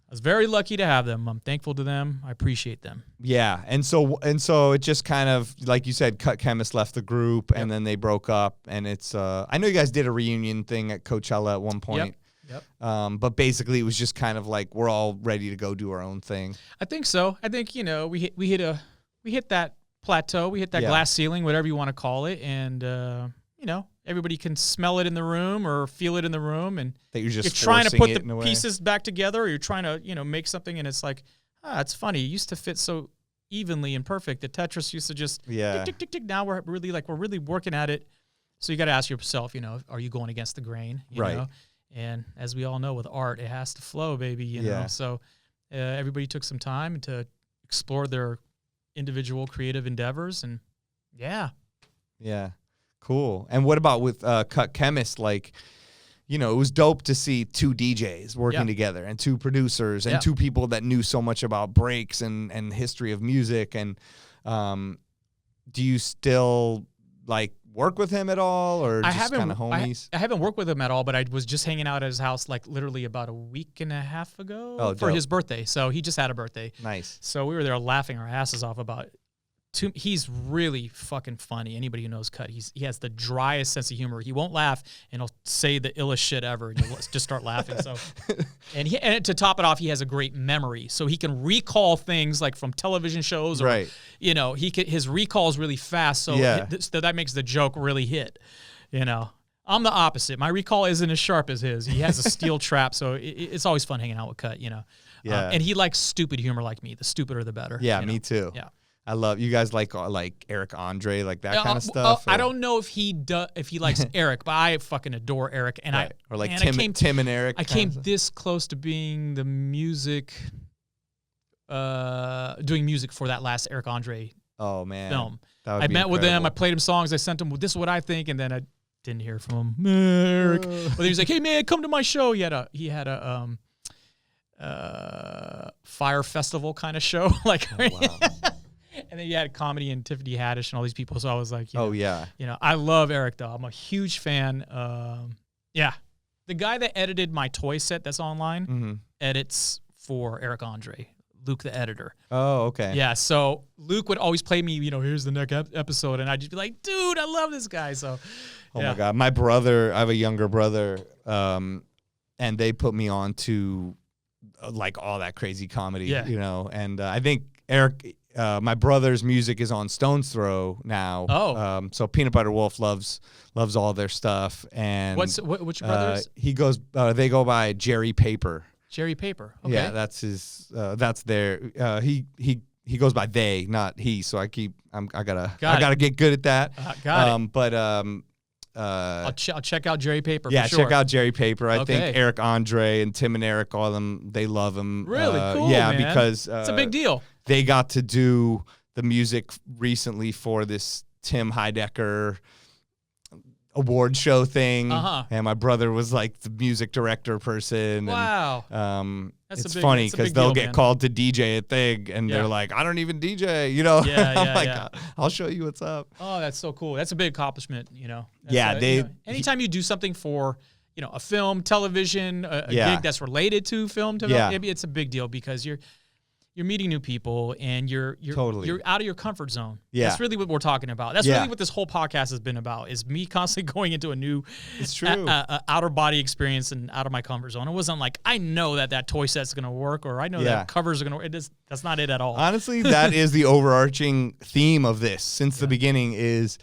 S3: I was very lucky to have them. I'm thankful to them. I appreciate them.
S1: Yeah, and so it just kind of, like you said, Cut Chemist left the group, and then they broke up, and it's I know you guys did a reunion thing at Coachella at one point.
S3: Yep.
S1: But basically it was just kind of like we're all ready to go do our own thing.
S3: I think so. I think, you know, we hit that plateau, we hit that glass ceiling, whatever you want to call it, and you know, everybody can smell it in the room or feel it in the room, and
S1: that you're
S3: trying to put the pieces back together, or you're trying to, you know, make something, and it's like, it's funny. It used to fit so evenly and perfect. The Tetris used to just tick, tick, tick, tick. Now we're really working at it. So you got to ask yourself, you know, are you going against the grain? You know? And as we all know, with art, it has to flow, baby. You know, so everybody took some time to explore their individual creative endeavors, and yeah.
S1: Cool. And what about with Cut Chemist? Like, you know, it was dope to see two DJs working together, and two producers, and two people that knew so much about breaks and history of music. And do you still like work with him at all, or just kind of homies?
S3: I haven't worked with him at all, but I was just hanging out at his house like literally about a week and a half ago for his birthday. So he just had a birthday.
S1: Nice.
S3: So we were there laughing our asses off about it. He's really fucking funny. Anybody who knows Cut, he has the driest sense of humor. He won't laugh, and he'll say the illest shit ever, and you'll just start laughing. So, and to top it off, he has a great memory, so he can recall things like from television shows, or you know, his recall is really fast. So that makes the joke really hit. You know, I'm the opposite. My recall isn't as sharp as his. He has a steel trap, so it's always fun hanging out with Cut. You know, and he likes stupid humor like me. The stupider, the better.
S1: Yeah, me too.
S3: Yeah.
S1: I love you guys like Eric Andre, like that kind of stuff.
S3: I don't know if he likes Eric, but I fucking adore Eric, and
S1: or like Tim and Eric.
S3: I came this close to being the music, doing music for that last Eric Andre film. I met with them. I played him songs. I sent him, this is what I think, and then I didn't hear from him. Eric, but he was like, "Hey man, come to my show." He had a fire festival kind of show, like.
S1: Oh, wow.
S3: And then you had comedy and Tiffany Haddish and all these people. So I was like, you know, I love Eric though. I'm a huge fan. The guy that edited my toy set that's online edits for Eric Andre, Luke the editor.
S1: Oh, okay.
S3: Yeah, so Luke would always play me, you know, here's the next episode, and I'd just be like, dude, I love this guy. So,
S1: oh my God, my brother, I have a younger brother, and they put me on to like all that crazy comedy, you know, and I think Eric. My brother's music is on Stone's Throw now.
S3: Oh,
S1: so Peanut Butter Wolf loves all their stuff. And
S3: which brothers?
S1: He goes. They go by Jerry Paper.
S3: Jerry Paper. Okay.
S1: Yeah, that's his. That's their. He goes by they, not he. So I gotta get good at that.
S3: Got it.
S1: But
S3: I'll check out Jerry Paper.
S1: Yeah,
S3: for sure.
S1: check out Jerry Paper. I think Eric Andre and Tim and Eric, all of them, they love him.
S3: Really cool.
S1: Yeah,
S3: man.
S1: because
S3: it's a big deal.
S1: They got to do the music recently for this Tim Heidecker award show thing, and my brother was like the music director person.
S3: Wow.
S1: And, it's funny because they'll get called to DJ a thing, and they're like, "I don't even DJ," you know. I'm like, "I'll show you what's up." Oh,
S3: that's so cool. That's a big accomplishment, you know.
S1: Anytime
S3: you do something for, you know, a film, television, a gig that's related to film, maybe it's a big deal because you're meeting new people, and you're out of your comfort zone.
S1: Yeah.
S3: That's really what we're talking about. That's really what this whole podcast has been about, is me constantly going into a new outer body experience and out of my comfort zone. It wasn't like, I know that toy set's going to work, or I know that covers are going to work. That's not it at all.
S1: Honestly, that is the overarching theme of this since the beginning, is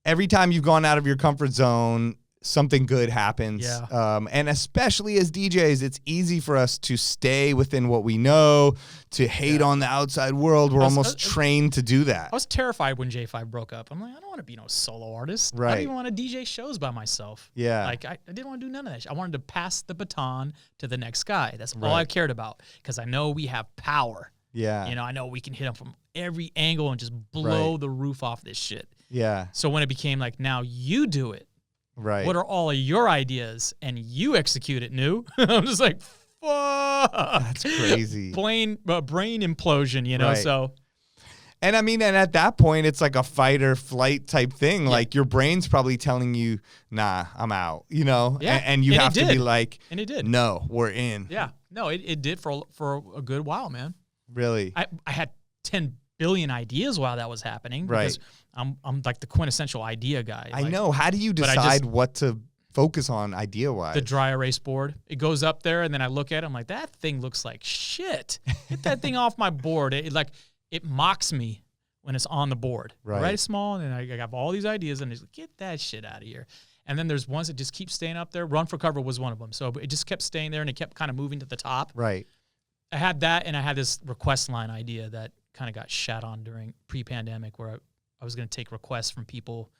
S1: every time you've gone out of your comfort zone, something good happens. And especially as DJs, it's easy for us to stay within what we know, to hate on the outside world. We're almost trained to do that.
S3: I was terrified when J5 broke up. I'm like, I don't want to be no solo artist. I don't even want to DJ shows by myself. Like, I didn't want to do none of that shit. I wanted to pass the baton to the next guy. That's all I cared about, because I know we have power. You know, I know we can hit them from every angle and just blow the roof off this shit.
S1: Yeah.
S3: So when it became like, now you do it.
S1: Right.
S3: What are all of your ideas? And you execute it, new. I'm just like, fuck.
S1: That's crazy.
S3: Brain implosion, you know?
S1: Right.
S3: So.
S1: And I mean, and at that point, it's like a fight or flight type thing.
S3: Yeah.
S1: Like your brain's probably telling you, nah, I'm out, you know?
S3: Yeah.
S1: And you have to be like,
S3: and it did.
S1: No, we're in.
S3: Yeah. No, it did for a good while, man.
S1: Really?
S3: I had 10 billion ideas while that was happening.
S1: Right.
S3: Because I'm like the quintessential idea guy.
S1: I
S3: Like,
S1: know. How do you decide what to focus on idea-wise?
S3: the dry erase board. It goes up there, and then I look at it. I'm like, that thing looks like shit. Get that thing off my board. It mocks me when it's on the board.
S1: Right.
S3: I write it small, and I got all these ideas, and it's like, get that shit out of here. And then there's ones that just keep staying up there. Run for Cover was one of them. So it just kept staying there, and it kept kind of moving to the top.
S1: Right.
S3: I had that, and I had this request line idea that kind of got shat on during pre-pandemic, where I was going to take requests from people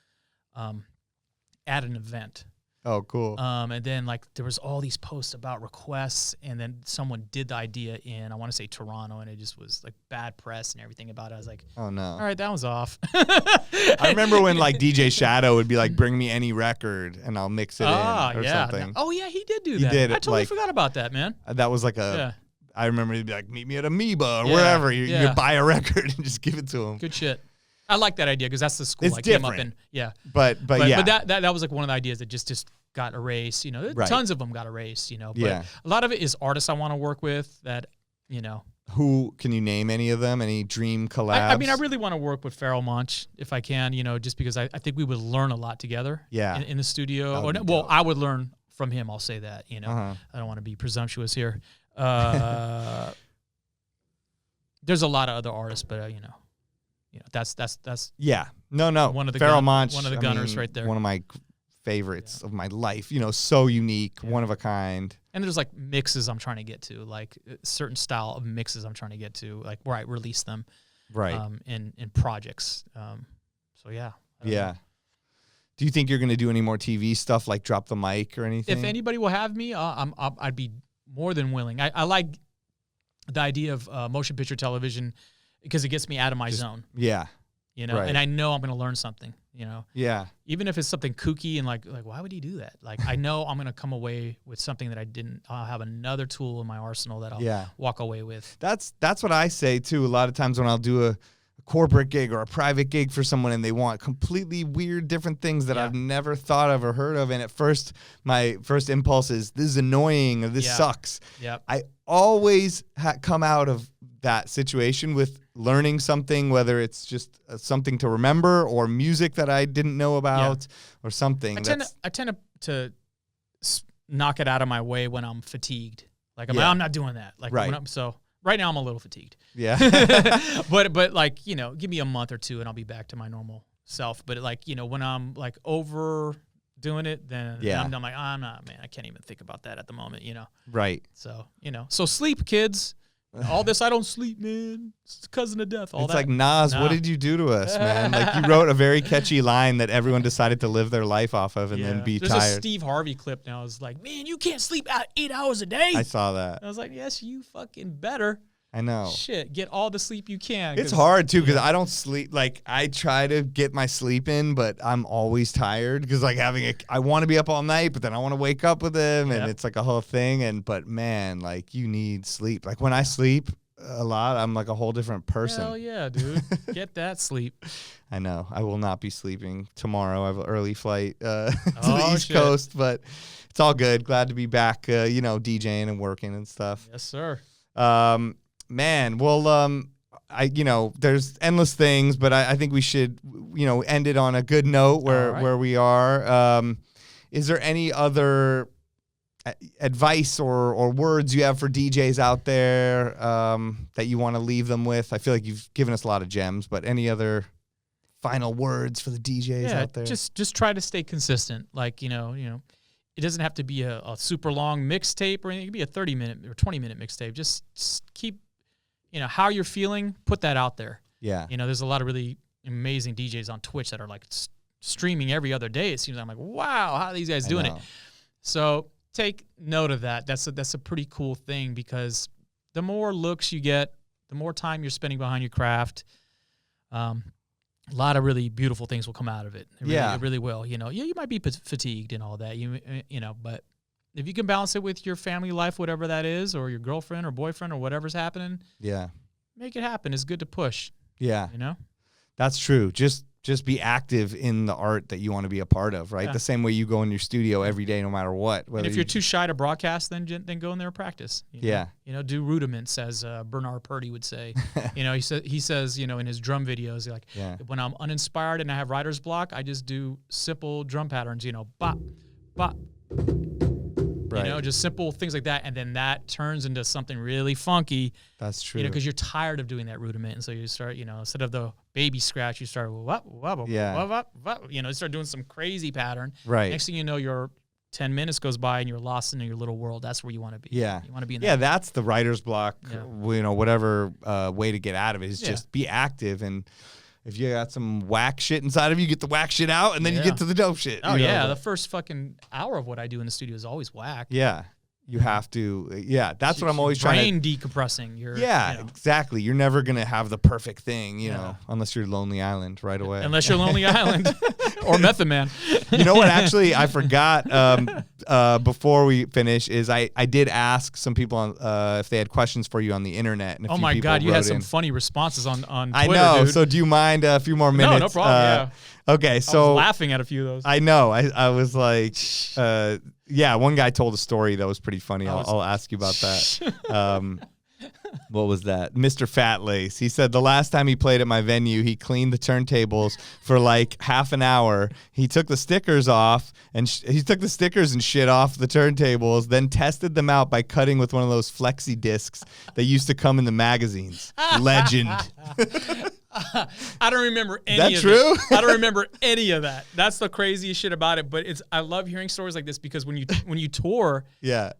S3: at an event.
S1: Oh, cool.
S3: And then like there was all these posts about requests, and then someone did the idea in, I want to say Toronto, and it just was like bad press and everything about it. I was like,
S1: oh no.
S3: all right, that was off.
S1: I remember when like DJ Shadow would be like, bring me any record and I'll mix it in or something.
S3: Oh yeah, he did do that.
S1: did
S3: I
S1: it,
S3: totally
S1: like-
S3: forgot about that, man.
S1: That was like
S3: Yeah.
S1: I remember he'd be like, meet me at Amoeba or
S3: Yeah,
S1: wherever. You
S3: yeah.
S1: buy a record and just give it to him.
S3: Good shit. I like that idea because that's the school
S1: It's
S3: I came up
S1: different.
S3: in. Yeah.
S1: But yeah.
S3: But that was like one of the ideas that just got erased. You know,
S1: Right.
S3: tons of them got erased. You know, but
S1: Yeah.
S3: a lot of it is artists I want to work with. That you know,
S1: Who can you name any of them? Any dream collabs?
S3: I mean, I really want to work with Pharoah Monch if I can. You know, just because I think we would learn a lot together.
S1: Yeah.
S3: In the studio.
S1: That would be
S3: Well,
S1: dope.
S3: I would learn from him. I'll say that. You know,
S1: Uh-huh.
S3: I don't want to be presumptuous here. There's a lot of other artists, but you know, that's
S1: Yeah. No.
S3: One of the
S1: Pharoah
S3: gun-
S1: Monch,
S3: one of the
S1: I
S3: gunners
S1: mean,
S3: right there.
S1: One of my favorites of my life. You know, so unique, one of a kind.
S3: And there's like mixes I'm trying to get to, like certain style of mixes I'm trying to get to, like where I release them,
S1: Right.
S3: in projects. So yeah. I don't
S1: Yeah.
S3: know.
S1: Do you think you're going to do any more TV stuff like Drop the Mic or anything?
S3: If anybody will have me, I'd be more than willing. I like the idea of motion picture television because it gets me out of my zone,
S1: Yeah.
S3: you know,
S1: right.
S3: and I know I'm going to learn something, you know,
S1: Yeah.
S3: even if it's something kooky and like why would he do that? Like I know I'm going to come away with something that I'll have another tool in my arsenal that I'll
S1: Yeah.
S3: walk away with.
S1: That's what I say too. A lot of times when I'll do a corporate gig or a private gig for someone and they want completely weird different things that
S3: Yeah.
S1: I've never thought of or heard of, and at first my first impulse is this is annoying or this
S3: Yeah.
S1: sucks.
S3: Yep.
S1: I always come out of that situation with learning something, whether it's just something to remember or music that I didn't know about or something.
S3: I tend to knock it out of my way when I'm fatigued. Like
S1: Yeah.
S3: I'm not doing that. Like
S1: Right.
S3: so right now I'm a little fatigued.
S1: Yeah.
S3: but like, you know, give me a month or two and I'll be back to my normal self. But like, you know, when I'm like overdoing it, then
S1: Yeah.
S3: I'm like, I'm not, man, I can't even think about that at the moment, you know.
S1: Right.
S3: So, you know. So sleep, kids. All this I don't sleep, man. It's cousin of death. All
S1: It's
S3: that.
S1: like, Nas,
S3: Nah.
S1: what did you do to us, man? Like, you wrote a very catchy line that everyone decided to live their life off of and then be
S3: There's a
S1: tired.
S3: Steve Harvey clip now. It's like, man, you can't sleep out 8 hours a day.
S1: I saw that.
S3: I was like, yes, you fucking better.
S1: I know.
S3: Shit, get all the sleep you can.
S1: It's
S3: 'cause-
S1: hard, too, because I don't sleep. Like, I try to get my sleep in, but I'm always tired because, like, I want to be up all night, but then I want to wake up with him, and
S3: Yep.
S1: it's like a whole thing. But, man, like, you need sleep. Like, when I sleep a lot, I'm like a whole different person.
S3: Hell yeah, dude. Get that sleep.
S1: I know. I will not be sleeping tomorrow. I have an early flight to the
S3: Oh,
S1: East
S3: shit.
S1: Coast, but it's all good. Glad to be back, DJing and working and stuff.
S3: Yes, sir.
S1: Man, well, there's endless things, but I think we should, end it on a good note
S3: All right.
S1: where we are. Is there any other advice or words you have for DJs out there that you want to leave them with? I feel like you've given us a lot of gems, but any other final words for the DJs out there?
S3: Just try to stay consistent. Like, you know, it doesn't have to be a super long mixtape or anything. It could be a 30-minute or 20-minute mixtape. Just keep, how you're feeling, put that out there.
S1: Yeah.
S3: There's a lot of really amazing DJs on Twitch that are like streaming every other day. It seems like I'm like, wow, how are these guys doing it?
S1: know.
S3: So take note of that. That's a pretty cool thing because the more looks you get, the more time you're spending behind your craft, a lot of really beautiful things will come out of it.
S1: Yeah.
S3: It really will. You might be fatigued and all that. But if you can balance it with your family life, whatever that is, or your girlfriend or boyfriend or whatever's happening, make it happen. It's good to push.
S1: Yeah.
S3: You know?
S1: That's true. Just be active in the art that you want to be a part of, right?
S3: Yeah.
S1: The same way you go in your studio every day, no matter what.
S3: And if you're too shy to broadcast, then go in there and practice. Do rudiments, as Bernard Purdy would say. He says, in his drum videos, like, when I'm uninspired and I have writer's block, I just do simple drum patterns. Bop, bop.
S1: Right.
S3: Just simple things like that, and then that turns into something really funky.
S1: That's true.
S3: Because you're tired of doing that rudiment, and so you start, instead of the baby scratch, you start you start doing some crazy pattern.
S1: Right.
S3: Next thing you know, your 10 minutes goes by and you're lost in your little world. That's where you want to be.
S1: Yeah.
S3: You want to be in
S1: that. Yeah, that's the writer's block.
S3: Yeah.
S1: Whatever way to get out of it is just be active. And if you got some whack shit inside of you, get the whack shit out, and then you get to the dope shit.
S3: Oh, yeah. The first fucking hour of what I do in the studio is always whack.
S1: Yeah. You have to, that's what I'm always trying to.
S3: Brain decompressing.
S1: Exactly. You're never going to have the perfect thing, unless you're Lonely Island right away.
S3: Unless you're Lonely Island or Method Man.
S1: You know what? Actually, I forgot before we finish is I did ask some people if they had questions for you on the internet. And
S3: oh, my God. You had some funny responses on Twitter,
S1: I know.
S3: dude.
S1: So do you mind a few more minutes?
S3: No problem.
S1: Okay. So
S3: I was laughing at a few of those.
S1: I know. I was like, one guy told a story that was pretty funny. I'll ask you about that. What was that? Mr. Fat Lace. He said the last time he played at my venue, he cleaned the turntables for like half an hour. He took the stickers off and he took the stickers and shit off the turntables, then tested them out by cutting with one of those flexi discs that used to come in the magazines. Legend.
S3: I don't remember any of
S1: that.
S3: I don't remember any of that. That's the craziest shit about it. But I love hearing stories like this because when you tour,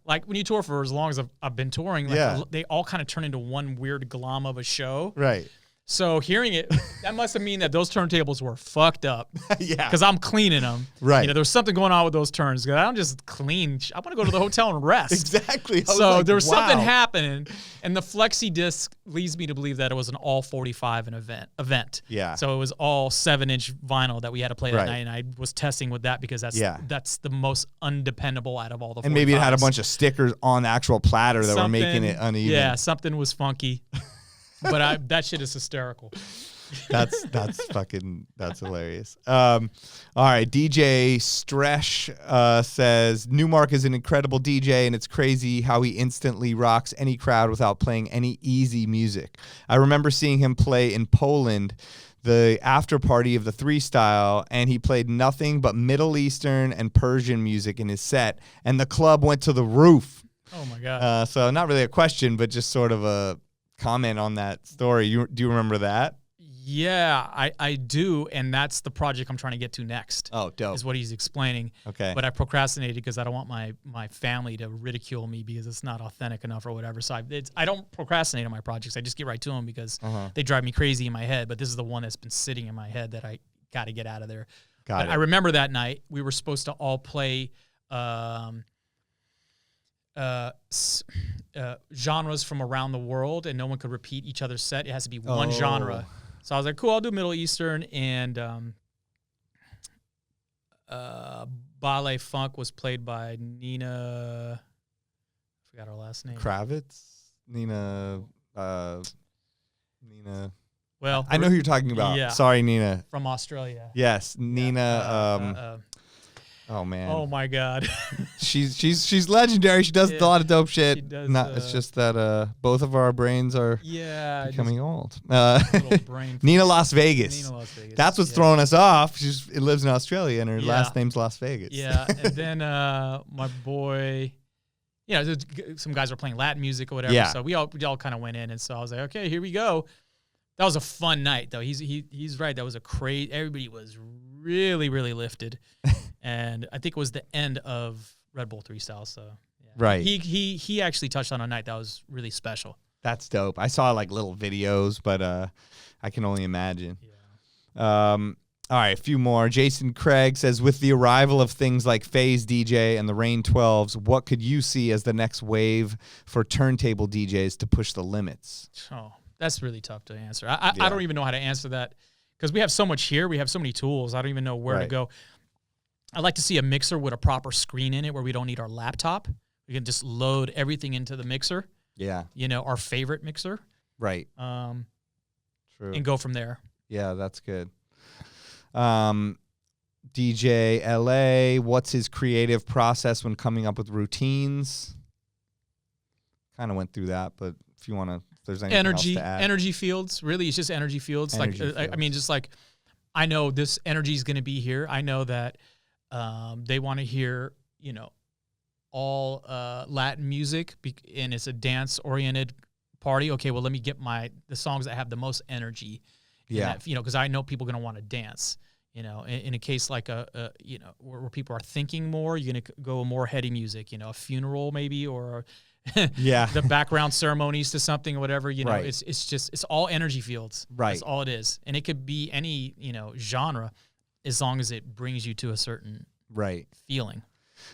S3: like when you tour for as long as I've been touring, they all kind of turn into one weird glom of a show.
S1: Right.
S3: So hearing it, that must have mean that those turntables were fucked up.
S1: Yeah.
S3: Because I'm cleaning them.
S1: Right.
S3: There's something going on with those turns. I don't just clean. I want to go to the hotel and rest.
S1: Exactly.
S3: So there was something happening, and the flexi disc leads me to believe that it was an all 45 event.
S1: Yeah.
S3: So it was all 7-inch vinyl that we had to play that night, and I was testing with that because that's the most undependable out of all the 45s.
S1: And maybe it had a bunch of stickers on the actual platter that were making it uneven.
S3: Yeah, something was funky. But that shit is hysterical.
S1: That's hilarious. All right, DJ Stresh says Newmark is an incredible DJ, and it's crazy how he instantly rocks any crowd without playing any easy music. I remember seeing him play in Poland, the after party of the 3 style, and he played nothing but Middle Eastern and Persian music in his set, and the club went to the roof.
S3: Oh my God.
S1: So not really a question, but just sort of a comment on that story. Do you remember that?
S3: Yeah, I do, and that's the project I'm trying to get to next.
S1: Oh, dope.
S3: Is what he's explaining.
S1: Okay.
S3: But I procrastinated because I don't want my family to ridicule me because it's not authentic enough or whatever. So I don't procrastinate on my projects. I just get right to them because they drive me crazy in my head. But this is the one that's been sitting in my head that I got to get out of there. Got it. I remember that night we were supposed to all play genres from around the world, and no one could repeat each other's set. It has to be one genre. So I was like, cool, I'll do Middle Eastern, and Ballet Funk was played by Nina. I forgot her last name.
S1: Kravitz? Nina.
S3: Well,
S1: I know who you're talking about. Yeah. Sorry, Nina.
S3: From Australia.
S1: Yes, Nina. Oh man!
S3: Oh my God!
S1: she's legendary. She does a lot of dope shit.
S3: She does,
S1: it's just that both of our brains are becoming old. Nina Las Vegas.
S3: Nina Las Vegas.
S1: That's what's throwing us off. It lives in Australia, and her last name's Las Vegas.
S3: Yeah, and then my boy, some guys were playing Latin music or whatever.
S1: Yeah.
S3: So we all kind of went in, and so I was like, okay, here we go. That was a fun night, though. He's right. That was a crazy. Everybody was really, really lifted. And I think it was the end of Red Bull 3 Style. So
S1: right.
S3: He actually touched on a night that was really special.
S1: That's dope. I saw like little videos, but I can only imagine.
S3: Yeah.
S1: All right, a few more. Jason Craig says, with the arrival of things like Phase DJ and the Rain 12s, what could you see as the next wave for turntable DJs to push the limits?
S3: Oh, that's really tough to answer. I don't even know how to answer that because we have so much here. We have so many tools. I don't even know where to
S1: Right.
S3: go. I'd like to see a mixer with a proper screen in it where we don't need our laptop. We can just load everything into the mixer,
S1: Yeah.
S3: our favorite mixer,
S1: Right.
S3: and
S1: True.
S3: go from there.
S1: Yeah, that's good. DJ LA, what's his creative process when coming up with routines? Kind of went through that, but if you want to, if there's anything else to add.
S3: Energy fields. Really, it's just energy fields.
S1: Energy
S3: I
S1: fields.
S3: mean, just like I know this energy is going to be here. I know that they want to hear, all Latin music, and it's a dance-oriented party. Okay, well, let me get the songs that have the most energy.
S1: Yeah.
S3: Because I know people are going to want to dance. In a case like where people are thinking more, you're going to go more heady music. A funeral maybe, or
S1: Yeah.
S3: the background ceremonies to something or whatever.
S1: Right.
S3: It's all energy fields.
S1: Right.
S3: That's all it is, and it could be any genre, as long as it brings you to a certain
S1: Right.
S3: feeling.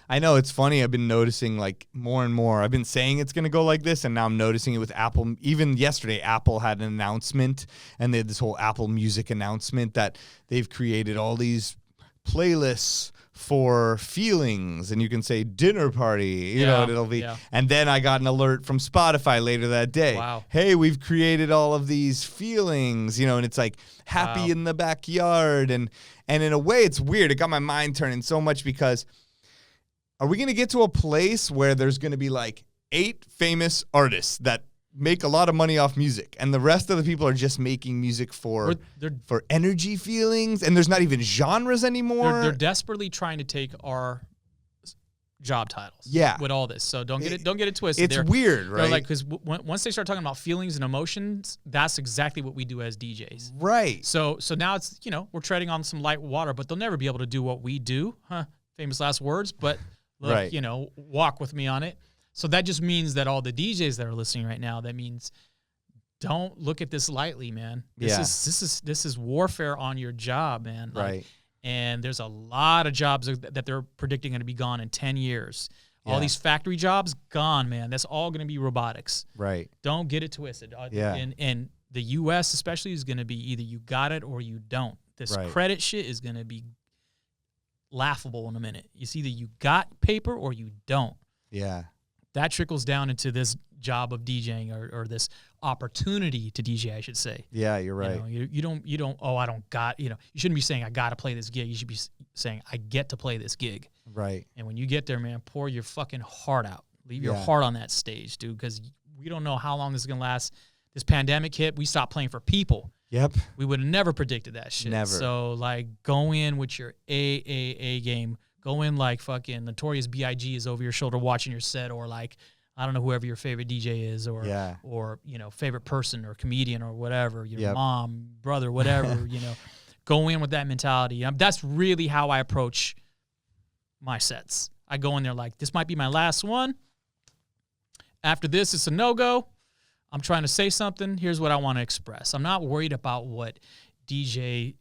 S1: I know, it's funny. I've been noticing like more and more. I've been saying it's going to go like this, and now I'm noticing it with Apple. Even yesterday, Apple had an announcement, and they had this whole Apple Music announcement that they've created all these playlists for feelings, and you can say dinner party, and it'll be.
S3: Yeah.
S1: And then I got an alert from Spotify later that day.
S3: Wow.
S1: Hey, we've created all of these feelings, and it's like happy
S3: Wow.
S1: in the backyard, and in a way, it's weird. It got my mind turning so much because. Are we going to get to a place where there's going to be like 8 famous artists that make a lot of money off music, and the rest of the people are just making music for energy feelings, and there's not even genres anymore?
S3: They're desperately trying to take our job titles.
S1: Yeah.
S3: With all this, so don't get it twisted.
S1: It's weird, right?
S3: Like, because once they start talking about feelings and emotions, that's exactly what we do as DJs.
S1: Right.
S3: So now it's we're treading on some light water, but they'll never be able to do what we do. Famous last words, but. Look,
S1: Right.
S3: Walk with me on it. So that just means that all the DJs that are listening right now, that means don't look at this lightly, man. This is warfare on your job, man.
S1: Right.
S3: And there's a lot of jobs that they're predicting going to be gone in 10 years.
S1: Yeah.
S3: All these factory jobs, gone, man. That's all going to be robotics.
S1: Right.
S3: Don't get it twisted.
S1: Yeah.
S3: And the U.S. especially is going to be either you got it or you don't. This
S1: Right.
S3: credit shit is going to be laughable in a minute. It's either you got paper or you don't.
S1: Yeah.
S3: That trickles down into this job of DJing or this opportunity to DJ, I should say.
S1: Yeah, you're right.
S3: You don't, oh, I don't got, you shouldn't be saying I got to play this gig. You should be saying I get to play this gig.
S1: Right.
S3: And when you get there, man, pour your fucking heart out. Leave your
S1: Yeah.
S3: heart on that stage, dude, because we don't know how long this is going to last. This pandemic hit, we stopped playing for people.
S1: Yep.
S3: We would have never predicted that shit.
S1: Never.
S3: So, like, go in with your A game. Go in like fucking Notorious B.I.G. is over your shoulder watching your set, or like, I don't know, whoever your favorite DJ is, or
S1: Yeah.
S3: or favorite person or comedian or whatever, your
S1: Yep.
S3: mom, brother, whatever, Go in with that mentality. That's really how I approach my sets. I go in there like, this might be my last one. After this, it's a no-go. I'm trying to say something. Here's what I want to express. I'm not worried about what DJ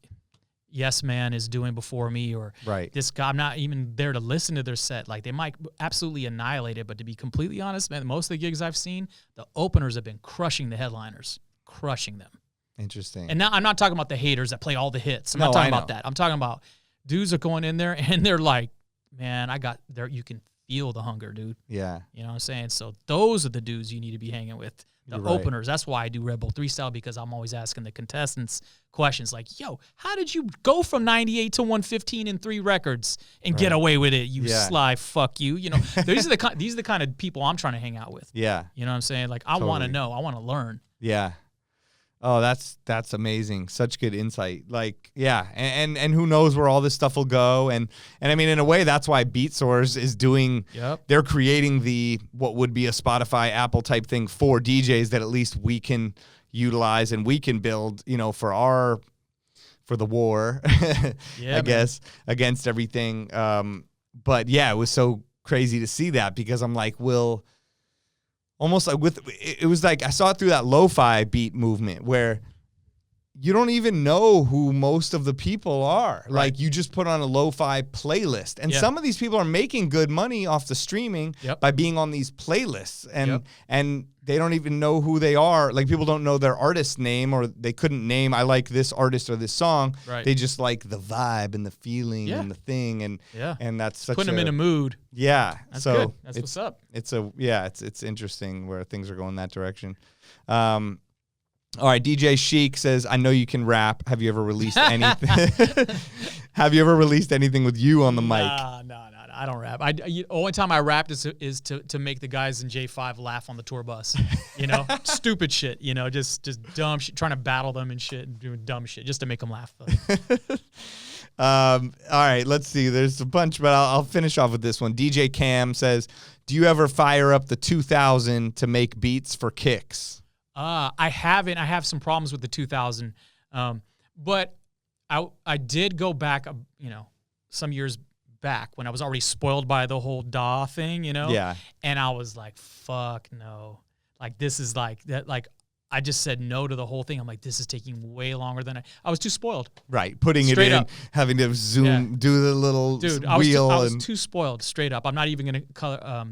S3: Yes Man is doing before me, or
S1: Right.
S3: this guy. I'm not even there to listen to their set. Like, they might absolutely annihilate it, but to be completely honest, man, most of the gigs I've seen, the openers have been crushing the headliners, crushing them.
S1: Interesting.
S3: And now I'm not talking about the haters that play all the hits. I'm
S1: No,
S3: not talking
S1: I
S3: about
S1: know.
S3: that. I'm talking about dudes are going in there and they're like, man, I got there. You can feel the hunger, dude.
S1: Yeah.
S3: You know what I'm saying? So those are the dudes you need to be hanging with. The
S1: You're right.
S3: openers. That's why I do Red Bull 3 style, because I'm always asking the contestants questions like, yo, how did you go from 98 to 115 in 3 records and get
S1: Right.
S3: away with it? You
S1: Yeah.
S3: sly fuck you. These are the kind of people I'm trying to hang out with.
S1: Yeah.
S3: You know what I'm saying? Like, I want to
S1: Totally.
S3: know. I want to learn.
S1: Yeah. Oh, that's amazing. Such good insight. Like, yeah, and who knows where all this stuff will go. And I mean, in a way, that's why Beatsource is doing.
S3: Yep.
S1: They're creating what would be a Spotify, Apple type thing for DJs that at least we can utilize and we can build. For the war,
S3: Yeah,
S1: I guess, against everything. But yeah, it was so crazy to see that, because I'm like, almost like it was like I saw it through that lo-fi beat movement where you don't even know who most of the people are.
S3: Right.
S1: Like, you just put on a lo-fi playlist. And some of these people are making good money off the streaming by being on these playlists. And they don't even know who they are. Like, people don't know their artist name, or they couldn't name, I like this artist or this song. Right. They just like the vibe and the feeling and the thing. And that's such
S3: putting them in a mood.
S1: Yeah.
S3: That's
S1: so
S3: good. That's what's up.
S1: It's interesting where things are going that direction. All right, DJ Chic says, I know you can rap. Have you ever released anything? Have you ever released anything with you on the mic?
S3: No, I don't rap. Only time I rapped is to make the guys in J5 laugh on the tour bus. You know, stupid shit. You know, just dumb shit, trying to battle them and shit, and doing dumb shit just to make them laugh.
S1: All right, let's see. There's a bunch, but I'll finish off with this one. DJ Cam says, do you ever fire up the 2000 to make beats for kicks?
S3: I haven't. I have some problems with the 2000, but I did go back, some years back when I was already spoiled by the whole DAW thing, Yeah. And I was like, fuck no. Like, this is like that. Like, I just said no to the whole thing. I'm like, this is taking way longer than I was too spoiled.
S1: Right, putting
S3: straight
S1: it in,
S3: up.
S1: Having to zoom, do the little wheel.
S3: I was too spoiled. Straight up. I'm not even gonna color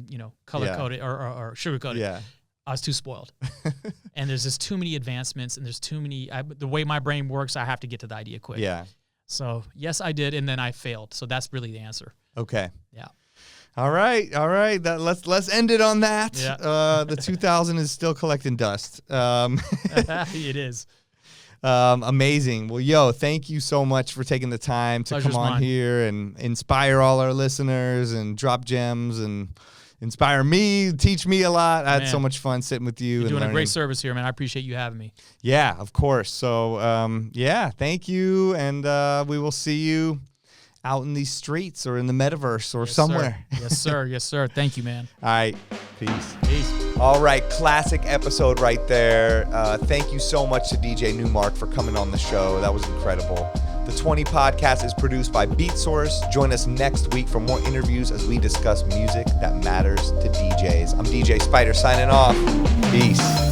S3: code it or sugarcoat it.
S1: Yeah.
S3: I was too spoiled. And there's just too many advancements, and there's too many, the way my brain works, I have to get to the idea quick.
S1: Yeah.
S3: So, yes, I did, and then I failed. So that's really the answer.
S1: Okay.
S3: Yeah.
S1: All right. Let's end it on that.
S3: Yeah.
S1: The 2000 is still collecting dust.
S3: It is.
S1: Amazing. Well, thank you so much for taking the time to
S3: Pleasure's
S1: come on
S3: mine.
S1: here and inspire all our listeners and drop gems and inspire me, teach me a lot. I had so much fun sitting with you.
S3: You're doing
S1: learning.
S3: a great service here, man. I appreciate you having me.
S1: Yeah, of course. So, thank you. And we will see you out in these streets or in the metaverse or somewhere.
S3: Sir. Yes, sir. Yes, sir. Thank you, man.
S1: All right. Peace.
S3: Peace.
S1: All right. Classic episode right there. Thank you so much to DJ Newmark for coming on the show. That was incredible. The 20 podcast is produced by Beatsource. Join us next week for more interviews as we discuss music that matters to DJs. I'm DJ Spider signing off. Peace.